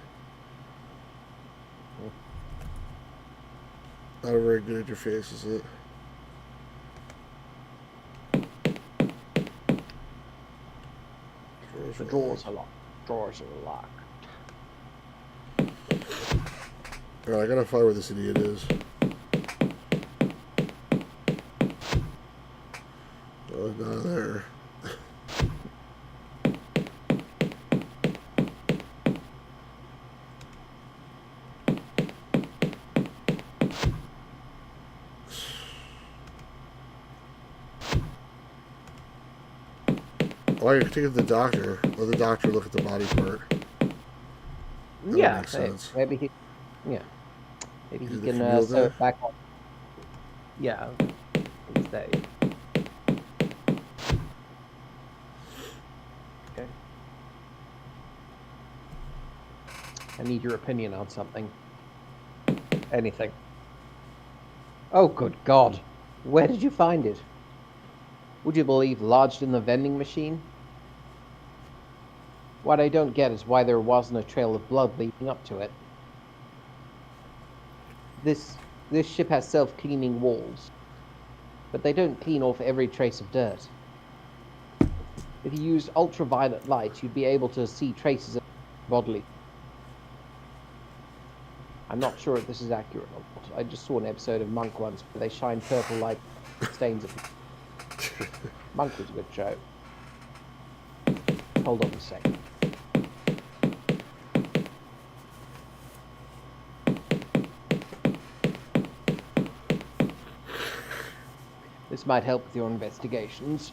Not a very good interface, is it? The drawers are locked. Drawers are locked. Alright, I gotta find where this idiot is. Oh, not there. Oh, I can take it to the doctor. Let the doctor look at the body part. Yeah, makes sense. maybe he... Yeah. Maybe he Is it can the sew it back on. Yeah. Stay. Okay. I need your opinion on something. Anything. Oh, good God. Where did you find it? Would you believe lodged in the vending machine? What I don't get is why there wasn't a trail of blood leading up to it. This ship has self-cleaning walls, but they don't clean off every trace of dirt. If you used ultraviolet light, you'd be able to see traces of bodily. I'm not sure if this is accurate or not. I just saw an episode of Monk once where they shine purple light stains of... Monk was a good show. Hold on a second. This might help with your investigations.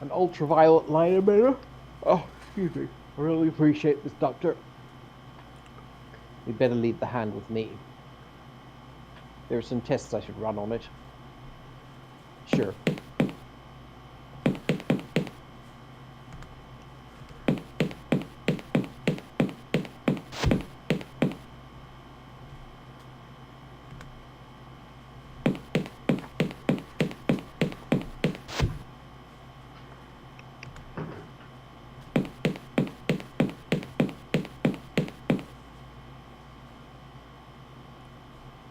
An ultraviolet light emitter? Oh, excuse me. I really appreciate this, Doctor. We'd better leave the hand with me. There are some tests I should run on it. Sure.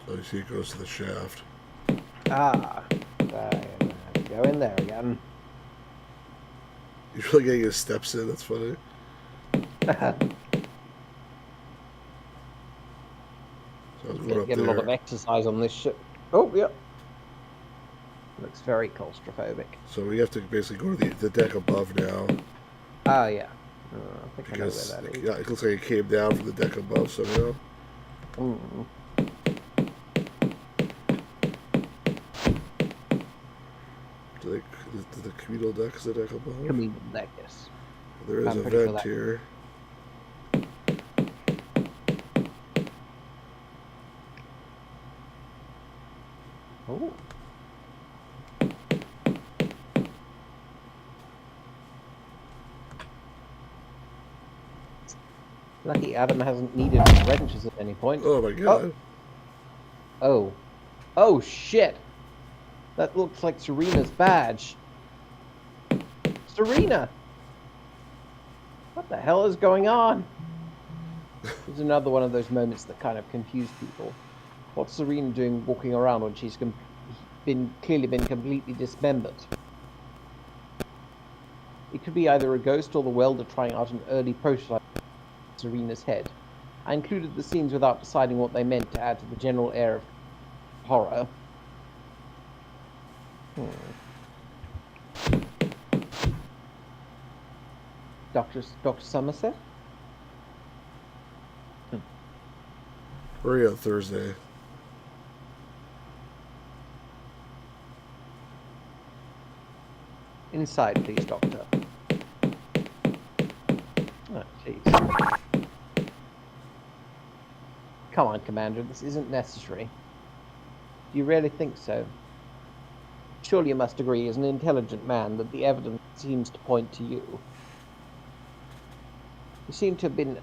So you see it goes to the shaft. Ah. Go in there again. You're really getting his steps in, that's funny. So I was going up Get a lot of there. exercise on this ship. Oh, yeah. Looks very claustrophobic. So we have to basically go to the deck above now. Ah, yeah. I think Because I know where that is. yeah, it looks like it came down from the deck above somehow. Mm. The communal deck is the deck above. Communal deck, yes. There is I'm a pretty sure vent that- here. Oh. Lucky Adam hasn't needed wrenches at any point. Oh my god. Oh. Oh, shit. That looks like Serena's badge. Serena! What the hell is going on? There's another one of those moments that kind of confuse people. What's Serena doing walking around when she's clearly been completely dismembered? It could be either a ghost or the welder trying out an early prototype of Serena's head. I included the scenes without deciding what they meant to add to the general air of horror. Dr. Somerset? Hurry on Thursday. Inside, please, Doctor. Oh, jeez. Come on, Commander, this isn't necessary. Do you really think so? Surely you must agree, as an intelligent man, that the evidence seems to point to you. You seem to have been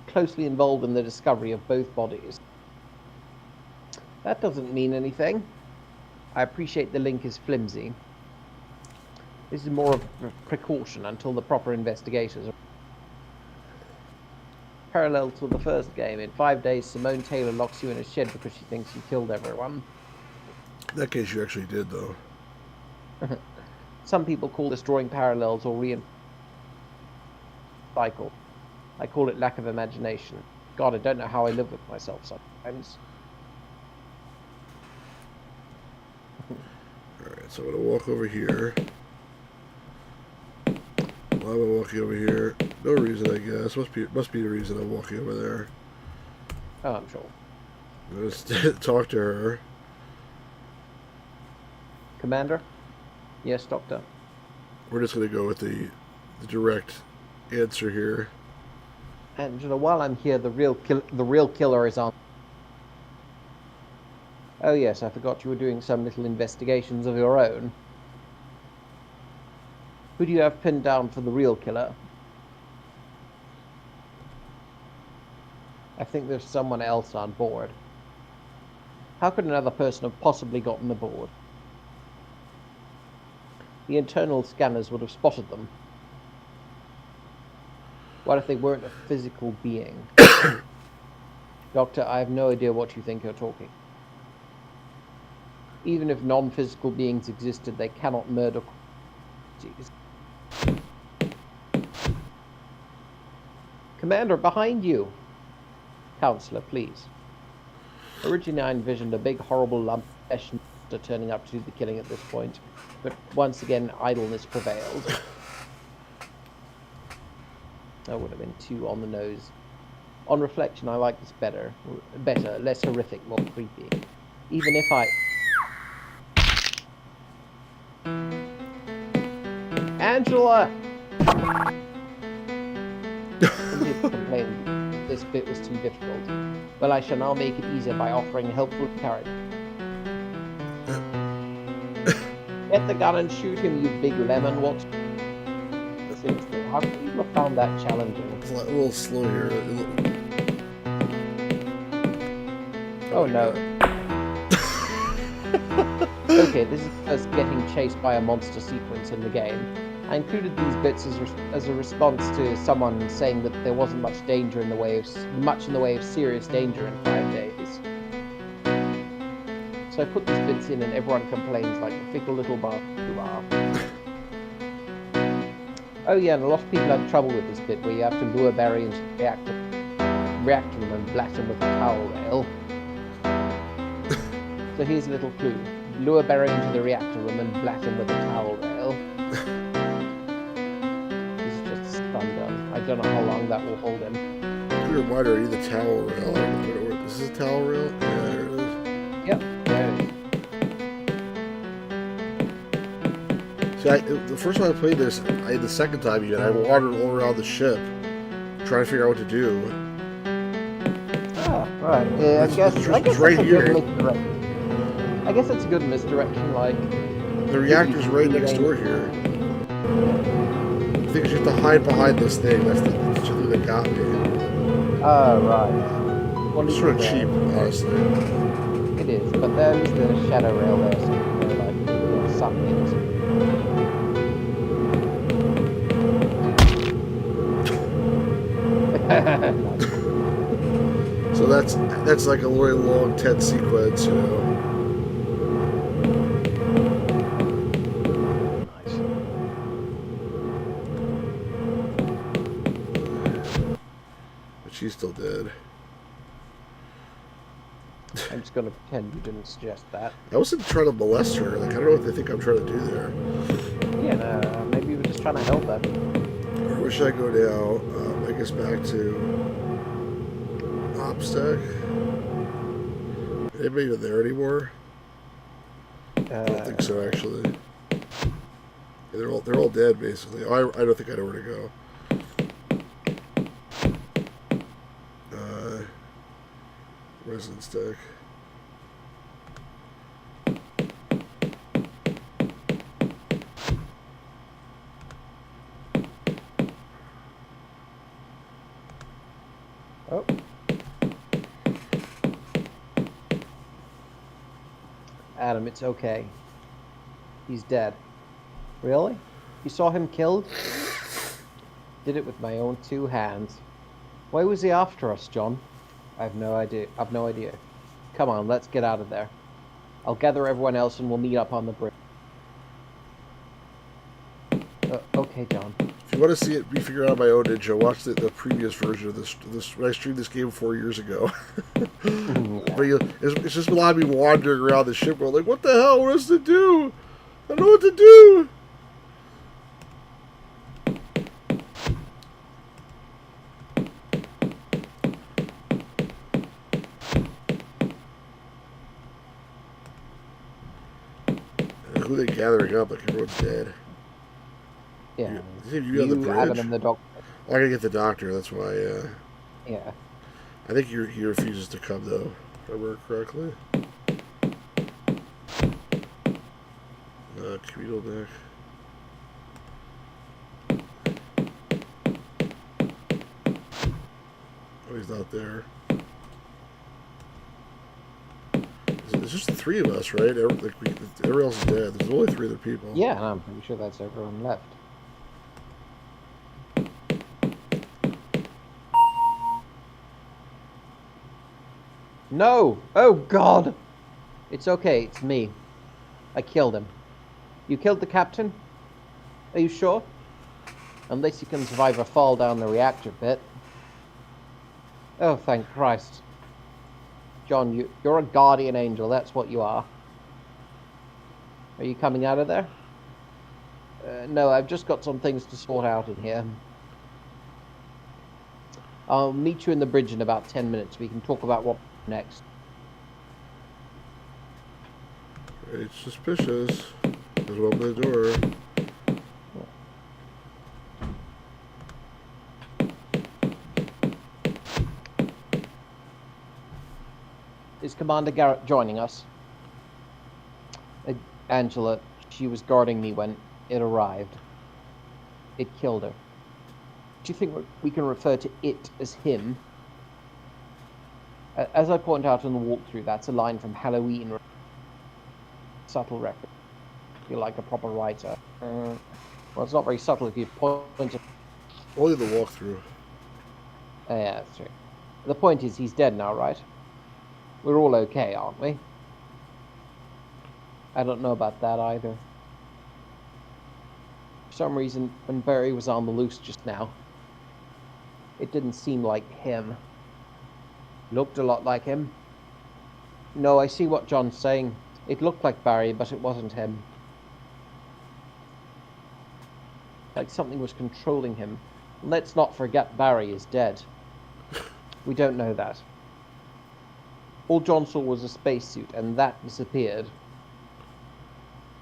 closely involved in the discovery of both bodies. That doesn't mean anything. I appreciate the link is flimsy. This is more of a precaution until the proper investigators are... Parallel to the first game, in 5 days Simone Taylor locks you in a shed because she thinks you killed everyone. In that case, you actually did, though. Some people call this drawing parallels or cycle. I call it lack of imagination. God, I don't know how I live with myself sometimes. Alright, so I'm going to walk over here. Why am I walking over here? No reason, I guess. Must be a reason I'm walking over there. Oh, I'm sure. I'm going to talk to her. Commander? Yes, Doctor? We're just going to go with the direct answer here. Angela, while I'm here, the real killer is on. Oh yes, I forgot you were doing some little investigations of your own. Who do you have pinned down for the real killer? I think there's someone else on board. How could another person have possibly gotten aboard? The internal scanners would have spotted them. What if they weren't a physical being? Doctor, I have no idea what you think you're talking. Even if non-physical beings existed, they cannot murder. Jeez. Commander, behind you! Counselor, please. Originally I envisioned a big horrible lump of flesh turning up to do the killing at this point, but once again idleness prevailed. That would have been too on the nose. On reflection, I like this better. Better, less horrific, more creepy. Even if I... Angela! Some people complained this bit was too difficult. Well, I shall now make it easier by offering a helpful carrot. Get the gun and shoot him, you big lemon. What? Seriously, how could people have found that challenging? It's a little slow here. Oh no. Okay, this is us getting chased by a monster sequence in the game. I included these bits as a response to someone saying that there wasn't much danger in the way of serious danger in 5 days. So I put these bits in, and everyone complains like the fickle little bastard you are. Oh yeah, and a lot of people have trouble with this bit where you have to lure Barry into the reactor room and blast him with a towel rail. So here's a little clue. Lure Barry into the reactor room and blast him with a towel rail. This is just a stun gun. I don't know how long that will hold him. Just a reminder, I need the towel rail. Is this a towel rail? Yeah, there it is. Yep, there it is. See, the first time I played this, the second time even, I wandered all around the ship, trying to figure out what to do. Ah, right. Yeah, I guess it's right here. I guess it's a good misdirection, like... The reactor's right next door here. I think you have to hide behind this thing. That's the thing that got me. Oh, right. Well, it's sort of cheap, honestly. It is, but there's the shadow rail there, so they're like some things. So that's like a really long, tense sequence, you know. She's still dead. I'm just gonna pretend you didn't suggest that. I wasn't trying to molest her. Like, I don't know what they think I'm trying to do there. Yeah, no, maybe you were just trying to help her. Where should I go now? I guess back to OpStack. Anybody even there anymore? I don't think so, actually. Yeah, they're all dead, basically. Oh, I don't think I know where to go. Residence deck. Oh. Adam, it's okay. He's dead. Really? You saw him killed? Did it with my own 2 hands. Why was he after us, John? I have no idea. Come on, let's get out of there. I'll gather everyone else and we'll meet up on the bridge. Okay, John. If you want to see it be figured out on my own, Ninja, watch the previous version of this when I streamed this game 4 years ago. Yeah. But it's just a lot of me wandering around the ship going like, what the hell? What is to do? I don't know what to do. Who are they gathering up? Like everyone's dead. Yeah. You on the bridge? Adam and the doctor. Oh, I gotta get the doctor. That's why. Yeah. I think he refuses to come though, if I remember correctly. Communal deck. Oh, he's not there. It's just the 3 of us, right? Everyone else is dead. There's only 3 other people. Yeah, and I'm pretty sure that's everyone left. No! Oh, God! It's okay, it's me. I killed him. You killed the captain? Are you sure? Unless you can survive a fall down the reactor pit. Oh, thank Christ. John, you're a guardian angel, that's what you are. Are you coming out of there? No, I've just got some things to sort out in here. I'll meet you in the bridge in about 10 minutes. We can talk about what next. It's suspicious. There's open the door. Is Commander Garrett joining us? Angela, she was guarding me when it arrived. It killed her. Do you think we can refer to it as him? As I point out in the walkthrough, that's a line from Halloween. Subtle reference. You're like a proper writer. Well, it's not very subtle if you point it. Only the walkthrough. Yeah, that's true. The point is, he's dead now, right? We're all okay, aren't we? I don't know about that either. For some reason, when Barry was on the loose just now, it didn't seem like him. Looked a lot like him. No, I see what John's saying. It looked like Barry, but it wasn't him. Like something was controlling him. Let's not forget Barry is dead. We don't know that. All John saw was a spacesuit, and that disappeared.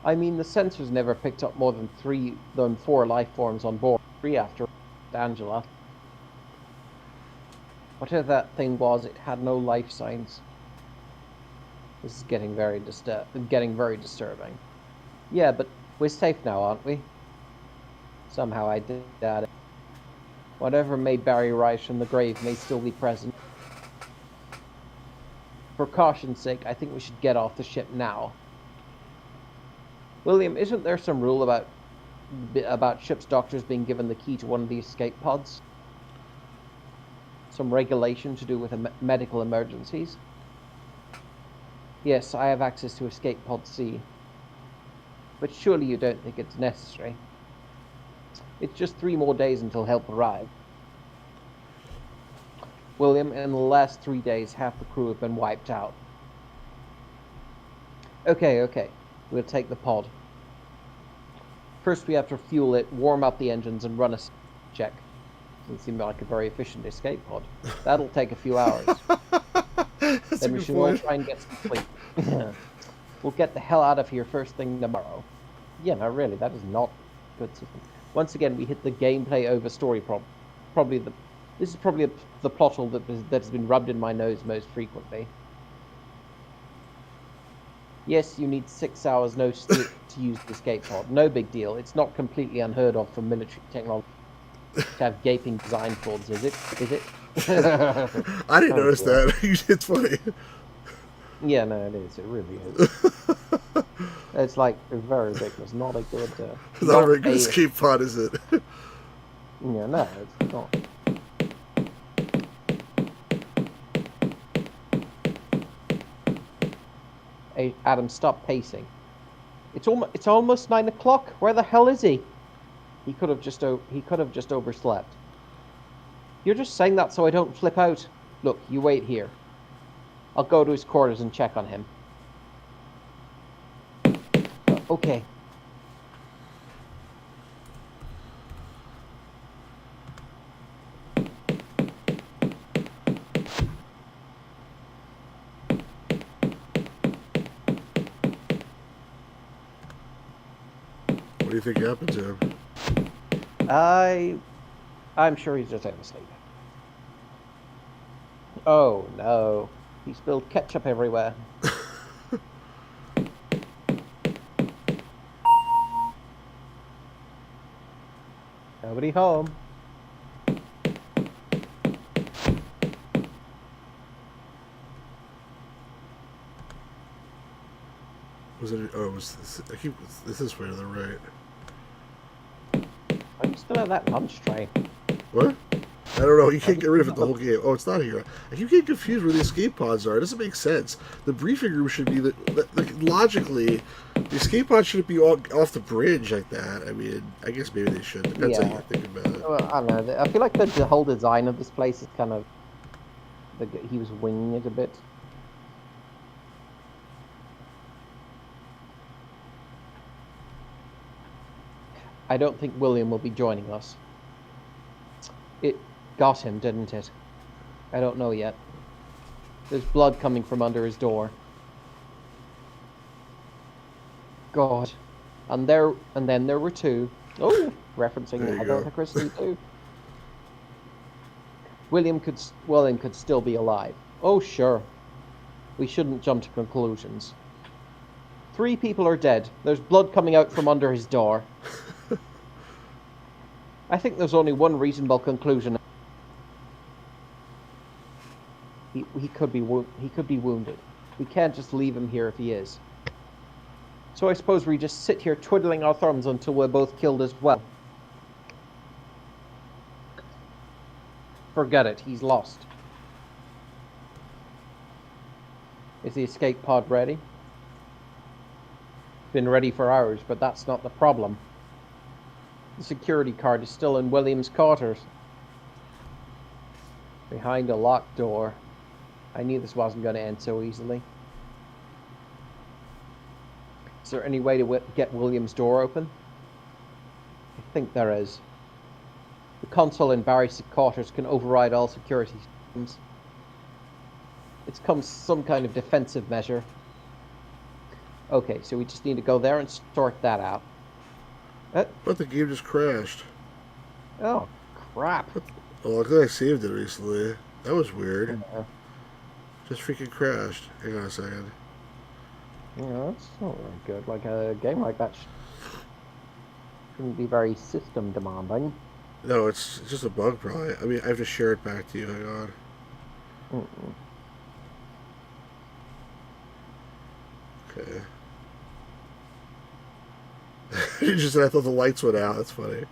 I mean, the sensors never picked up more than 4 life forms on board. 3 after Angela. Whatever that thing was, it had no life signs. This is getting very disturbing. Yeah, but we're safe now, aren't we? Somehow I did that. Whatever made Barry rise from the grave may still be present. For caution's sake, I think we should get off the ship now. William, isn't there some rule about ship's doctors being given the key to one of the escape pods? Some regulation to do with medical emergencies? Yes, I have access to escape pod C. But surely you don't think it's necessary. It's just 3 more days until help arrives. William, in the last 3 days, half the crew have been wiped out. Okay. We'll take the pod. First we have to fuel it, warm up the engines, and run a check. Doesn't seem like a very efficient escape pod. That'll take a few hours. Then we should all try and get some sleep. We'll get the hell out of here first thing tomorrow. Yeah, no, really, that is not good system. Once again, we hit the gameplay over story problem. This is probably the plot hole that has been rubbed in my nose most frequently. Yes, you need 6 hours notice to use the escape pod. No big deal. It's not completely unheard of for military technology to have gaping design flaws, is it? I didn't notice that. It's funny. Yeah, no, it is. It really is. It's like very ridiculous. Not a good. Not a very good escape pod, is it? Yeah, no, it's not. Hey, Adam, stop pacing. It's almost 9 o'clock. Where the hell is he? He could have just overslept. You're just saying that so I don't flip out. Look, you wait here. I'll go to his quarters and check on him. Okay. What do you think happened to him? I'm sure he's just asleep. Oh no. He spilled ketchup everywhere. Nobody home. Was it? Oh, this is way to the right. I'm still at that lunch tray. What? I don't know. You can't get rid of it the whole game. Oh, it's not here. I keep getting confused where the escape pods are. It doesn't make sense. The briefing room should be logically, the escape pod shouldn't be off the bridge like that. I mean, I guess maybe they should. Depends how you think about it. Well, I don't know. I feel like the whole design of this place is kind of. He was winging it a bit. I don't think William will be joining us. It got him, didn't it? I don't know yet. There's blood coming from under his door. God. And then there were 2. Oh, referencing the Agatha Christie too. William could still be alive. Oh, sure. We shouldn't jump to conclusions. 3 people are dead. There's blood coming out from under his door. I think there's only one reasonable conclusion. He could be wounded. We can't just leave him here if he is. So I suppose we just sit here twiddling our thumbs until we're both killed as well. Forget it. He's lost. Is the escape pod ready? Been ready for hours, but that's not the problem. The security card is still in William's quarters. Behind a locked door. I knew this wasn't going to end so easily. Is there any way to get William's door open? I think there is. The console in Barry's quarters can override all security systems. It's some kind of defensive measure. Okay, so we just need to go there and sort that out. But the game just crashed. Oh, crap. Oh, look, I saved it recently. That was weird. Yeah. Just freaking crashed. Hang on a second. Yeah, that's not very good. Like a game like that shouldn't be very system demanding. No, it's just a bug probably. I mean, I have to share it back to you. Hang on. Okay. You just said I thought the lights went out. That's funny.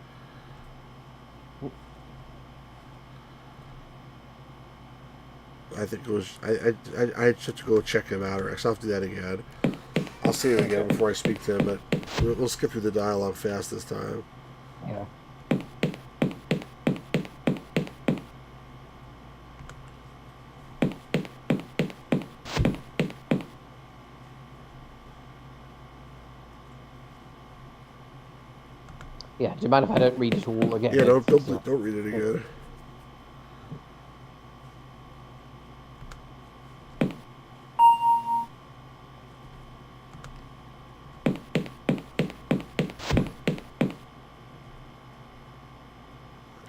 I think it was. I just have to go check him out, or I'll have to do that again. I'll see him again before I speak to him, but we'll skip through the dialogue fast this time. Yeah. Yeah, do you mind if I don't read it all again? Yeah, don't read it again.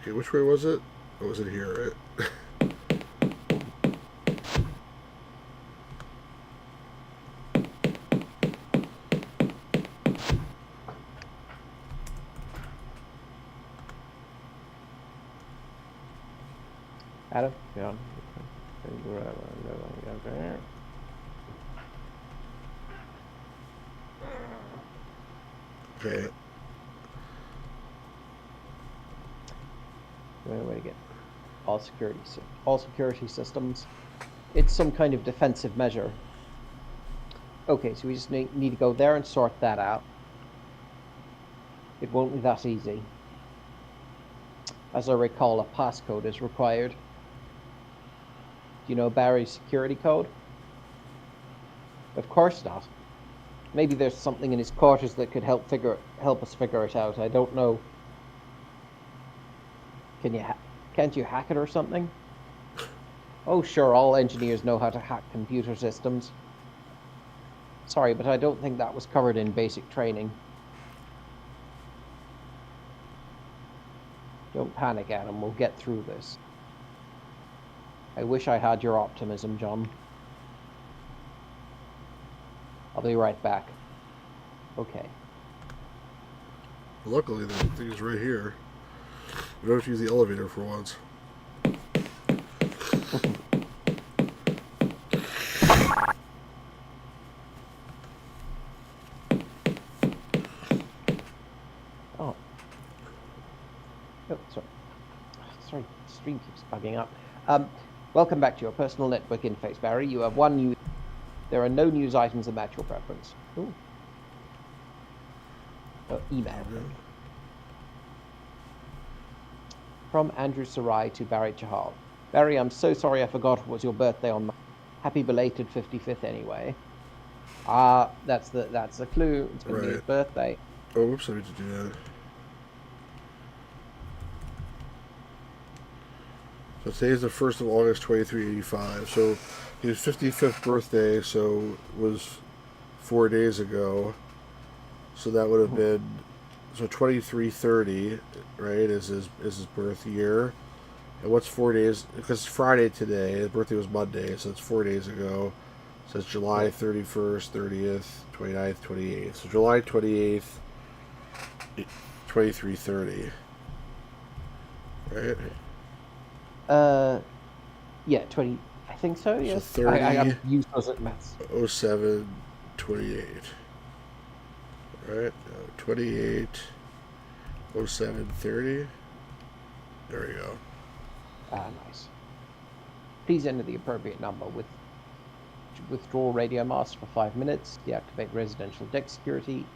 Okay, which way was it? Or was it here, right? Adam? Yeah. Okay. Wait again. All security systems. It's some kind of defensive measure. Okay, so we just need to go there and sort that out. It won't be that easy. As I recall, a passcode is required. Do you know Barry's security code? Of course not. Maybe there's something in his quarters that could help us figure it out. I don't know. Can't you hack it or something? Oh, sure, all engineers know how to hack computer systems. Sorry, but I don't think that was covered in basic training. Don't panic, Adam. We'll get through this. I wish I had your optimism, John. I'll be right back. Okay. Luckily, the thing is right here. We don't have to use the elevator for once. Oh, sorry. The stream keeps bugging up. Welcome back to your personal network interface, Barry. You have one news. There are no news items that match your preference. Ooh. Email. From Andrew Sarai to Barry Chahal. Barry, I'm so sorry I forgot it was your birthday on Monday. Happy belated 55th anyway. That's the clue. It's going to be his birthday. Oh, whoops, I need to do that. So today is the 1st of August, 2385. So his 55th birthday, so was 4 days ago. So that would have been, so 2330, right, is his birth year. And what's 4 days, because it's Friday today, his birthday was Monday, so it's 4 days ago. So it's July 31st, 30th, 29th, 28th. So July 28th, 23:30. Right? Yeah, 20. I think so. Yes. So 30. I'm useless at maths. 07, 28. Right? 28, 07, 30. There we go. Ah, nice. Please enter the appropriate number. Withdraw radio mast for 5 minutes. Deactivate residential deck security.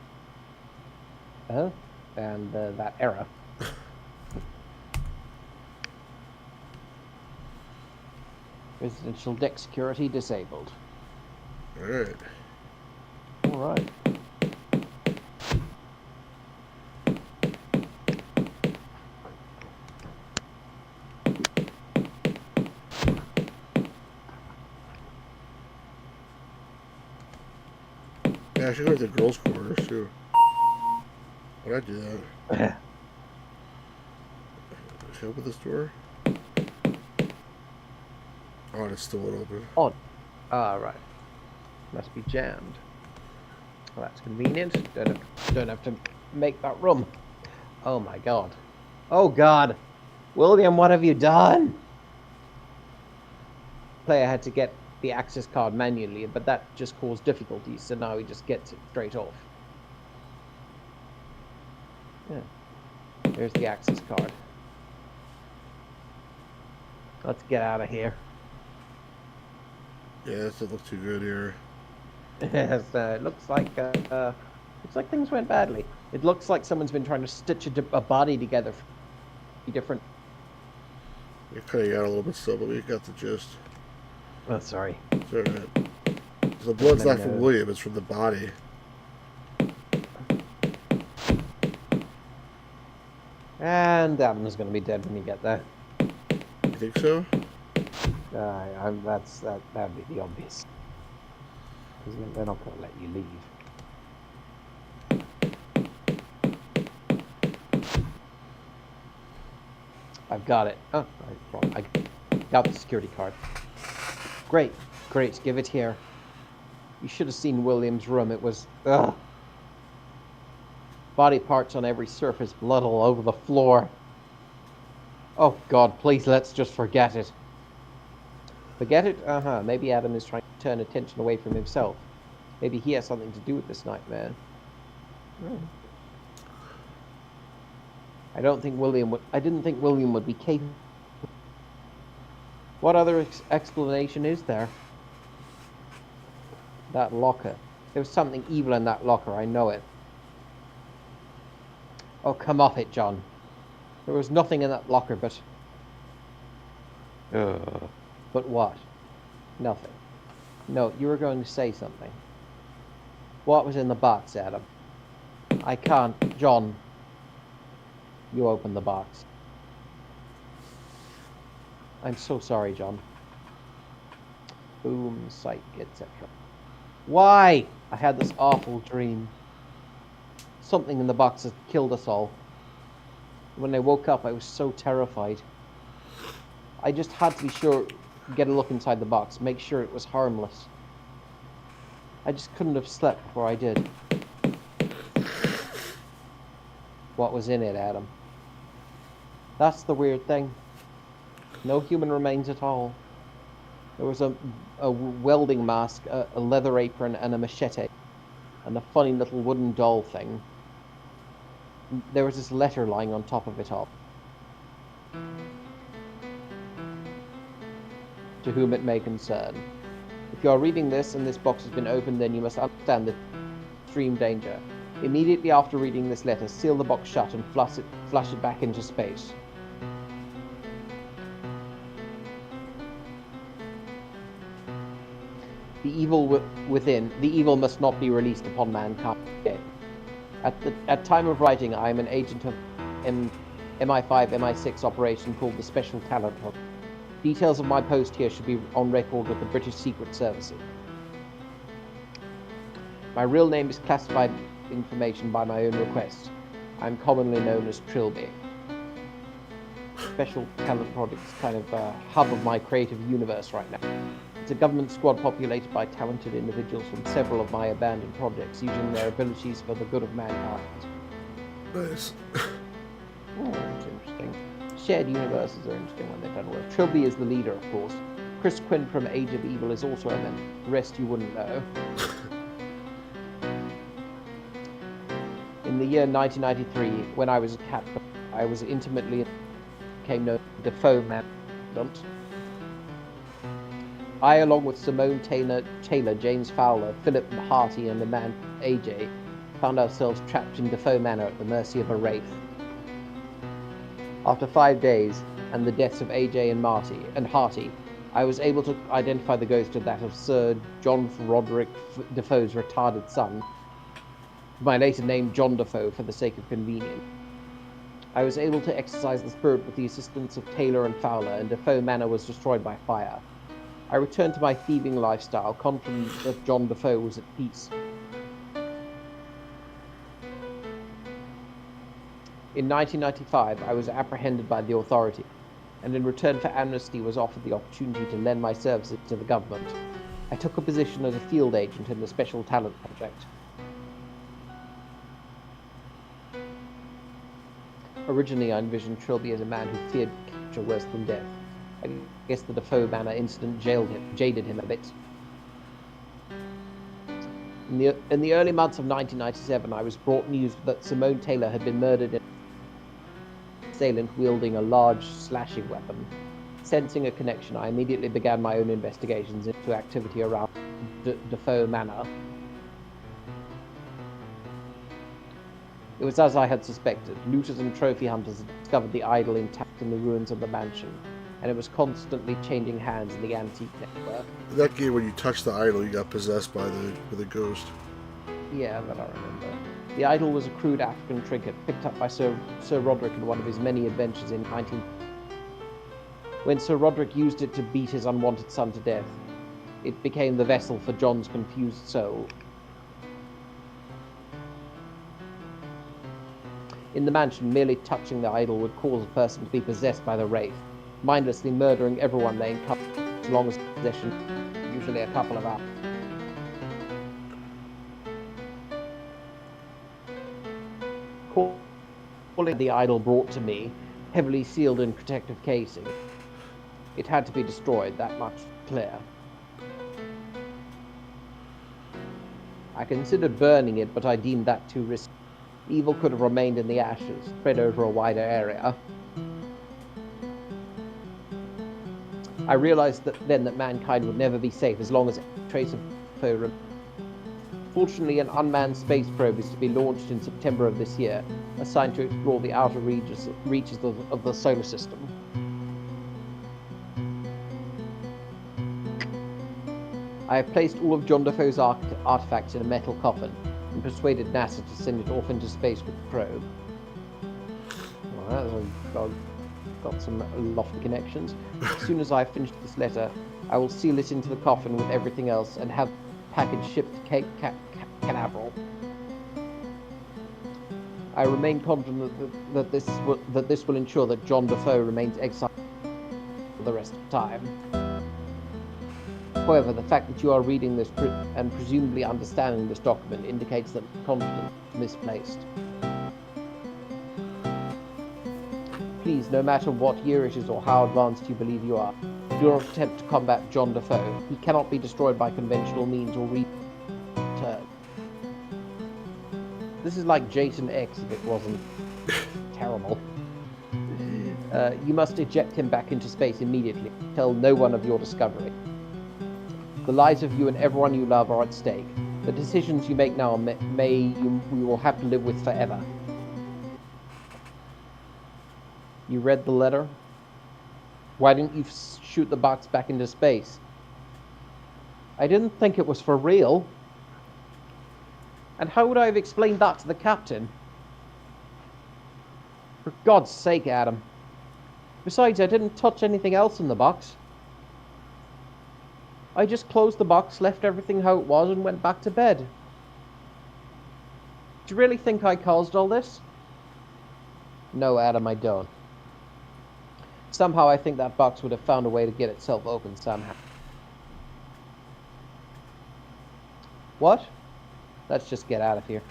And that error. Residential deck security disabled. Alright. Alright. Yeah, I should go to the girls' quarters too. Why'd I do that? Should I open this door? Oh, it's still open. On. Right. Must be jammed. Well, that's convenient. Don't have to make that room. Oh my god. Oh god. William, what have you done? Player had to get the access card manually, but that just caused difficulties, so now he just gets it straight off. Yeah. There's the access card. Let's get out of here. Yeah, that doesn't look too good here. Yes, it looks like things went badly. It looks like someone's been trying to stitch a body together for different. You're cutting out a little bit still, but we got the gist. Oh, sorry. It's alright. The blood's not from William, it's from the body. And Adam's going to be dead when you get there. You think so? That'd be the obvious. Because they're not going to let you leave. I've got it. Oh, I got the security card. Great. Give it here. You should have seen William's room. It was, ugh. Body parts on every surface, blood all over the floor. Oh God, please, let's just forget it. Forget it? Maybe Adam is trying to turn attention away from himself. Maybe he has something to do with this nightmare. I didn't think William would be capable. What other explanation is there? That locker. There was something evil in that locker, I know it. Oh, come off it, John. There was nothing in that locker but... But what? Nothing. No, you were going to say something. What was in the box, Adam? I can't. John. You opened the box. I'm so sorry, John. Boom, psych, etc. Why? I had this awful dream. Something in the box had killed us all. When I woke up, I was so terrified. I just had to be sure, get a look inside the box, make sure it was harmless. I just couldn't have slept before I did. What was in it, Adam? That's the weird thing. No human remains at all. There was a welding mask, a leather apron, and a machete, and a funny little wooden doll thing. There was this letter lying on top of it all. To whom it may concern. If you are reading this and this box has been opened, then you must understand the extreme danger. Immediately after reading this letter, seal the box shut and flush it back into space. The evil within, the evil must not be released upon mankind. At time of writing, I am an agent of MI5, MI6 operation called the Special Talent Project. Details of my post here should be on record with the British Secret Services. My real name is classified information by my own request. I'm commonly known as Trilby. Special Talent Project is kind of a hub of my creative universe right now. It's a government squad populated by talented individuals from several of my abandoned projects, using their abilities for the good of mankind. Nice. Oh, that's interesting. Shared universes are interesting when they're done well. Trilby is the leader, of course. Chris Quinn from Age of Evil is also a member. The rest you wouldn't know. In the year 1993, when I was a cat, I was intimately became known as the Defoe Man. I, along with Simone Taylor, James Fowler, Philip Harty, and the man AJ, found ourselves trapped in Defoe Manor at the mercy of a wraith. After 5 days and the deaths of AJ and Harty, I was able to identify the ghost of that of Sir John Roderick Defoe's retarded son, my later named John Defoe for the sake of convenience. I was able to exorcise the spirit with the assistance of Taylor and Fowler, and Defoe Manor was destroyed by fire. I returned to my thieving lifestyle, confident that John Defoe was at peace. In 1995, I was apprehended by the authorities, and in return for amnesty was offered the opportunity to lend my services to the government. I took a position as a field agent in the Special Talent Project. Originally, I envisioned Trilby as a man who feared capture worse than death. I guess the Defoe Manor incident jaded him a bit. In the early months of 1997, I was brought news that Simone Taylor had been murdered in an assailant wielding a large slashing weapon. Sensing a connection, I immediately began my own investigations into activity around Defoe Manor. It was as I had suspected. Looters and trophy hunters had discovered the idol intact in the ruins of the mansion, and it was constantly changing hands in the antique network. That game, when you touched the idol, you got possessed by the ghost. Yeah, that I remember. The idol was a crude African trinket picked up by Sir Roderick in one of his many adventures in 19... When Sir Roderick used it to beat his unwanted son to death, it became the vessel for John's confused soul. In the mansion, merely touching the idol would cause a person to be possessed by the wraith, mindlessly murdering everyone they encountered, as long as possession, usually a couple of hours. Calling the idol brought to me, heavily sealed in protective casing. It had to be destroyed, that much clear. I considered burning it, but I deemed that too risky. Evil could have remained in the ashes, spread over a wider area. I realized then that mankind would never be safe as long as a trace of foe remained. Fortunately, an unmanned space probe is to be launched in September of this year, assigned to explore the outer reaches of the solar system. I have placed all of John Defoe's artifacts in a metal coffin, and persuaded NASA to send it off into space with the probe. Well, I've got some lofty connections. As soon as I finish this letter, I will seal it into the coffin with everything else and have the package shipped to Cape Canaveral. I remain confident that this will ensure that John Defoe remains exiled for the rest of the time. However, the fact that you are reading this and presumably understanding this document indicates that confidence is misplaced. Please, no matter what year it is or how advanced you believe you are, do not attempt to combat John Defoe. He cannot be destroyed by conventional means or returned. This is like Jason X if it wasn't terrible. You must eject him back into space immediately. Tell no one of your discovery. The lives of you and everyone you love are at stake. The decisions you make now we will have to live with forever. You read the letter? Why didn't you shoot the box back into space? I didn't think it was for real. And how would I have explained that to the captain? For God's sake, Adam. Besides, I didn't touch anything else in the box. I just closed the box, left everything how it was, and went back to bed. Do you really think I caused all this? No, Adam, I don't. Somehow I think that box would have found a way to get itself open somehow. What? Let's just get out of here.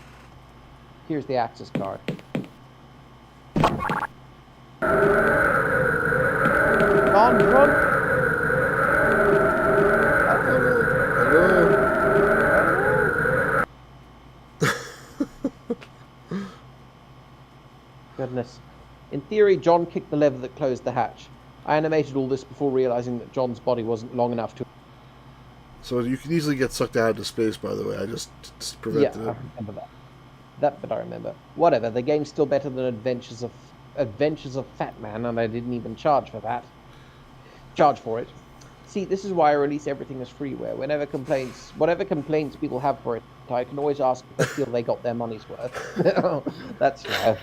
Here's the access card. John, run! Goodness. In theory, John kicked the lever that closed the hatch. I animated all this before realizing that John's body wasn't long enough to... So you can easily get sucked out into space, by the way. I just prevented it. I remember that. That bit I remember. Whatever, the game's still better than Adventures of Fat Man, and I didn't even charge for that. Charge for it. See, this is why I release everything as freeware. Whatever complaints people have for it, I can always ask if they feel they got their money's worth. That's fair.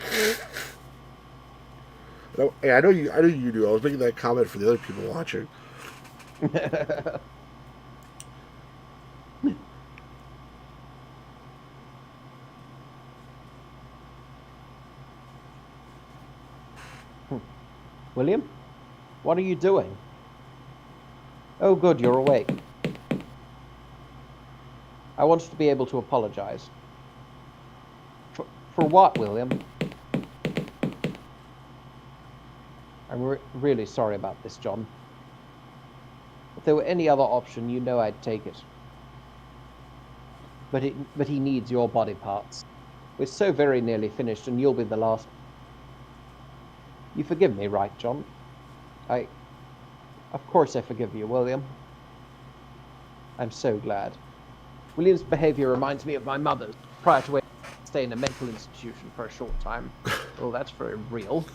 I know you do. I was making that comment for the other people watching. William? What are you doing? Oh, good, you're awake. I wanted to be able to apologize. For what, William? I'm really sorry about this, John. If there were any other option, you know I'd take it. But he needs your body parts. We're so very nearly finished, and you'll be the last. You forgive me, right, John? Of course I forgive you, William. I'm so glad. William's behavior reminds me of my mother's prior to staying in a mental institution for a short time. Well, that's very real.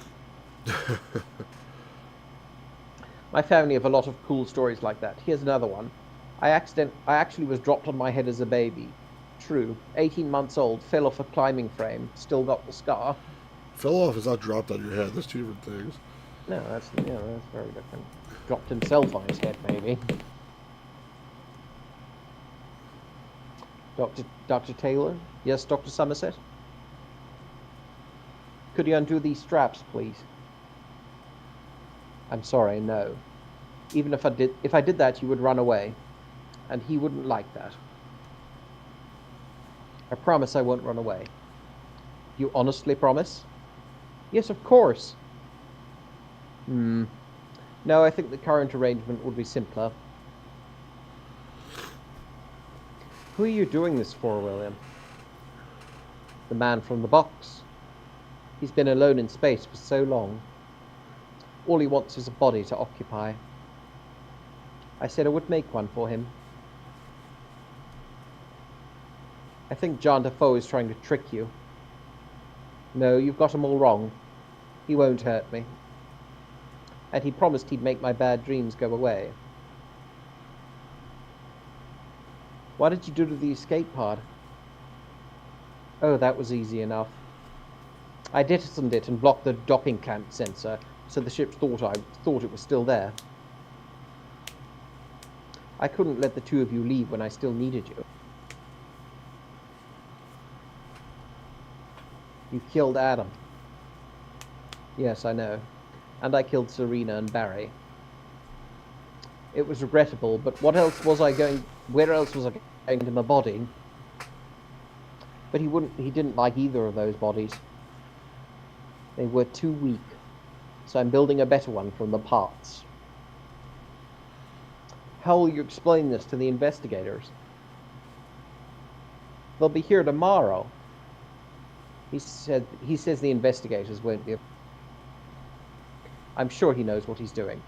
My family have a lot of cool stories like that. Here's another one. I actually was dropped on my head as a baby. True. 18 months old, fell off a climbing frame, still got the scar. Fell off is not dropped on your head. There's two different things. No, that's very different. Dropped himself on his head, maybe. Dr. Taylor? Yes, Dr. Somerset? Could you undo these straps, please? I'm sorry, no. Even if I did that, you would run away. And he wouldn't like that. I promise I won't run away. You honestly promise? Yes, of course. No, I think the current arrangement would be simpler. Who are you doing this for, William? The man from the box. He's been alone in space for so long. All he wants is a body to occupy. I said I would make one for him. I think John Defoe is trying to trick you. No, you've got him all wrong. He won't hurt me. And he promised he'd make my bad dreams go away. What did you do to the escape pod? Oh, that was easy enough. I jettisoned it and blocked the docking clamp sensor, so the ship thought it was still there. I couldn't let the two of you leave when I still needed you. You killed Adam. Yes, I know. And I killed Serena and Barry. It was regrettable, but where else was I going to my body? But he didn't like either of those bodies. They were too weak. So I'm building a better one from the parts. How will you explain this to the investigators? They'll be here tomorrow. He says the investigators won't be. I'm sure he knows what he's doing.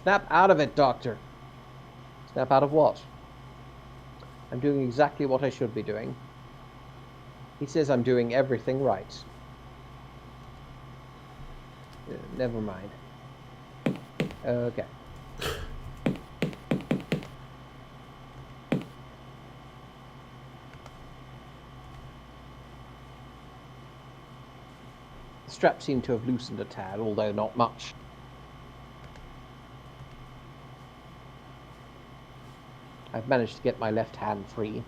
Snap out of it, Doctor. Snap out of what? I'm doing exactly what I should be doing. He says I'm doing everything right. Never mind. Okay. The strap seemed to have loosened a tad, although not much. I've managed to get my left hand free.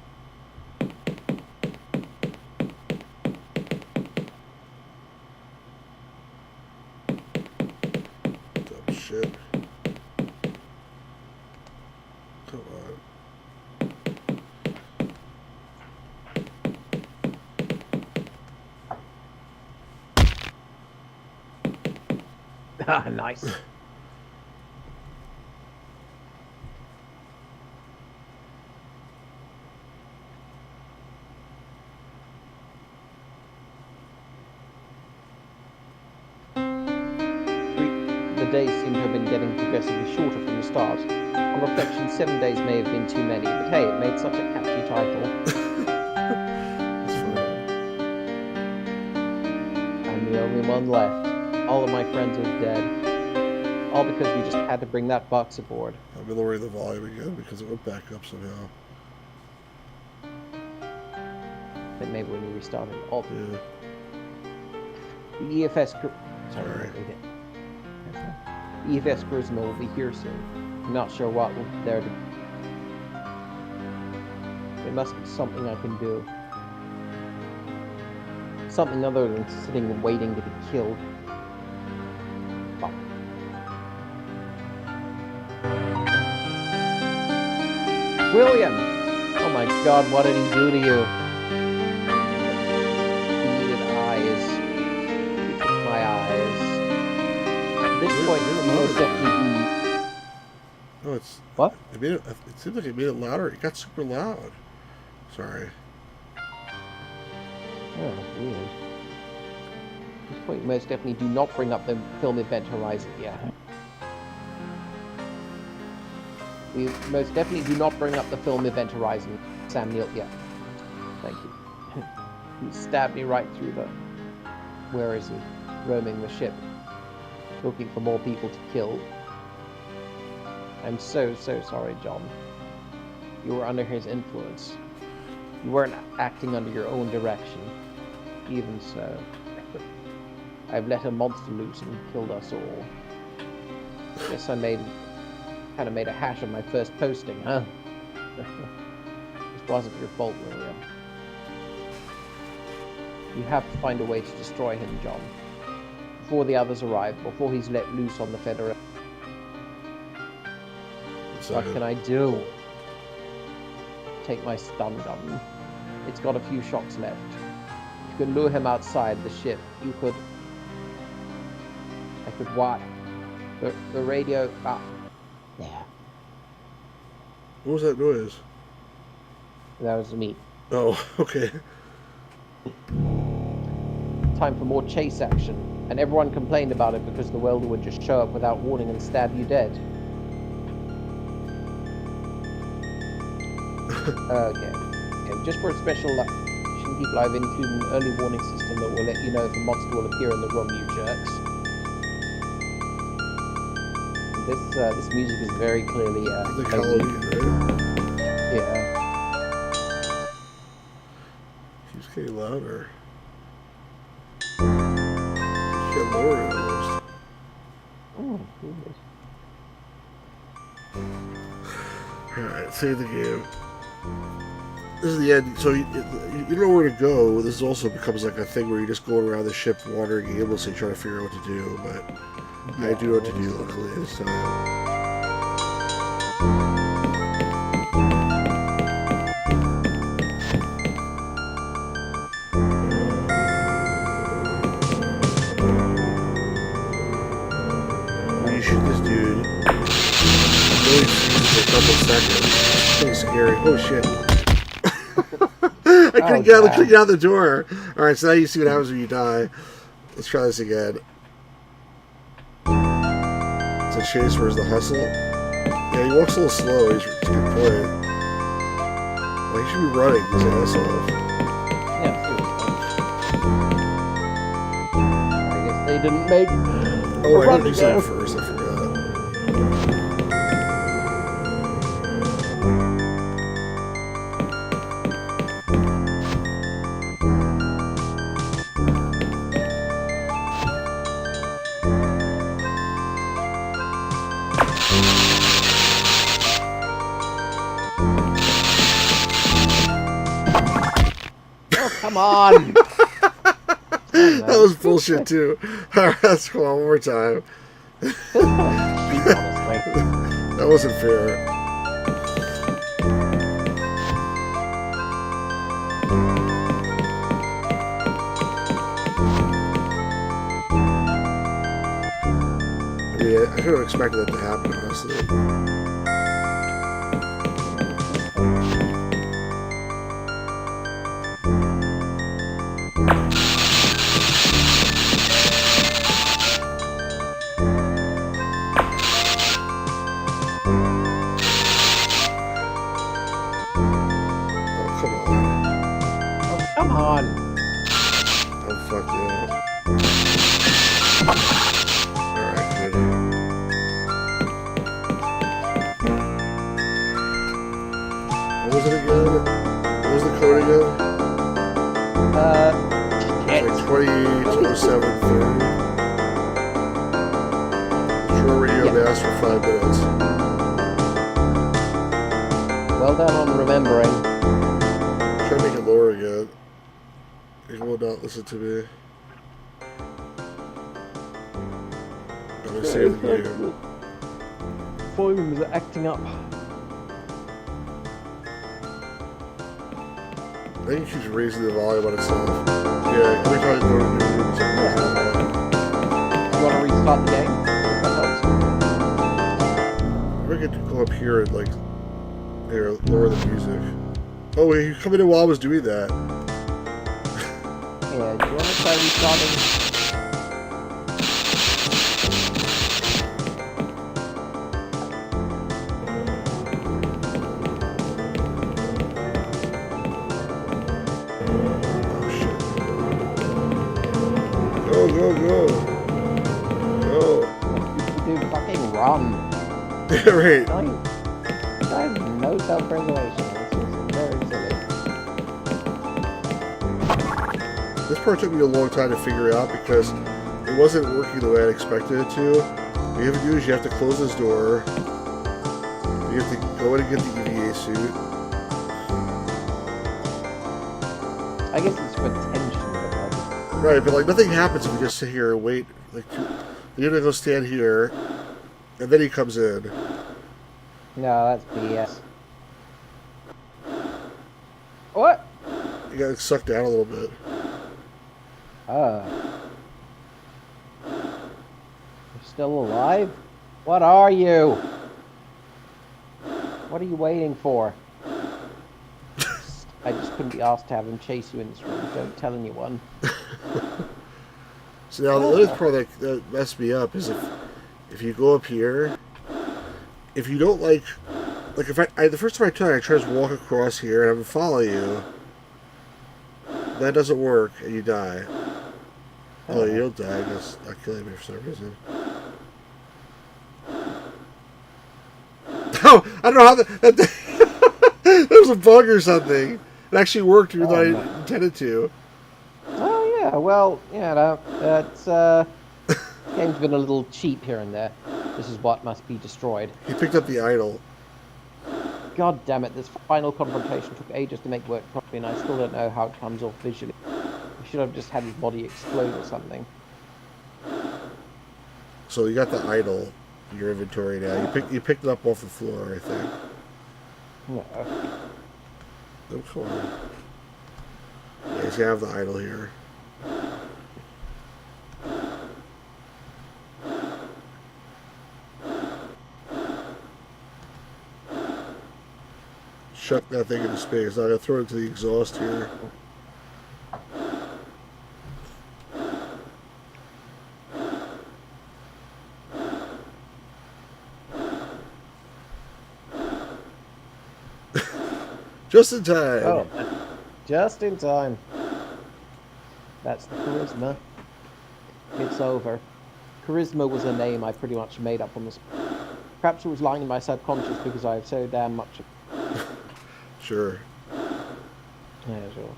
Dumb shit. Come Ah, nice. The days seem to have been getting progressively shorter from the start. On reflection, 7 days may have been too many, but hey, it made such a catchy title. That's funny. I'm the only one left. All of my friends are dead. All because we just had to bring that box aboard. I've been lowering the volume again because it went back up somehow. Then maybe when you restart it. Oh, Yeah. the EFS... Sorry. The EFS Charisma will be here soon. I'm not sure what will be there to... There must be something I can do. Something other than sitting and waiting to be killed. Oh. William! Oh my god, what did he do to you? He needed eyes. He took my eyes. At this point, made it you most louder. definitely... No, it's... What? It seems like it made it louder. It got super loud. Sorry. Oh, weird. At this point, you most definitely do not bring up the film Event Horizon. Yeah. We most definitely do not bring up the film Event Horizon. Sam Neill, yeah. Thank you. He stabbed me right through the... Where is he? Roaming the ship. Looking for more people to kill. I'm so sorry, John. You were under his influence. You weren't acting under your own direction. Even so, I've let a monster loose and killed us all. Guess I kind of made a hash of my first posting, huh? This wasn't your fault, William. You have to find a way to destroy him, John. Before the others arrive, before he's let loose on the Federation. What can I do? Take my stun gun. It's got a few shots left. You could lure him outside the ship. You could... I could what? The radio... Ah. Yeah. What was that noise? That was me. Oh, okay. Time for more chase action. And everyone complained about it because the welder would just show up without warning and stab you dead. Okay. Just for a special people, I've included an early warning system that will let you know if a monster will appear in the room, you jerks. This music is very clearly The Halloween, right? yeah. Keeps getting louder. Get lower almost. Oh, goodness. Alright, save the game. This is the end. So you don't know where to go. This also becomes like a thing where you're just going around the ship, wandering aimlessly, trying to figure out what to do. But Yeah, I do know what to do, luckily, this time. When you shoot this dude, it really freezes for a couple seconds. It's pretty scary. Oh shit. I couldn't get out the door. Alright, so now you see what happens when you die. Let's try this again. It's a chase where's the hustle? Yeah, he walks a little slow. He's a good point. Well, he should be running. He's an asshole. Yeah, I guess they didn't make... Oh, I gotta do something first. I forgot. Come on! That was bullshit too. Alright, let's go on one more time. That wasn't fair. should have expected that to happen, honestly. Come on. I'm fucked up. Alright, good. What was it again? What was the code again? It's like 280730. Short radio mass for 5 minutes. Well done on remembering. Try to make it lower again. It will not listen to me. I'm gonna save the video. Volume is acting up. I think it keeps raising the volume on itself. Yeah, every time I go to the new room, it's like raising the volume. You want to restart the game? That helps. I get to go up here and like, here, lower the music. Oh wait, you come in while I was doing that. Yeah, do you want to try restarting? Go, go, go. Go. Dude, fucking run. Yeah, right. I have no self-preservation. This is very silly. This part took me a long time to figure out because it wasn't working the way I expected it to. What you have to do is you have to close this door. You have to go in and get the EVA suit. I guess it's for tension, but like... Right, but like nothing happens if you just sit here and wait. Like you're gonna go stand here, and then he comes in. No, that's BS. What? You got sucked down a little bit. You're still alive? What are you? What are you waiting for? I just couldn't be asked to have him chase you in this room. Don't tell anyone. So now the other part that messed me up is if you go up here, if you don't like if I the first time I try to walk across here and have him follow you, that doesn't work and you die. Oh, you don't die. That's not killing me for some reason. Oh, I don't know how that that was a bug or something. It actually worked even though I intended to. Oh yeah, well, yeah, no, that's game's been a little cheap here and there. This is what must be destroyed. He picked up the idol. God damn it! This final confrontation took ages to make work properly, and I still don't know how it comes off visually. We should have just had his body explode or something. So you got the idol in your inventory now. You picked it up off the floor, I think. No. Oh, come on. Yeah, he's gonna have the idol here. Chuck that thing into space. I'm gonna throw it into the exhaust here. Just in time. Oh, just in time. That's the charisma. It's over. Charisma was a name I pretty much made up on the spot. Perhaps it was lying in my subconscious because I have so damn much of... Sure. Yeah, sure.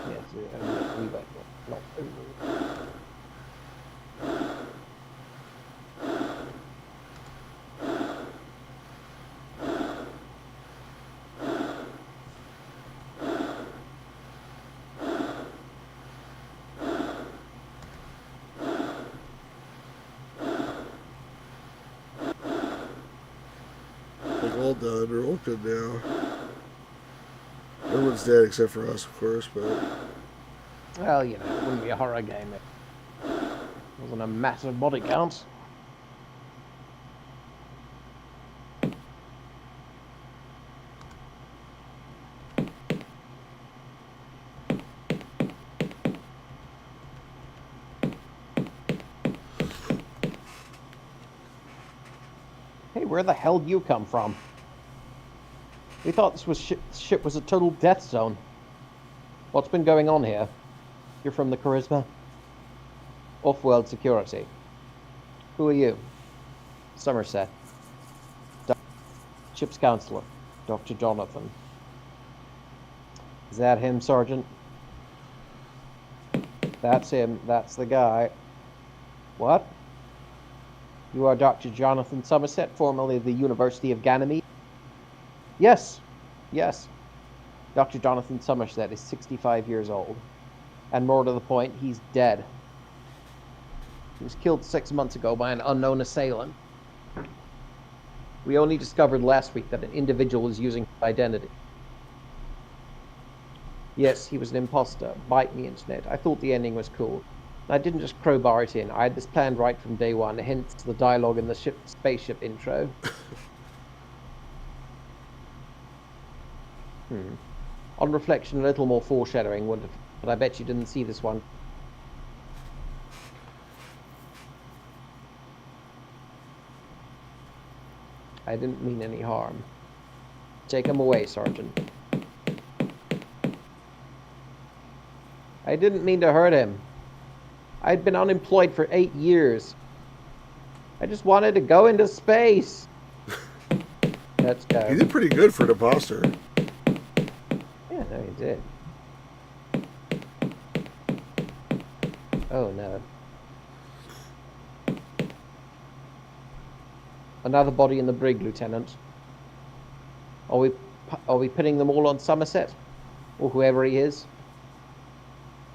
Yes, we went not over. All done. We're all good now. Everyone's dead except for us, of course, but... Well, you know, it wouldn't be a horror game if it wasn't a massive body count. Hey, where the hell do you come from? We thought this ship was a total death zone. What's been going on here? You're from the Charisma? Off-world security. Who are you? Somerset. Ship's counselor, Dr. Jonathan. Is that him, Sergeant? That's him. That's the guy. What? You are Dr. Jonathan Somerset, formerly of the University of Ganymede? Yes. Yes. Dr. Jonathan Somerset is 65 years old. And more to the point, he's dead. He was killed 6 months ago by an unknown assailant. We only discovered last week that an individual was using his identity. Yes, he was an imposter. Bite me, Internet. I thought the ending was cool. I didn't just crowbar it in. I had this planned right from day one, hence the dialogue in the spaceship intro. On reflection, a little more foreshadowing would have, but I bet you didn't see this one. I didn't mean any harm. Take him away, Sergeant. I didn't mean to hurt him. I'd been unemployed for 8 years. I just wanted to go into space. Let's go. He did pretty good for an imposter. Yeah, no, he did. Oh, no. Another body in the brig, Lieutenant. Are we pinning them all on Somerset? Or whoever he is?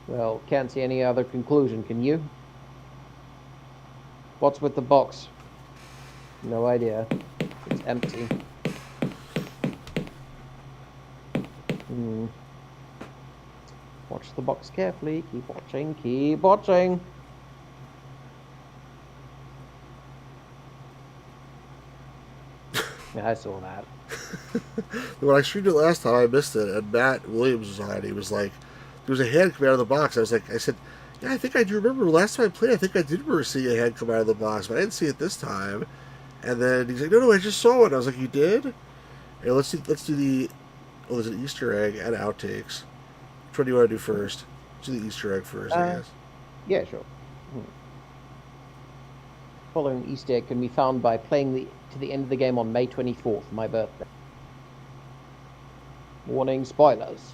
Well, can't see any other conclusion, can you? What's with the box? No idea. It's empty. Watch the box carefully. Keep watching. Keep watching. Yeah, I saw that. When I streamed it last time, I missed it, and Matt Williams was on. He was like, there was a hand come out of the box. I said, yeah, I think I do remember last time I played. I think I did remember seeing a hand come out of the box, but I didn't see it this time. And then he's like, no, I just saw it. I was like, you did? Hey, let's do the. Oh, there's an Easter egg and outtakes. Which one do you want to do first? Let's do the Easter egg first, I guess. Yeah, sure. Following Easter egg can be found by playing to the end of the game on May 24th, my birthday. Warning, spoilers.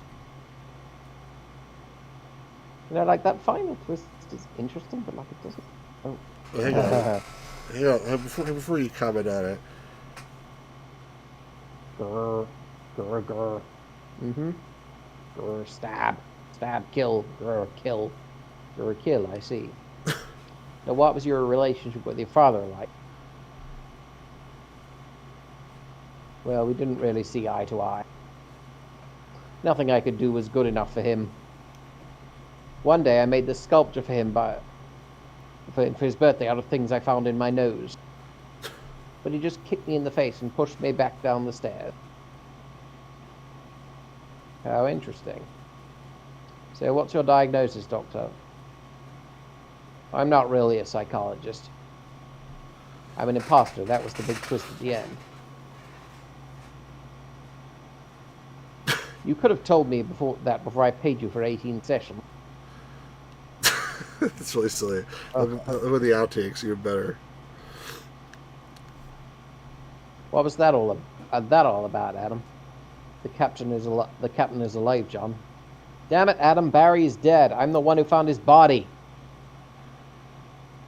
You know, like that final twist is interesting, but like it doesn't. Oh. Well, hang on. Hang on. Before you comment on it. Grr. Grr, grr. Grr, stab. Stab, kill. Grr, kill. Grr, kill, I see. Now, what was your relationship with your father like? Well, we didn't really see eye to eye. Nothing I could do was good enough for him. One day I made this sculpture for him for his birthday out of things I found in my nose. But he just kicked me in the face and pushed me back down the stairs. How interesting. So what's your diagnosis, Doctor? I'm not really a psychologist. I'm an imposter. That was the big twist at the end. You could have told me before I paid you for 18 sessions. That's really silly. With the outtakes, you're better. What was that all about, Adam? The captain is alive, John. Damn it, Adam! Barry is dead. I'm the one who found his body.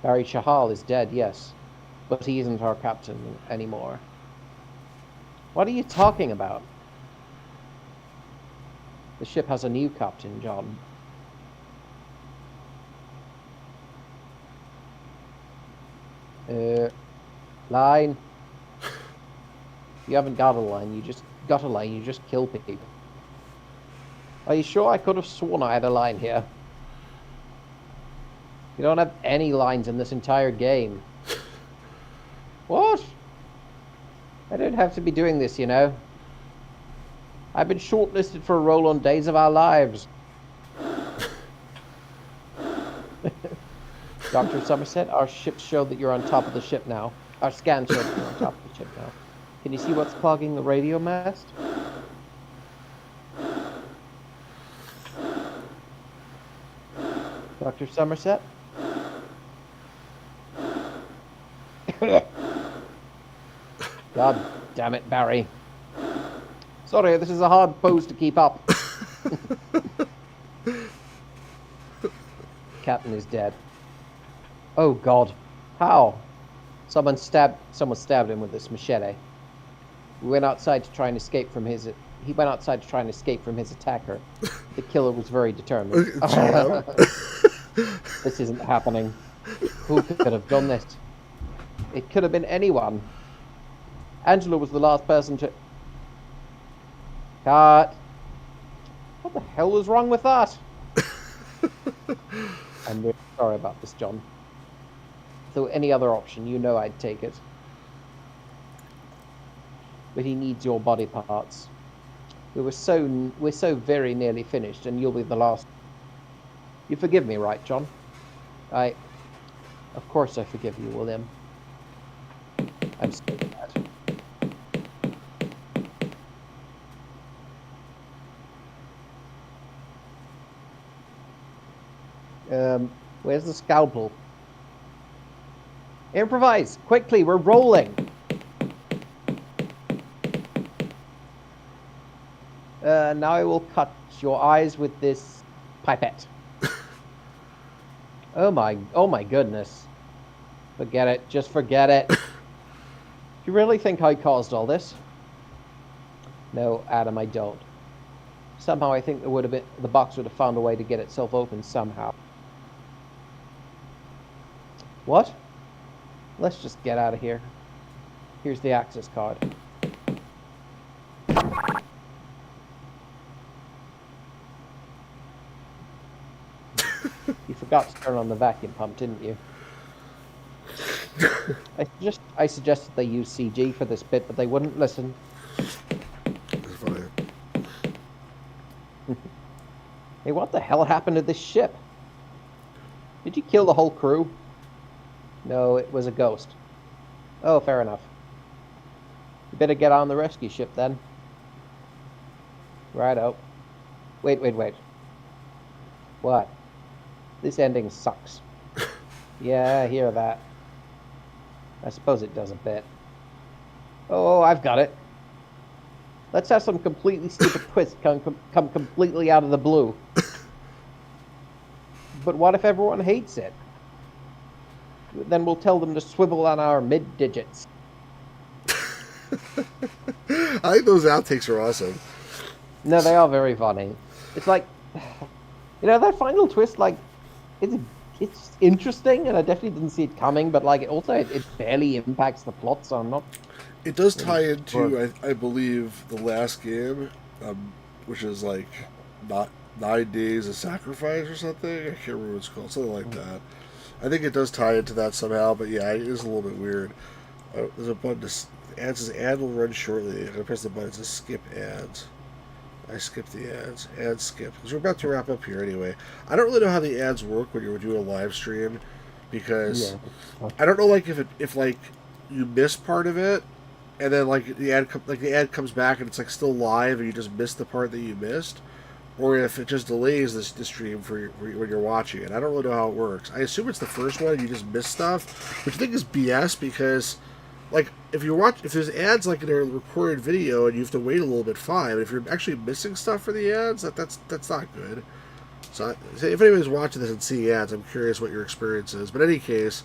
Barry Chahal is dead, yes, but he isn't our captain anymore. What are you talking about? The ship has a new captain, John. Line. You haven't got a line. You just kill people. Are you sure? I could have sworn I had a line here. You don't have any lines in this entire game. What? I don't have to be doing this, you know. I've been shortlisted for a role on Days of Our Lives. Dr. Somerset, our ships show that you're on top of the ship now. Our scans show that you're on top of the ship now. Can you see what's clogging the radio mast? Dr. Somerset? God damn it, Barry. Sorry, this is a hard pose to keep up. Captain is dead. Oh God. How? Someone stabbed him with this machete. He went outside to try and escape from his attacker. The killer was very determined. This isn't happening. Who could have done this? It could have been anyone. Angela was the last person to... Cut. What the hell is wrong with that? I'm really sorry about this, John. So any other option, you know I'd take it. But he needs your body parts. We're so very nearly finished, and you'll be the last. You forgive me, right, John? Of course I forgive you, William. I'm so glad. Where's the scalpel? Improvise! Quickly, we're rolling! Now I will cut your eyes with this pipette. Oh my goodness. Forget it, just forget it. Do you really think I caused all this? No, Adam, I don't. Somehow I think the box would have found a way to get itself open somehow. What? Let's just get out of here. Here's the access card. You forgot to turn on the vacuum pump, didn't you? I suggested they use CG for this bit, but they wouldn't listen. It's fine. Hey, what the hell happened to this ship? Did you kill the whole crew? No, it was a ghost. Oh, fair enough. You better get on the rescue ship then. Righto. Wait. What? This ending sucks. Yeah, I hear that. I suppose it does a bit. Oh, I've got it. Let's have some completely stupid twist come completely out of the blue. But what if everyone hates it? Then we'll tell them to swivel on our mid-digits. I think those outtakes are awesome. No, they are very funny. It's like, you know, that final twist, like, it's interesting, and I definitely didn't see it coming, but, like, it barely impacts the plot, so I'm not... It does tie into, I believe, the last game, which is, like, not 9 Days of Sacrifice or something. I can't remember what it's called. Something like that. I think it does tie into that somehow, but yeah, it is a little bit weird. There's a button to ad says ad will run shortly. I'm gonna press the button to skip ads. I skipped the ads. Ad skip. Because we're about to wrap up here anyway. I don't really know how the ads work when you're doing a live stream, because I don't know, like, if like you miss part of it, and then like the ad comes back and it's like still live and you just missed the part that you missed, or if it just delays the stream for when you're watching it. I don't really know how it works. I assume it's the first one and you just miss stuff, which I think is BS, because like if there's ads like in a recorded video and you have to wait a little bit, fine. But if you're actually missing stuff for the ads, that's not good. So if anybody's watching this and seeing ads, I'm curious what your experience is. But in any case,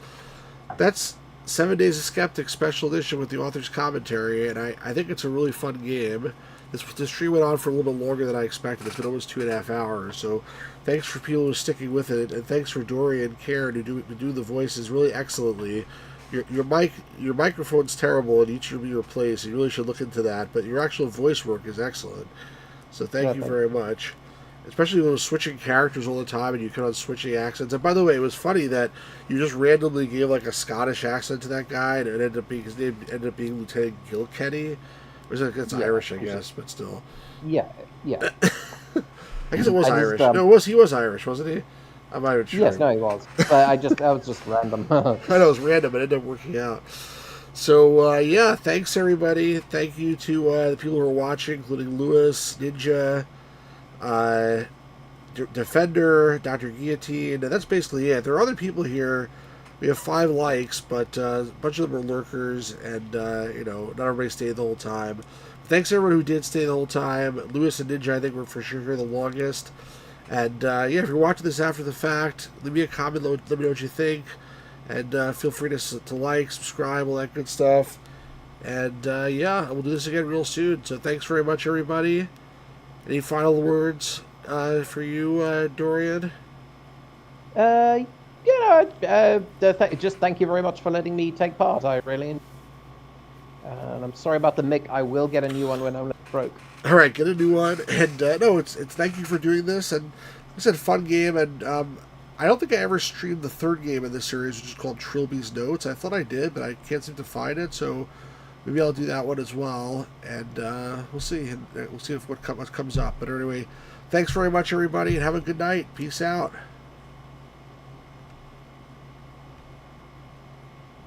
that's 7 Days of Skeptic Special Edition with the author's commentary, and I think it's a really fun game. This stream went on for a little bit longer than I expected. It's been almost 2.5 hours, so thanks for people who are sticking with it, and thanks for Dory and Karen to do the voices really excellently. Your microphone's terrible, and each should be replaced. You really should look into that, but your actual voice work is excellent. So thank you very much. especially when it was switching characters all the time and you kept on switching accents. And by the way, it was funny that you just randomly gave like a Scottish accent to that guy, and it ended up being his name ended up being Lieutenant Gilkenny. Or is it's Irish, I guess, but still. Yeah. I guess it was Irish. No, he was Irish, wasn't he? I'm not even sure. Yes, no, he was. But that was just random. I know it was random, but it ended up working out. So, yeah, thanks everybody. Thank you to the people who are watching, including Lewis, Ninja, Defender, Dr. Guillotine. And that's basically it. There are other people here. We have 5 likes, but a bunch of them are lurkers, and, not everybody stayed the whole time. Thanks everyone who did stay the whole time. Lewis and Ninja, I think, were for sure here the longest. And, if you're watching this after the fact, leave me a comment, let me know what you think. And feel free to like, subscribe, all that good stuff. And, we'll do this again real soon. So thanks very much, everybody. Any final words for you, Dorian? Just thank you very much for letting me take part. I really enjoyed it. And I'm sorry about the mic. I will get a new one when I'm broke. All right, get a new one. And, it's thank you for doing this. And like I said, fun game. And, I don't think I ever streamed the 3rd game in this series, which is called Trilby's Notes. I thought I did, but I can't seem to find it, so maybe I'll do that one as well. And we'll see. And we'll see what comes up. But anyway, thanks very much, everybody, and have a good night. Peace out.